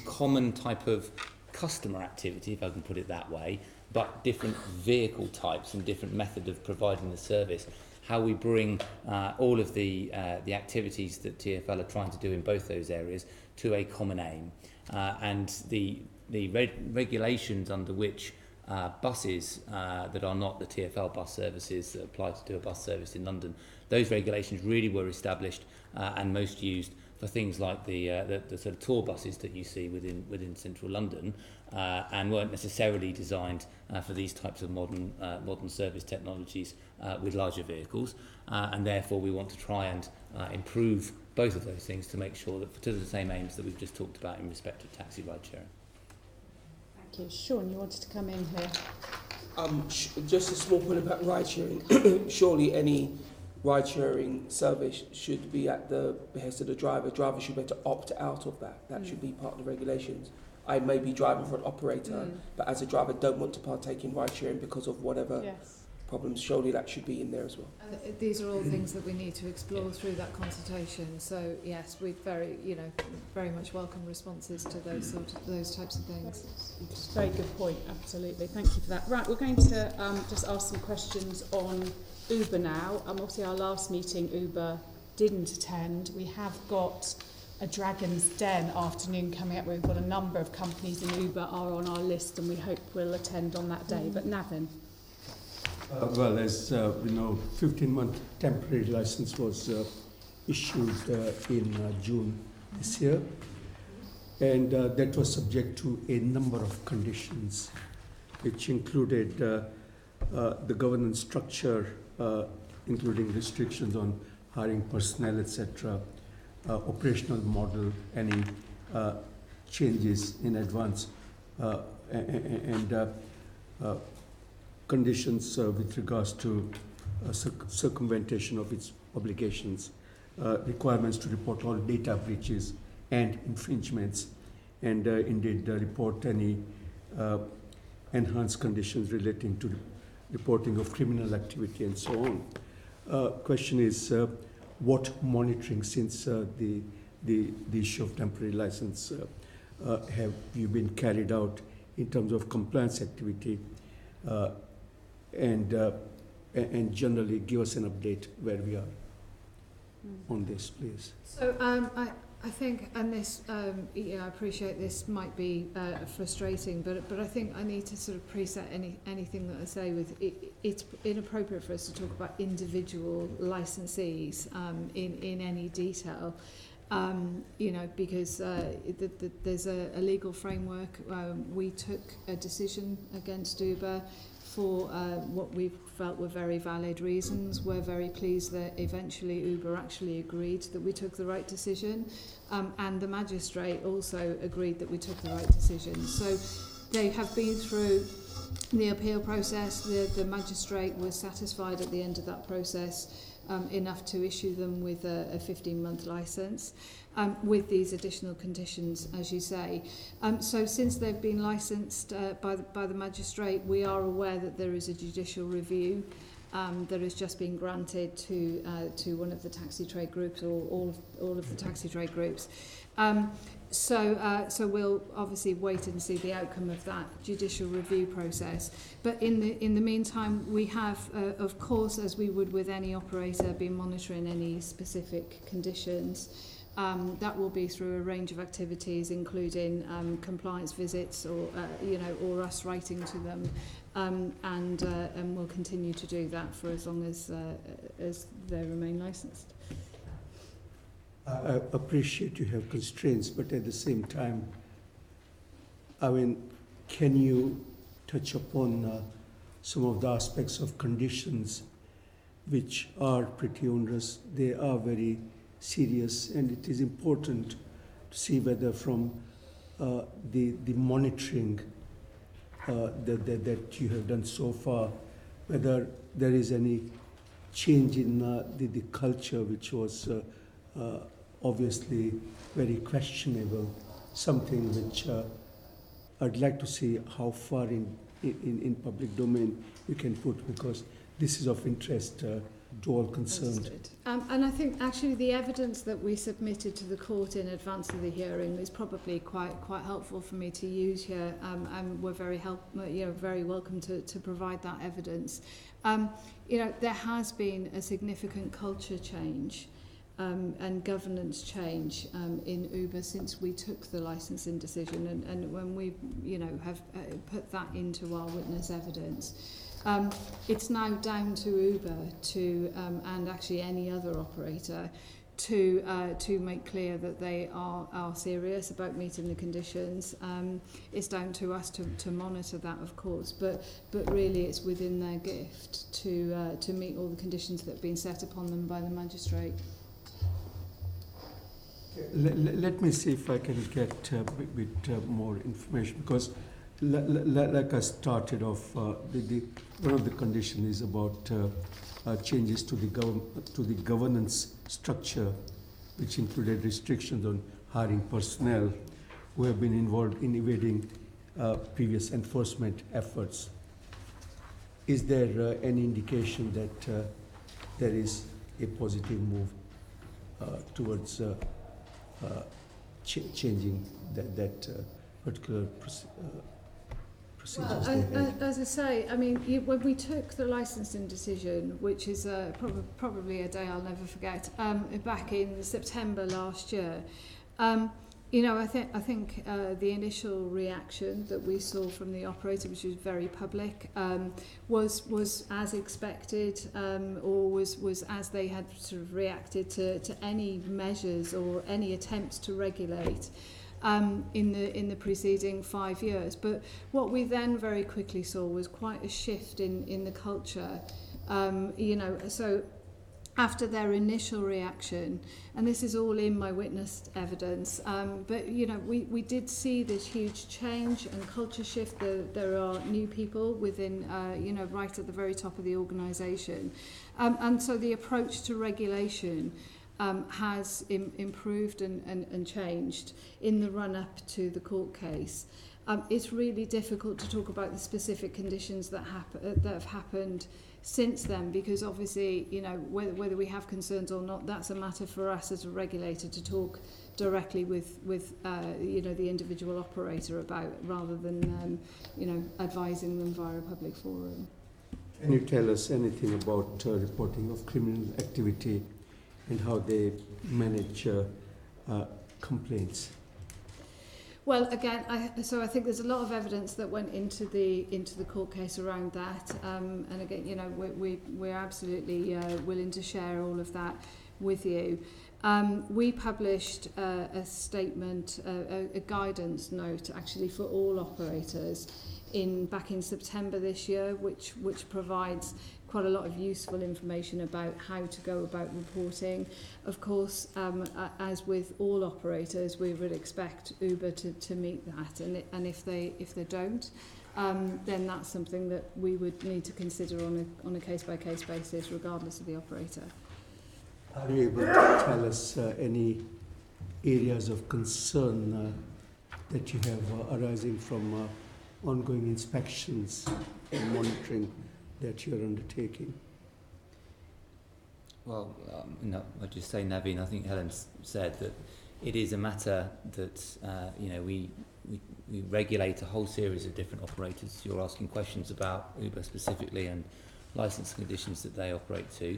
common type of customer activity, if I can put it that way, but different vehicle types and different method of providing the service, how we bring all of the activities that TfL are trying to do in both those areas to a common aim. And the regulations under which buses that are not the TfL bus services that apply to do a bus service in London, those regulations really were established and most used for things like the sort of tour buses that you see within central London, and weren't necessarily designed for these types of modern service technologies with larger vehicles, and therefore we want to try and improve both of those things to make sure that to the same aims that we've just talked about in respect of taxi ride sharing. Thank you. Sean, you wanted to come in here. Just a small point about ride sharing. Surely any ride sharing service should be at the behest of the driver. Driver should be able to opt out of that. That should be part of the regulations. I may be driving for an operator, but as a driver don't want to partake in ride sharing because of whatever problems. Surely that should be in there as well. These are all things that we need to explore through that consultation. So yes, we very much welcome responses to those types of things. Very good point. Absolutely. Thank you for that. Right, we're going to just ask some questions on Uber now. Obviously, our last meeting, Uber didn't attend. We have got a Dragon's Den afternoon coming up. We've got a number of companies in Uber are on our list, and we hope we'll attend on that day. But Navin. Well, as we know, 15-month temporary license was issued in June this year, and that was subject to a number of conditions, which included the governance structure, including restrictions on hiring personnel, etc., operational model, any changes in advance, and conditions with regards to circumvention of its obligations, requirements to report all data breaches and infringements, and indeed report any enhanced conditions relating to reporting of criminal activity and so on. Question is, what monitoring since the issue of temporary license have you been carried out in terms of compliance activity, and generally give us an update where we are on this, please. So I think, and this, I appreciate this might be frustrating, but I think I need to sort of preset anything that I say with it's inappropriate for us to talk about individual licensees in any detail. Because there's a legal framework. We took a decision against Uber for what we felt were very valid reasons. We're very pleased that eventually Uber actually agreed that we took the right decision, and the magistrate also agreed that we took the right decision. So they have been through the appeal process. The magistrate was satisfied at the end of that process enough to issue them with a 15-month licence, with these additional conditions, as you say. So since they've been licensed by the magistrate, we are aware that there is a judicial review that has just been granted to one of the taxi trade groups, or all of the taxi trade groups. So we'll obviously wait and see the outcome of that judicial review process. But in the meantime, we have, of course, as we would with any operator, been monitoring any specific conditions. That will be through a range of activities, including compliance visits, or or us writing to them, and we'll continue to do that for as long as they remain licensed. I appreciate you have constraints, but at the same time, I mean, can you touch upon some of the aspects of conditions which are pretty onerous? They are very serious, and it is important to see whether from the monitoring that you have done so far, whether there is any change in the culture, which was obviously very questionable, something which I'd like to see how far in public domain you can put, because this is of interest to all concerned. And I think actually the evidence that we submitted to the court in advance of the hearing is probably quite helpful for me to use here, and we're very welcome to provide that evidence. There has been a significant culture change and governance change in Uber since we took the licensing decision, and when we have put that into our witness evidence. It's now down to Uber to and actually any other operator to make clear that they are serious about meeting the conditions. It's down to us to monitor that, of course, but really it's within their gift to meet all the conditions that have been set upon them by the magistrate. Let me see if I can get a bit more information, because like I started off, one of the conditions is about changes to the governance structure, which included restrictions on hiring personnel who have been involved in evading previous enforcement efforts. Is there any indication that there is a positive move towards changing that particular procedures? Well, as I say, I mean, when we took the licensing decision, which is probably a day I'll never forget, back in September last year, I think the initial reaction that we saw from the operator, which was very public, was as expected, or was as they had sort of reacted to any measures or any attempts to regulate in the preceding 5 years. But what we then very quickly saw was quite a shift in the culture. So after their initial reaction, and this is all in my witness evidence, but we did see this huge change and culture shift. There are new people within, right at the very top of the organisation, and so the approach to regulation has improved and changed in the run-up to the court case. It's really difficult to talk about the specific conditions that have happened since then, because obviously, whether we have concerns or not, that's a matter for us as a regulator to talk directly with the individual operator about, rather than advising them via a public forum. Can you tell us anything about reporting of criminal activity and how they manage complaints? Well, again, I think there's a lot of evidence that went into the court case around that, and again, we're absolutely willing to share all of that with you. We published a statement, a guidance note, actually, for all operators back in September this year, which provides quite a lot of useful information about how to go about reporting. Of course, as with all operators, we would expect Uber to meet that, and if they don't, then that's something that we would need to consider on a case-by-case basis, regardless of the operator. Are you able to tell us any areas of concern that you have arising from ongoing inspections and monitoring that you're undertaking? Well, I'd just say, Naveen, I think Helen said that it is a matter that we regulate a whole series of different operators. You're asking questions about Uber specifically and licence conditions that they operate to,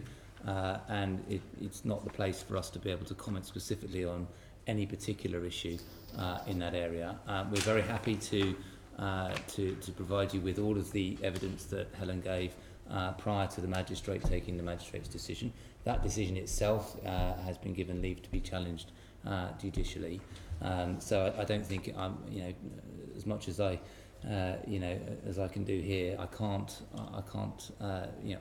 and it's not the place for us to be able to comment specifically on any particular issue in that area. We're very happy to provide you with all of the evidence that Helen gave prior to the magistrate taking the magistrate's decision. That decision itself has been given leave to be challenged judicially. So I don't think as much as I as I can do here, I can't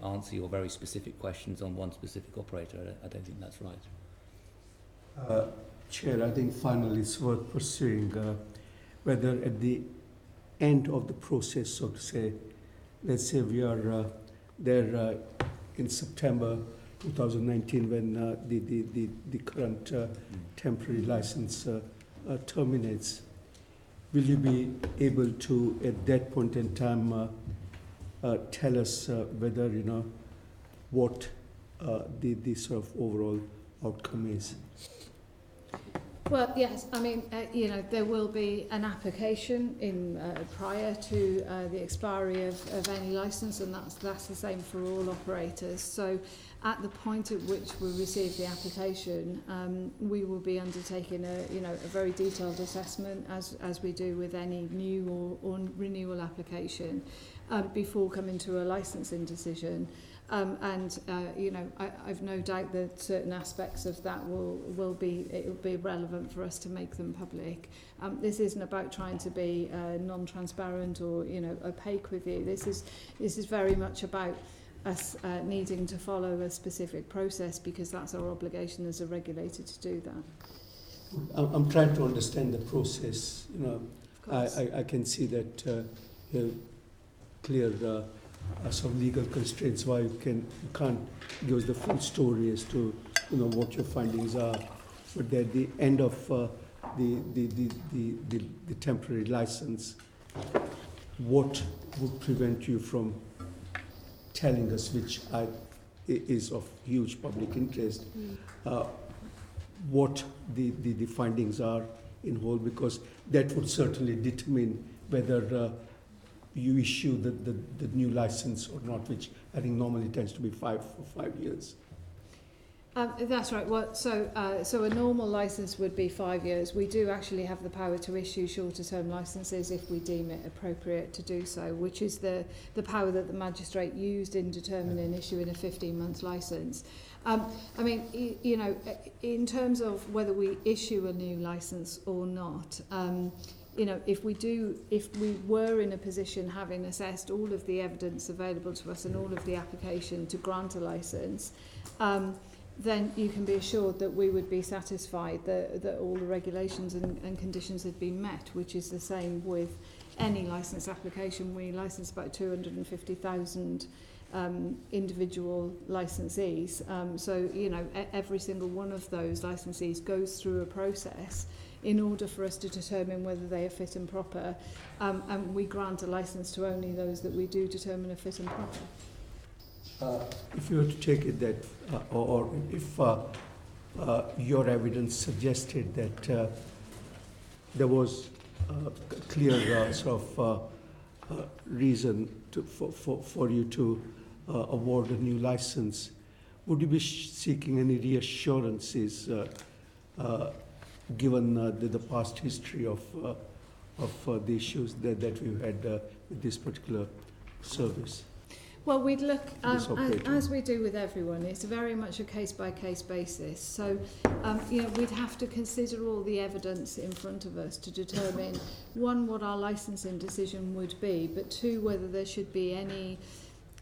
answer your very specific questions on one specific operator. I don't think that's right. Chair, I think finally it's worth pursuing whether at the end of the process, so to say, let's say we are there in September 2019 when the current temporary license terminates. Will you be able to, at that point in time, tell us whether what the sort of overall outcome is? Well, yes. I mean, there will be an application in prior to the expiry of any licence, and that's the same for all operators. So, at the point at which we receive the application, we will be undertaking a very detailed assessment, as we do with any new or renewal application, before coming to a licensing decision. I've no doubt that certain aspects of that will be relevant for us to make them public. This isn't about trying to be non-transparent or opaque with you. This is very much about us needing to follow a specific process, because that's our obligation as a regulator to do that. I'm trying to understand the process. I can see that clear sort of legal constraints why you can't give us the full story as to what your findings are. But at the end of the temporary license, what would prevent you from telling us, which is of huge public interest, what the findings are in whole, because that would certainly determine whether you issue the new license or not, which I think normally tends to be 5 years. That's right. Well, so a normal licence would be 5 years. We do actually have the power to issue shorter term licences if we deem it appropriate to do so, which is the power that the magistrate used in determining issuing a 15-month licence. In terms of whether we issue a new licence or not, if we were in a position, having assessed all of the evidence available to us and all of the application to grant a licence, then you can be assured that we would be satisfied that all the regulations and conditions had been met, which is the same with any licence application. We license about 250,000 individual licensees. Every single one of those licensees goes through a process in order for us to determine whether they are fit and proper, and we grant a licence to only those that we do determine are fit and proper. If you were to take it that, or if your evidence suggested that there was a clear sort of reason for you to award a new license, would you be seeking any reassurances given the past history of the issues that we've had with this particular service? Well, we'd look, as we do with everyone, it's very much a case-by-case basis. So, we'd have to consider all the evidence in front of us to determine, one, what our licensing decision would be, but two, whether there should be any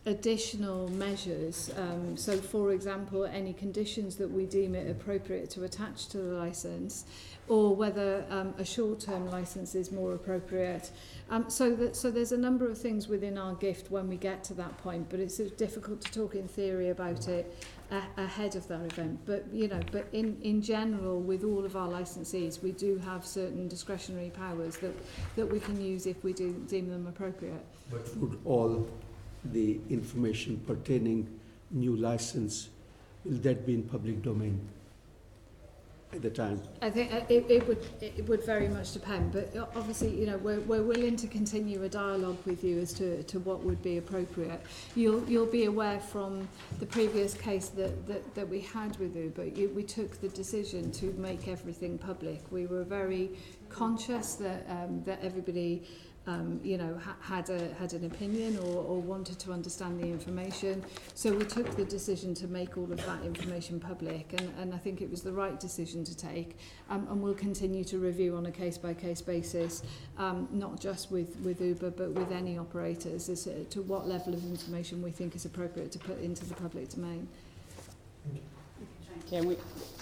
additional measures. So, for example, any conditions that we deem it appropriate to attach to the licence, or whether a short-term licence is more appropriate. So there's a number of things within our gift when we get to that point, but it's difficult to talk in theory about it ahead of that event. But in general, with all of our licensees, we do have certain discretionary powers that we can use if we do deem them appropriate. But would all the information pertaining new license, will that be in public domain? at the time? I think it would very much depend, but obviously, you know, we're willing to continue a dialogue with you as to what would be appropriate. You'll be aware from the previous case that we had with Uber, we took the decision to make everything public. We were very conscious that everybody you know, had an opinion or wanted to understand the information. So we took the decision to make all of that information public, and I think it was the right decision to take, and we'll continue to review on a case-by-case basis, not just with Uber, but with any operators, as to what level of information we think is appropriate to put into the public domain. Yeah,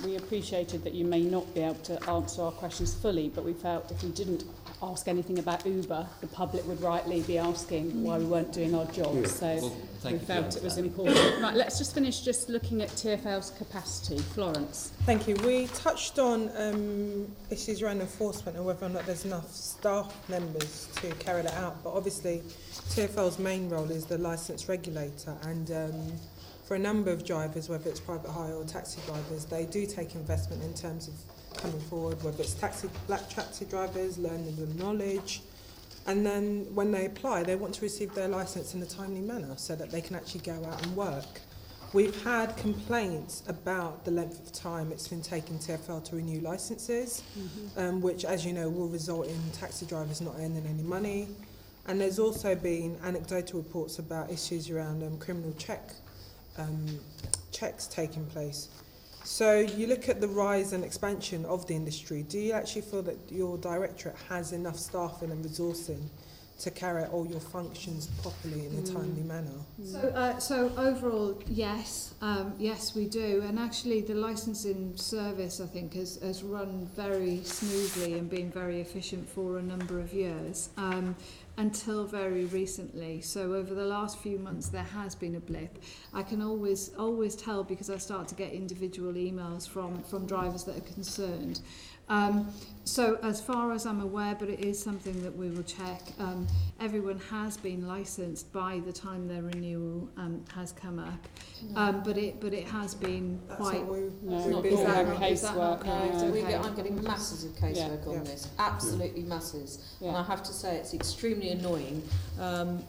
we appreciated that you may not be able to answer our questions fully, but we felt if we didn't ask anything about Uber, the public would rightly be asking why we weren't doing our job. So we felt it was important. Right, let's just finish just looking at TfL's capacity. Florence. Thank you. We touched on issues around enforcement and whether or not there's enough staff members to carry that out. But obviously, TfL's main role is the licence regulator, and for a number of drivers, whether it's private hire or taxi drivers, they do take investment in terms of coming forward, whether it's black taxi drivers, learning the knowledge, and then when they apply, they want to receive their licence in a timely manner so that they can actually go out and work. We've had complaints about the length of time it's been taking TfL to renew licences, which, as you know, will result in taxi drivers not earning any money. And there's also been anecdotal reports about issues around criminal checks taking place. So you look at the rise and expansion of the industry. Do you actually feel that your directorate has enough staffing and resourcing to carry out all your functions properly in a timely manner? So overall, yes, yes we do, and actually the licensing service, I think, has run very smoothly and been very efficient for a number of years. Until very recently. So over the last few months there has been a blip. I can always tell because I start to get individual emails from drivers that are concerned. So as far as I'm aware, but it is something that we will check, everyone has been licensed by the time their renewal has come up. But it has been quite... I'm getting masses of casework on this, absolutely masses. And I have to say it's extremely annoying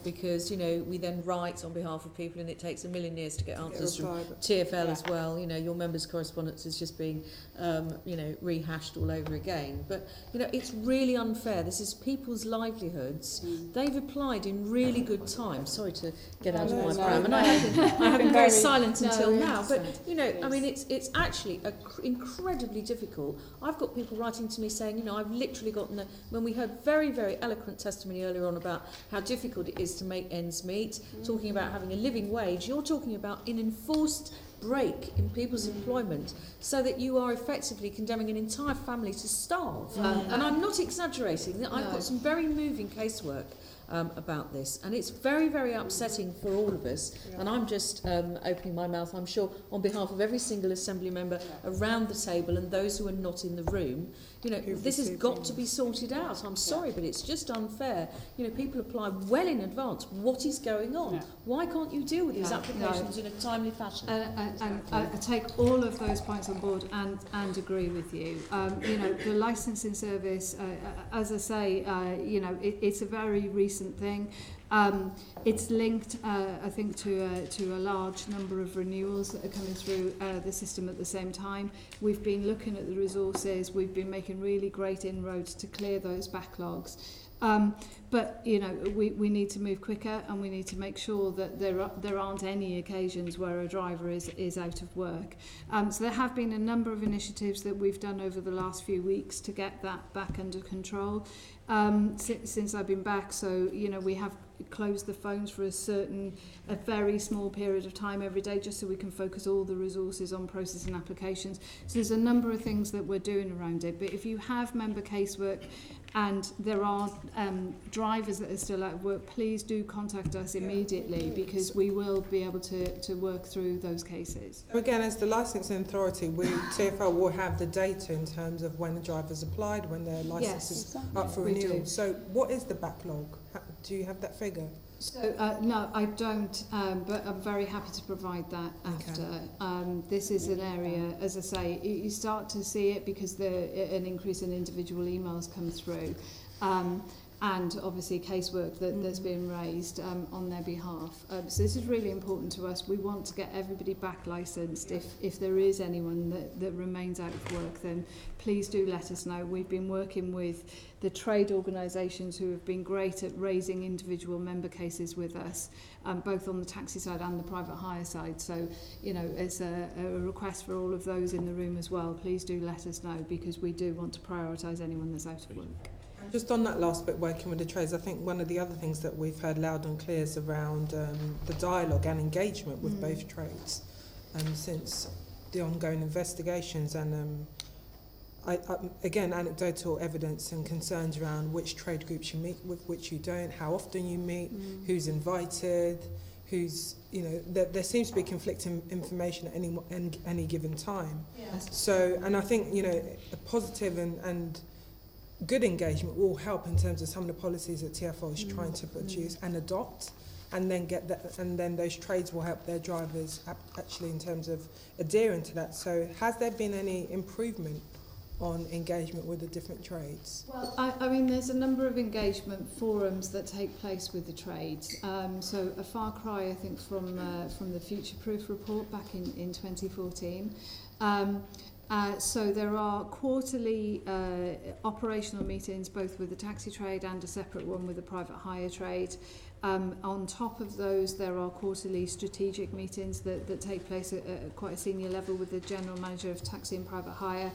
because, you know, we then write on behalf of people and it takes a million years to get answers from TfL as well. You know, your members' correspondence is just being, you know, rehashed all over again. But, you know, it's really unfair. This is people's livelihoods. They've applied in really good time. Sorry to get out of my pram. And I have been very silent until now. But, you know, I mean, it's actually incredibly difficult. I've got people writing to me saying, you know, I've literally gotten when we heard very, very eloquent testimony earlier on about how difficult it is to make ends meet, talking about having a living wage, you're talking about an enforced break in people's employment so that you are effectively condemning an entire family to starve. And I'm not exaggerating. I've got some very moving casework about this, and it's very, very upsetting for all of us. And I'm just opening my mouth, I'm sure, on behalf of every single Assembly member around the table and those who are not in the room. You know, this has got to be sorted out. I'm sorry, but it's just unfair. You know, people apply well in advance. What is going on? Why can't you deal with these applications in a timely fashion? And I take all of those points on board and agree with you. You know, the licensing service, as I say, you know, it's a very recent thing. It's linked, I think, to a large number of renewals that are coming through the system at the same time. We've been looking at the resources. We've been making really great inroads to clear those backlogs. But, you know, we need to move quicker, and we need to make sure that there aren't any occasions where a driver is out of work. So there have been a number of initiatives that we've done over the last few weeks to get that back under control since I've been back. So, you know, we have closed the phones for a very small period of time every day, just so we can focus all the resources on processing applications. So there's a number of things that we're doing around it. But if you have member casework and there are drivers that are still out of work, please do contact us immediately, because we will be able to work through those cases. Again, as the licensing authority, TfL will have the data in terms of when the drivers applied, when their licence is up for renewal. So what is the backlog? Do you have that figure? So, no, I don't, but I'm very happy to provide that after. This is an area, as I say, you start to see it because an increase in individual emails come through. And obviously casework that's been raised on their behalf. So this is really important to us. We want to get everybody back licensed. If there is anyone that remains out of work, then please do let us know. We've been working with the trade organisations who have been great at raising individual member cases with us, both on the taxi side and the private hire side. So, you know, it's a request for all of those in the room as well. Please do let us know, because we do want to prioritise anyone that's out of work. Just on that last bit, working with the trades, I think one of the other things that we've heard loud and clear is around the dialogue and engagement with both trades since the ongoing investigations, and again, anecdotal evidence and concerns around which trade groups you meet with, which you don't, how often you meet, who's invited, who's, you know, there seems to be conflicting information at any given time. Yes. So, and I think, you know, a positive and good engagement will help in terms of some of the policies that TfL is trying to produce and adopt, and then get that, and then those trades will help their drivers actually in terms of adhering to that. So has there been any improvement on engagement with the different trades? Well, I mean, there's a number of engagement forums that take place with the trades. So a far cry, I think, from the Future Proof report back in 2014. So there are quarterly operational meetings, both with the taxi trade and a separate one with the private hire trade. On top of those, there are quarterly strategic meetings that take place at quite a senior level with the General Manager of Taxi and Private Hire.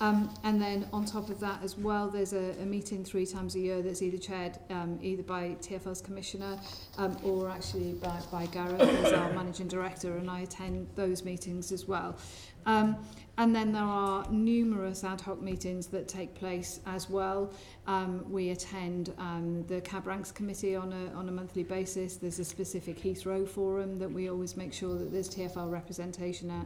And then on top of that as well, there's a meeting 3 times a year that's either chaired either by TfL's Commissioner or actually by Gareth as our Managing Director, and I attend those meetings as well. And then there are numerous ad hoc meetings that take place as well. We attend the Cab Ranks Committee on a monthly basis. There's a specific Heathrow forum that we always make sure that there's TfL representation at,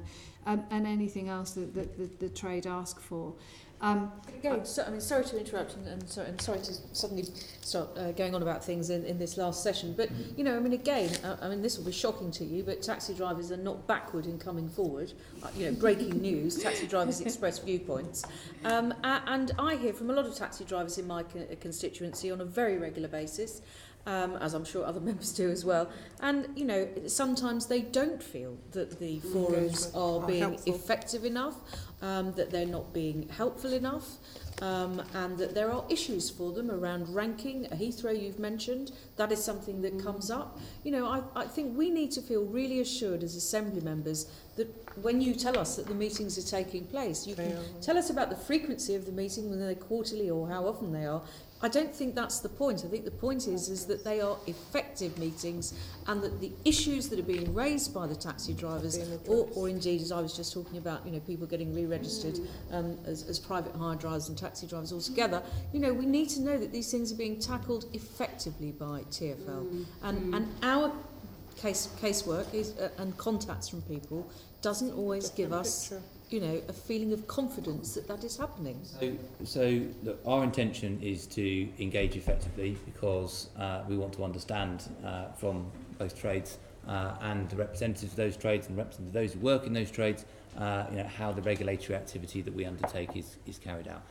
and anything else that the trade ask for. Again, so, I mean, sorry to interrupt, and sorry to suddenly start going on about things in this last session, but, you know, I mean, again, I mean, this will be shocking to you, but taxi drivers are not backward in coming forward. You know, breaking news, taxi drivers express viewpoints. And I hear from a lot of taxi drivers in my constituency on a very regular basis, as I'm sure other members do as well. And, you know, sometimes they don't feel that the forums are being helpful, effective enough, that they're not being helpful enough, and that there are issues for them around ranking. Heathrow, you've mentioned, that is something that comes up. You know, I think we need to feel really assured as Assembly members that when you tell us that the meetings are taking place, you can tell us about the frequency of the meeting, whether they're quarterly or how often they are. I don't think that's the point. I think the point is that they are effective meetings, and that the issues that are being raised by the taxi drivers, or indeed, as I was just talking about, you know, people getting re-registered as private hire drivers and taxi drivers altogether, you know, we need to know that these things are being tackled effectively by TfL. And our casework is, and contacts from people doesn't always give us, you know, a feeling of confidence that that is happening. So look, our intention is to engage effectively, because we want to understand from both trades and the representatives of those trades and representatives of those who work in those trades, you know, how the regulatory activity that we undertake is carried out.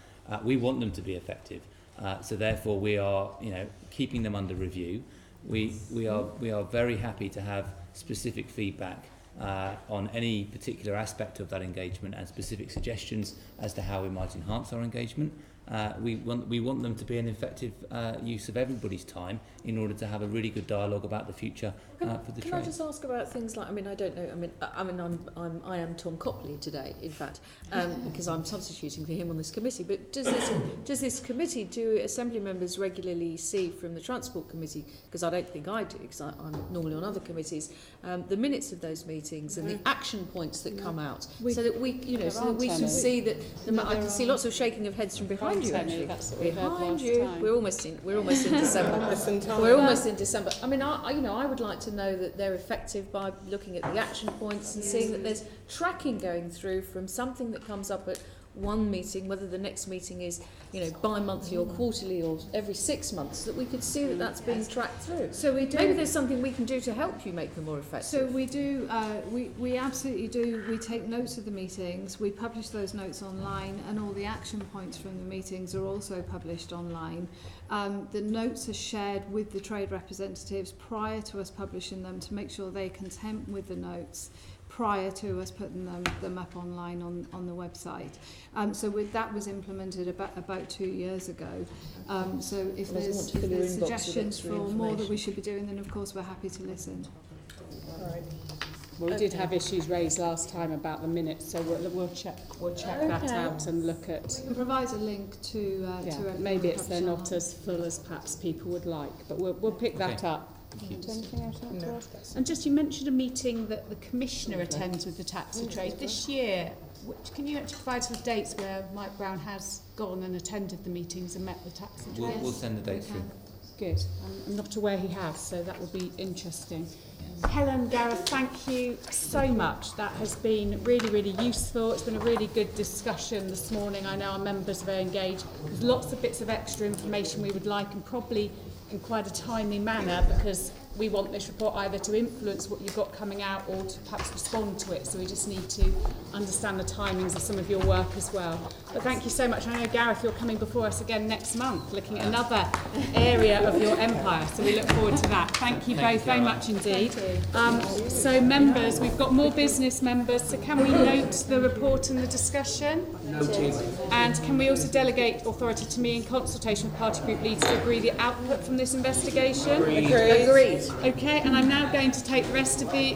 We want them to be effective, so therefore we are, you know, keeping them under review. We are very happy to have specific feedback on any particular aspect of that engagement and specific suggestions as to how we might enhance our engagement. We want them to be an effective use of everybody's time in order to have a really good dialogue about the future for the trade. Can I just ask about things like, I mean, I don't know, I am Tom Copley today, in fact, because I'm substituting for him on this committee, but does this committee, do Assembly members regularly see from the Transport Committee, because I don't think I do, because I'm normally on other committees, the minutes of those meetings and the action points that come out, so that we, you know, so that we can see that, I can see lots of shaking of heads from behind you, actually. Behind you. We're almost in December. We're almost in December. I mean, I would like to know that they're effective by looking at the action points and seeing that there's tracking going through from something that comes up at one meeting, whether the next meeting is, you know, bi-monthly or quarterly or every 6 months, that we could see that that's being tracked through. So we do. Maybe there's something we can do to help you make them more effective. So we do, we absolutely do. We take notes of the meetings, we publish those notes online, and all the action points from the meetings are also published online. The notes are shared with the trade representatives prior to us publishing them to make sure they're content with the notes prior to us putting them up online on the website. That was implemented about 2 years ago. So if there's suggestions for more that we should be doing, then of course we're happy to listen. Right. Well, we did have issues raised last time about the minutes, so we'll check that out and look at. We can provide a link to maybe they're not as full as perhaps people would like, but we'll pick that up. Is there anything else you want to ask? And just, you mentioned a meeting that the Commissioner attends with the taxi trade this year. Can you actually provide some dates where Mike Brown has gone and attended the meetings and met the taxi trade? We'll send the dates through. Good. I'm not aware he has, so that will be interesting. Helen, Gareth, thank you so much. That has been really, really useful. It's been a really good discussion this morning. I know our members are very engaged. There's lots of bits of extra information we would like, and probably in quite a timely manner, because we want this report either to influence what you've got coming out or to perhaps respond to it. So we just need to understand the timings of some of your work as well. But thank you so much. I know, Gareth, you're coming before us again next month, looking at another area of your empire. So we look forward to that. Thank you both very much indeed. So members, we've got more business members. So can we note the report and the discussion? Noted. And can we also delegate authority to me in consultation with party group leaders to agree the output from this investigation? Agreed. Okay, and I'm now going to take the rest of the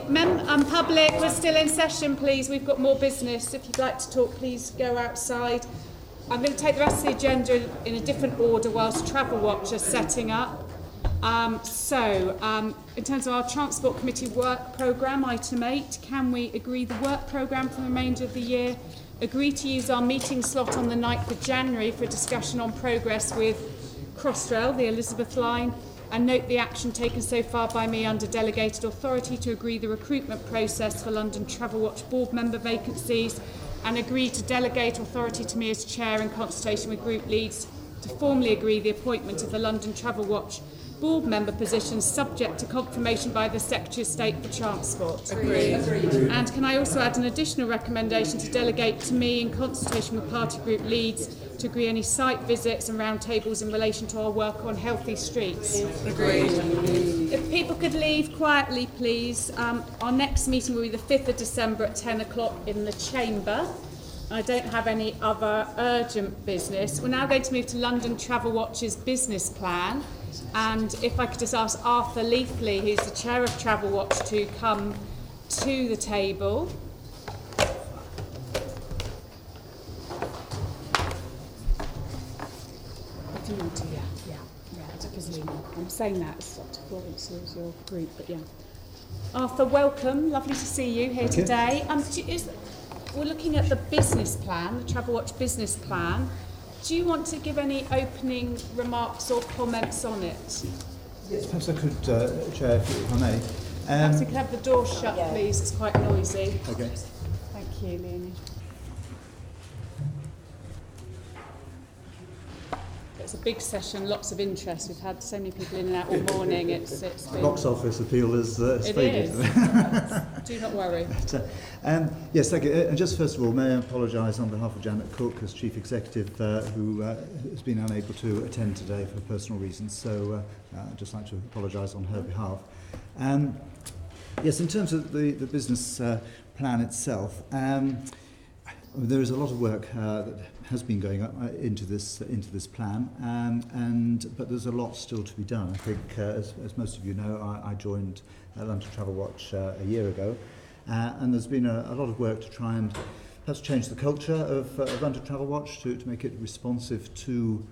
public. We're still in session, please. We've got more business. If you'd like to talk, please go outside. I'm going to take the rest of the agenda in a different order whilst Travel Watch are setting up. In terms of our Transport Committee work programme, item 8, can we agree the work programme for the remainder of the year? Agree to use our meeting slot on the 9th of January for a discussion on progress with Crossrail, the Elizabeth line, and note the action taken so far by me under delegated authority to agree the recruitment process for London Travel Watch board member vacancies, and agree to delegate authority to me as chair in consultation with group leads to formally agree the appointment of the London Travel Watch board member positions subject to confirmation by the Secretary of State for Transport. Agreed. And can I also add an additional recommendation to delegate to me in consultation with party group leads to agree any site visits and roundtables in relation to our work on healthy streets? Agreed. If people could leave quietly, please. Our next meeting will be the 5th of December at 10 o'clock in the Chamber. I don't have any other urgent business. We're now going to move to London Travel Watch's business plan. And if I could just ask Arthur Leafley, who's the chair of Travel Watch, to come to the table. If you want to, because I'm saying that as Florence is your group, but yeah. Arthur, welcome. Lovely to see you here today. We're looking at the business plan, the Travel Watch business plan. Do you want to give any opening remarks or comments on it? Yes, perhaps I could, Chair, if I may. Perhaps you could have the door shut, please. It's quite noisy. Okay. Thank you, Leonie. It's a big session, lots of interest. We've had so many people in and out all morning. It's been... Box office appeal is faded. Do not worry. Yes, thank you. And just first of all, may I apologise on behalf of Janet Cook as Chief Executive, who has been unable to attend today for personal reasons. So I'd just like to apologise on her behalf. Yes, in terms of the business plan itself, there is a lot of work that has been going into this plan, but there's a lot still to be done. I think, as most of you know, I joined London Travel Watch a year ago, and there's been a lot of work to try and perhaps change the culture of London Travel Watch to make it responsive to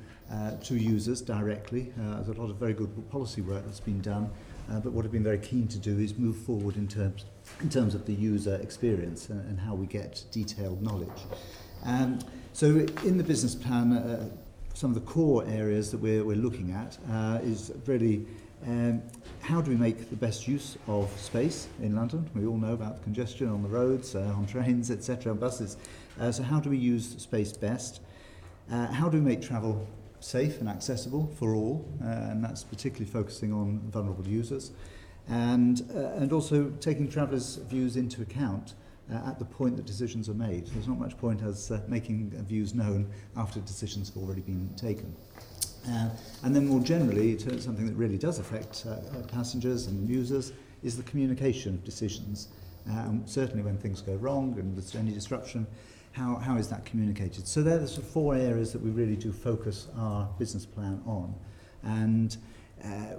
users directly. There's a lot of very good policy work that's been done, but what I've been very keen to do is move forward in terms of the user experience and how we get detailed knowledge. So in the business plan, some of the core areas that we're looking at is really how do we make the best use of space in London? We all know about the congestion on the roads, on trains, etc., buses. So how do we use space best? How do we make travel safe and accessible for all? And that's particularly focusing on vulnerable users. And also taking travellers' views into account at the point that decisions are made. There's not much point as making views known after decisions have already been taken. And then more generally, something that really does affect passengers and users is the communication of decisions. Certainly when things go wrong and there's any disruption, how is that communicated? So they're the sort of 4 areas that we really do focus our business plan on. And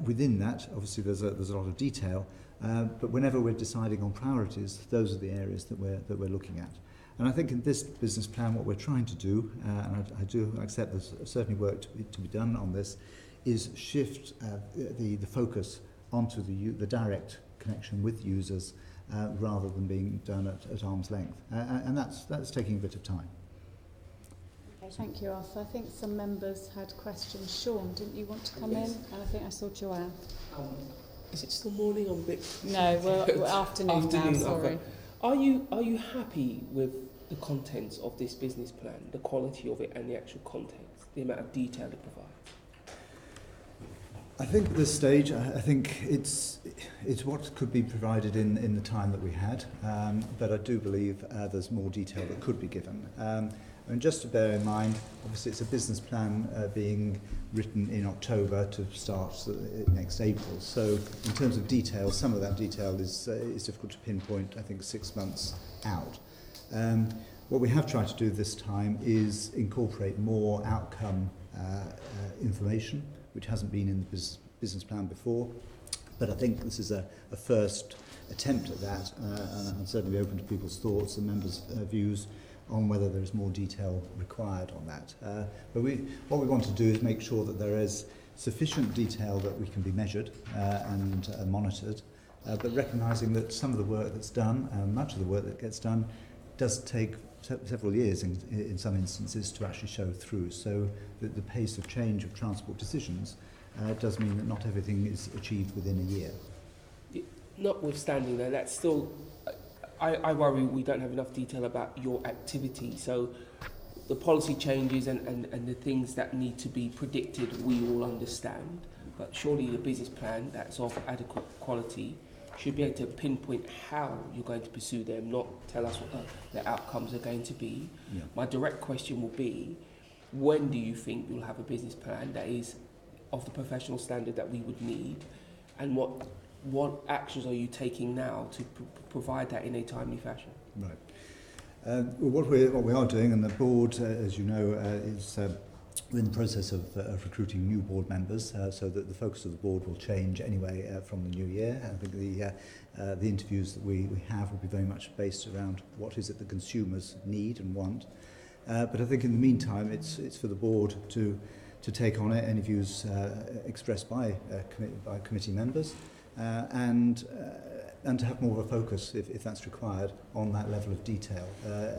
within that, obviously there's a lot of detail, but whenever we're deciding on priorities, those are the areas that we're looking at. And I think in this business plan, what we're trying to do, and I do accept there's certainly work to be done on this, is shift the focus onto the direct connection with users rather than being done at arm's length. And that's taking a bit of time. Okay, thank you, Arthur. I think some members had questions. Sean, didn't you want to come in? And I think I saw Joanne. Is it still morning or a bit? No, we're afternoon now, sorry. Are you happy with the contents of this business plan, the quality of it and the actual contents, the amount of detail it provides? I think at this stage, I think it's what could be provided in the time that we had, but I do believe there's more detail that could be given. And just to bear in mind, obviously it's a business plan being written in October to start next April. So in terms of detail, some of that detail is difficult to pinpoint, I think 6 months out. What we have tried to do this time is incorporate more outcome information, which hasn't been in the business plan before. But I think this is a first attempt at that, and I'm certainly open to people's thoughts and members' views on whether there is more detail required on that. But what we want to do is make sure that there is sufficient detail that we can be measured and monitored, but recognising that some of the work that's done, much of the work that gets done, does take several years in some instances to actually show through. So the pace of change of transport decisions does mean that not everything is achieved within a year. Notwithstanding that, that's still... I worry we don't have enough detail about your activity. So the policy changes and the things that need to be predicted, we all understand. But surely the business plan that's of adequate quality should be able to pinpoint how you're going to pursue them, not tell us what the outcomes are going to be. Yeah. My direct question will be, when do you think you'll have a business plan that is of the professional standard that we would need, and what actions are you taking now to provide that in a timely fashion? Right. What we are doing, and the board, as you know, is we're in the process of recruiting new board members, so that the focus of the board will change anyway from the new year. I think the interviews that we have will be very much based around what is it the consumers need and want. But I think in the meantime, it's for the board to take on it any views expressed by committee members. And to have more of a focus, if that's required, on that level of detail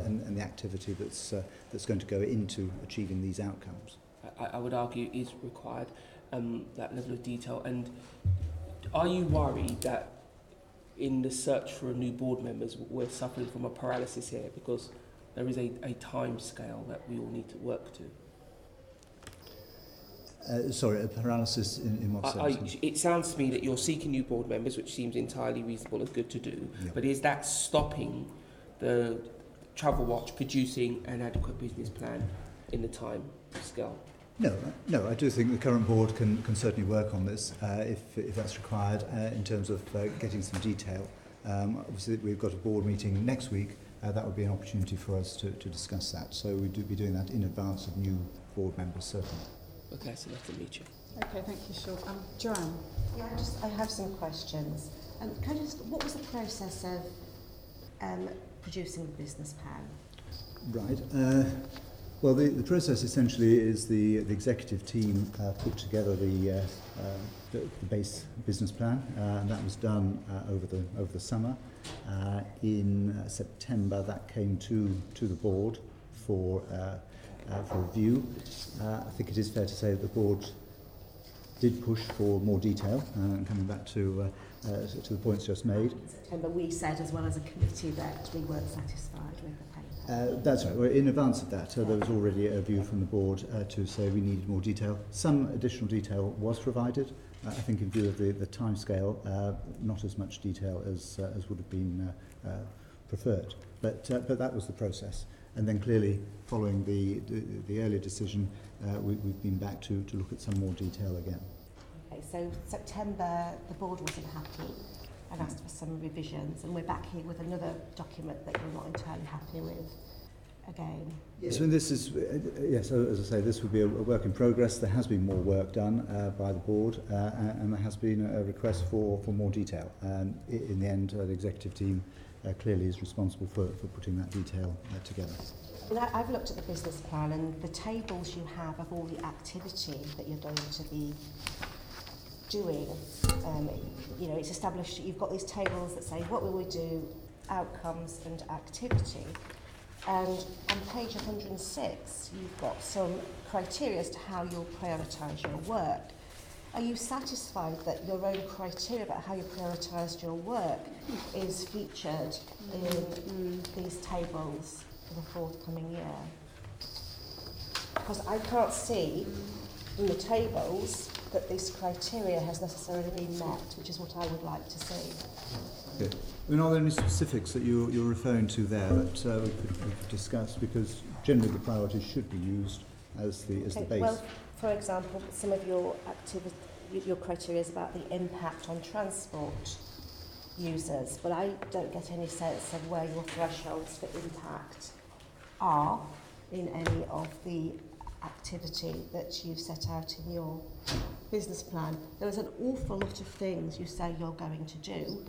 and the activity that's going to go into achieving these outcomes. I would argue is required, that level of detail. And are you worried that in the search for new board members we're suffering from a paralysis here, because there is a time scale that we all need to work to? Sorry, a paralysis in what sense? It sounds to me that you're seeking new board members, which seems entirely reasonable and good to do. Yeah. But is that stopping the Travel Watch producing an adequate business plan in the time scale? No, I do think the current board can certainly work on this if that's required in terms of getting some detail. Obviously, we've got a board meeting next week. That would be an opportunity for us to discuss that. So we do be doing that in advance of new board members, certainly. Okay, so nice to meet you. Okay, thank you, Sean. Joanne? Yeah, I have some questions. What was the process of producing the business plan? Right. Well, the process essentially is the executive team put together the base business plan, and that was done over the summer. In September, that came to the board for for review. I think it is fair to say that the board did push for more detail, and coming back to the points just made. In September we said as well as a committee that we weren't satisfied with the paper. That's right. Well, in advance of that, there was already a view from the board to say we needed more detail. Some additional detail was provided. I think in view of the timescale, not as much detail as would have been preferred. But that was the process. And then clearly, following the earlier decision, we've been back to look at some more detail again. Okay, so September, the board wasn't happy and asked for some revisions, and we're back here with another document that you're not entirely happy with again. Yes, I mean, this is, yes, as I say, this would be a work in progress. There has been more work done by the board, and there has been a request for more detail. In the end, the executive team clearly is responsible for putting that detail together. Well, I've looked at the business plan, and the tables you have of all the activity that you're going to be doing, you know, it's established, you've got these tables that say what will we do, outcomes and activity. And on page 106, you've got some criteria as to how you'll prioritise your work. Are you satisfied that your own criteria about how you prioritised your work is featured in these tables for the forthcoming year? Because I can't see in the tables that this criteria has necessarily been met, which is what I would like to see. Okay. I mean, are there any specifics that you're referring to there that we could discuss? Because generally the priorities should be used as the base. Well, for example, some of your your criteria is about the impact on transport users, but I don't get any sense of where your thresholds for impact are in any of the activity that you've set out in your business plan. There is an awful lot of things you say you're going to do,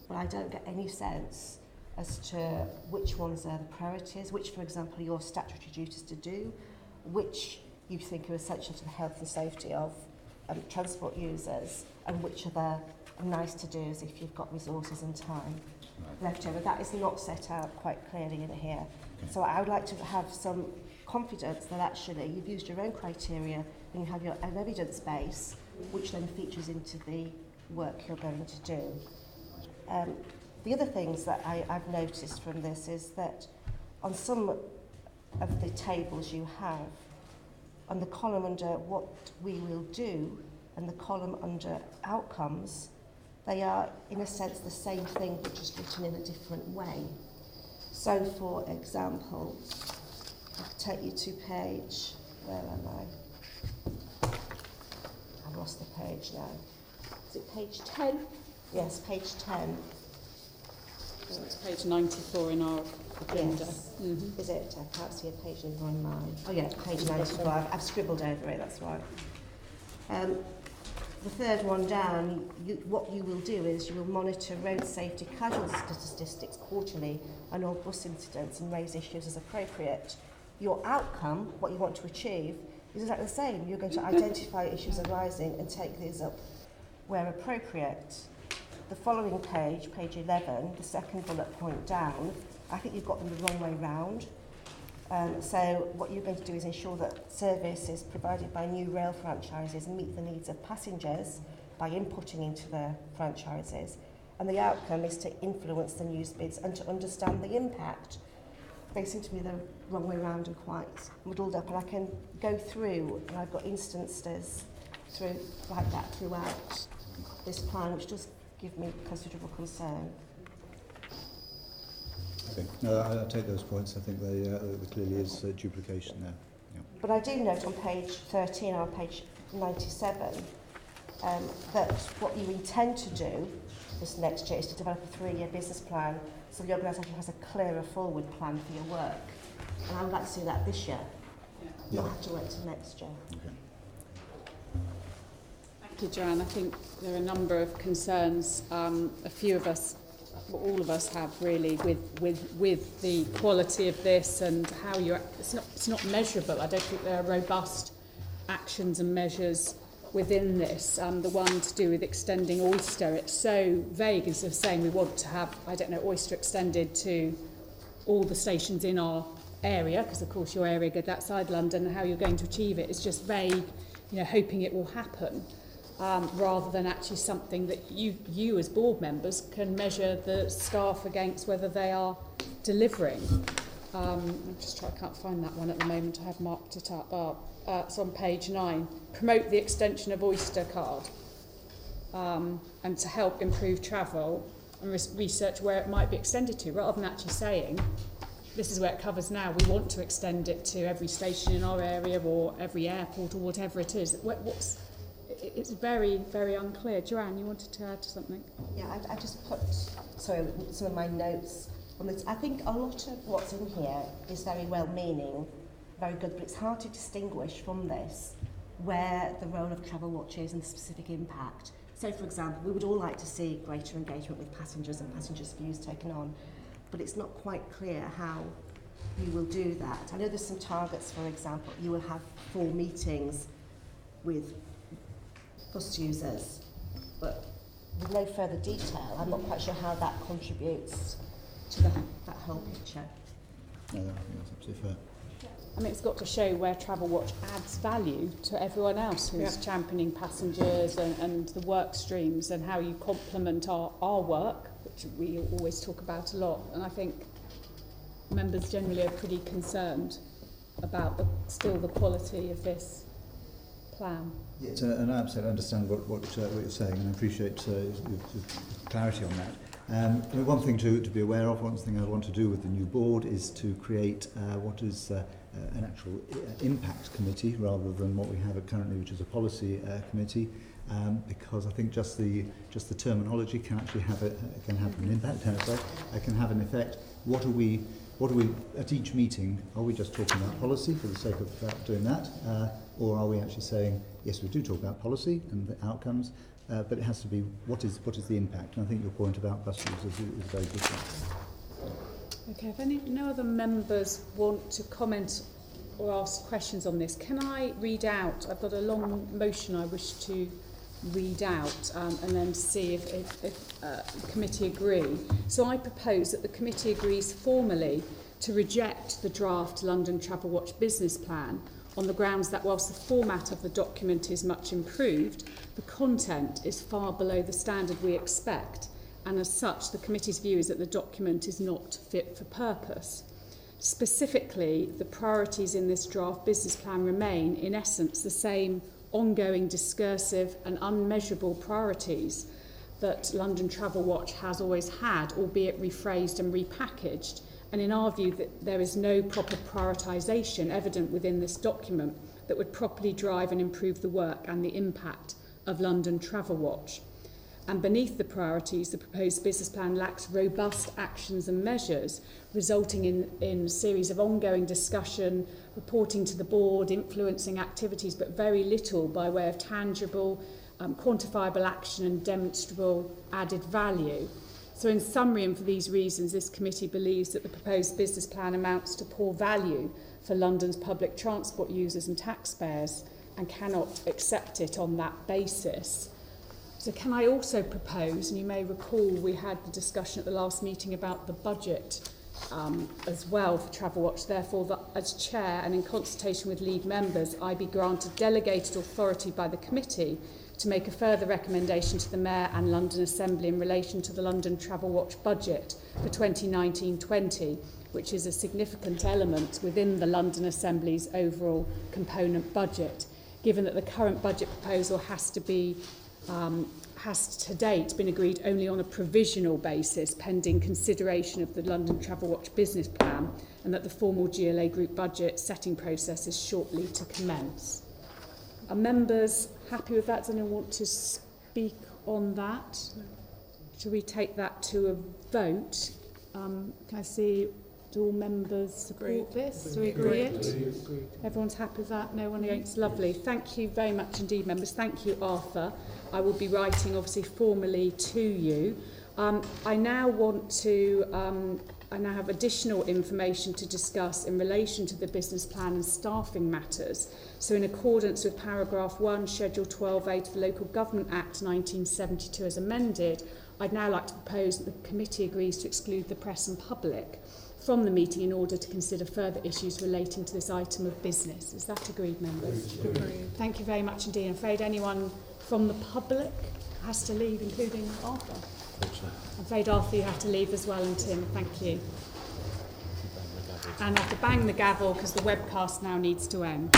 but I don't get any sense as to which ones are the priorities, which, for example, are your statutory duties to do, which you think are essential to the health and safety of transport users, and which are the nice to do's if you've got resources and time left over. That is not set out quite clearly in here. Okay. So I would like to have some confidence that actually you've used your own criteria and you have your own evidence base, which then features into the work you're going to do. The other things that I've noticed from this is that on some of the tables you have, on the column under what we will do and the column under outcomes, they are in a sense the same thing but just written in a different way. So for example, I'll take you to page, where am I? I've lost the page now. Is it page 10? Yes, page 10. It's page 94 in our agenda. Yes. Mm-hmm. Is it? I can't see a page number on mine. Oh yeah, page 94. I've scribbled over it, that's right. The third one down, what you will do is you will monitor road safety casualty statistics quarterly and all bus incidents and raise issues as appropriate. Your outcome, what you want to achieve, is exactly the same. You're going to identify issues arising and take these up where appropriate. The following page, page 11, the second bullet point down, I think you've got them the wrong way round. So what you're going to do is ensure that services provided by new rail franchises meet the needs of passengers by inputting into their franchises. And the outcome is to influence the news bids and to understand the impact. They seem to me the wrong way round and quite muddled up. And I can go through, and I've got instances through like that throughout this plan, which does give me considerable concern. Okay. No, I take those points. I think there clearly is duplication there. Yeah. But I do note on page 13 or page 97 that what you intend to do this next year is to develop a 3-year business plan so the organisation has a clearer forward plan for your work. And I would like to see that this year, not have to wait till next year. Okay. Thank you, Joanne. I think there are a number of concerns. A few of us, well, all of us have really with the quality of this and how you're. It's not measurable. I don't think there are robust actions and measures within this. The one to do with extending Oyster, it's so vague instead of saying we want to have, I don't know, Oyster extended to all the stations in our area, because of course your area goes outside London, and how you're going to achieve it is just vague, you know, hoping it will happen, rather than actually something that you as board members can measure the staff against whether they are delivering. I'm just trying, I can't find that one at the moment. I have marked it up. It's on page 9. Promote the extension of Oyster card, and to help improve travel and research where it might be extended to, rather than actually saying this is where it covers now. We want to extend it to every station in our area or every airport or whatever it is. It's very, very unclear. Joanne, you wanted to add something? Yeah, I just put some of my notes on this. I think a lot of what's in here is very well-meaning, very good, but it's hard to distinguish from this where the role of Travel Watch is and the specific impact. So, for example, we would all like to see greater engagement with passengers and passengers' views taken on, but it's not quite clear how you will do that. I know there's some targets, for example. You will have 4 meetings with bus users, but with no further detail, I'm not quite sure how that contributes to that whole picture. No, I think that's absolutely fair. I mean, it's got to show where Travel Watch adds value to everyone else who's championing passengers and the work streams, and how you complement our work, which we always talk about a lot. And I think members generally are pretty concerned about the quality of this plan. Yes, and I absolutely understand what you're saying, and I appreciate the clarity on that. One thing to be aware of, one thing I want to do with the new board is to create what is an actual impact committee rather than what we have currently, which is a policy committee, because I think just the terminology can actually have an impact. Can have an effect. What are we at each meeting? Are we just talking about policy for the sake of doing that, or are we actually saying yes, we do talk about policy and the outcomes? But it has to be what is the impact, and I think your point about bus users is very good. Okay, if no other members want to comment or ask questions on this, can I read out? I've got a long motion I wish to read out, and then see if the committee agree. So I propose that the committee agrees formally to reject the draft London Travel Watch business plan on the grounds that whilst the format of the document is much improved, the content is far below the standard we expect, and as such the committee's view is that the document is not fit for purpose. Specifically, the priorities in this draft business plan remain, in essence, the same ongoing discursive and unmeasurable priorities that London Travel Watch has always had, albeit rephrased and repackaged. And in our view, that there is no proper prioritisation evident within this document that would properly drive and improve the work and the impact of London Travel Watch. And beneath the priorities, the proposed business plan lacks robust actions and measures, resulting in a series of ongoing discussion, reporting to the board, influencing activities, but very little by way of tangible, quantifiable action and demonstrable added value. So in summary, and for these reasons, this committee believes that the proposed business plan amounts to poor value for London's public transport users and taxpayers, and cannot accept it on that basis. So can I also propose, and you may recall we had the discussion at the last meeting about the budget as well for Travel Watch, therefore that as chair and in consultation with lead members, I be granted delegated authority by the committee to make a further recommendation to the Mayor and London Assembly in relation to the London Travel Watch budget for 2019-20, which is a significant element within the London Assembly's overall component budget, given that the current budget proposal has to date been agreed only on a provisional basis pending consideration of the London Travel Watch business plan, and that the formal GLA group budget setting process is shortly to commence. Are members happy with that? Does anyone want to speak on that? Shall we take that to a vote? Can I see, do all members support this? Do we agree it? Everyone's happy with that? No one against? Lovely. Thank you very much indeed, members. Thank you, Arthur. I will be writing, obviously, formally to you. I now have additional information to discuss in relation to the business plan and staffing matters. So in accordance with paragraph 1, schedule 12A of the Local Government Act 1972 as amended, I'd now like to propose that the committee agrees to exclude the press and public from the meeting in order to consider further issues relating to this item of business. Is that agreed, members? Agreed. Thank you very much indeed. I'm afraid anyone from the public has to leave, including Arthur. I'm afraid Arthur, you have to leave as well, and Tim. Thank you. And I have to bang the gavel because the webcast now needs to end.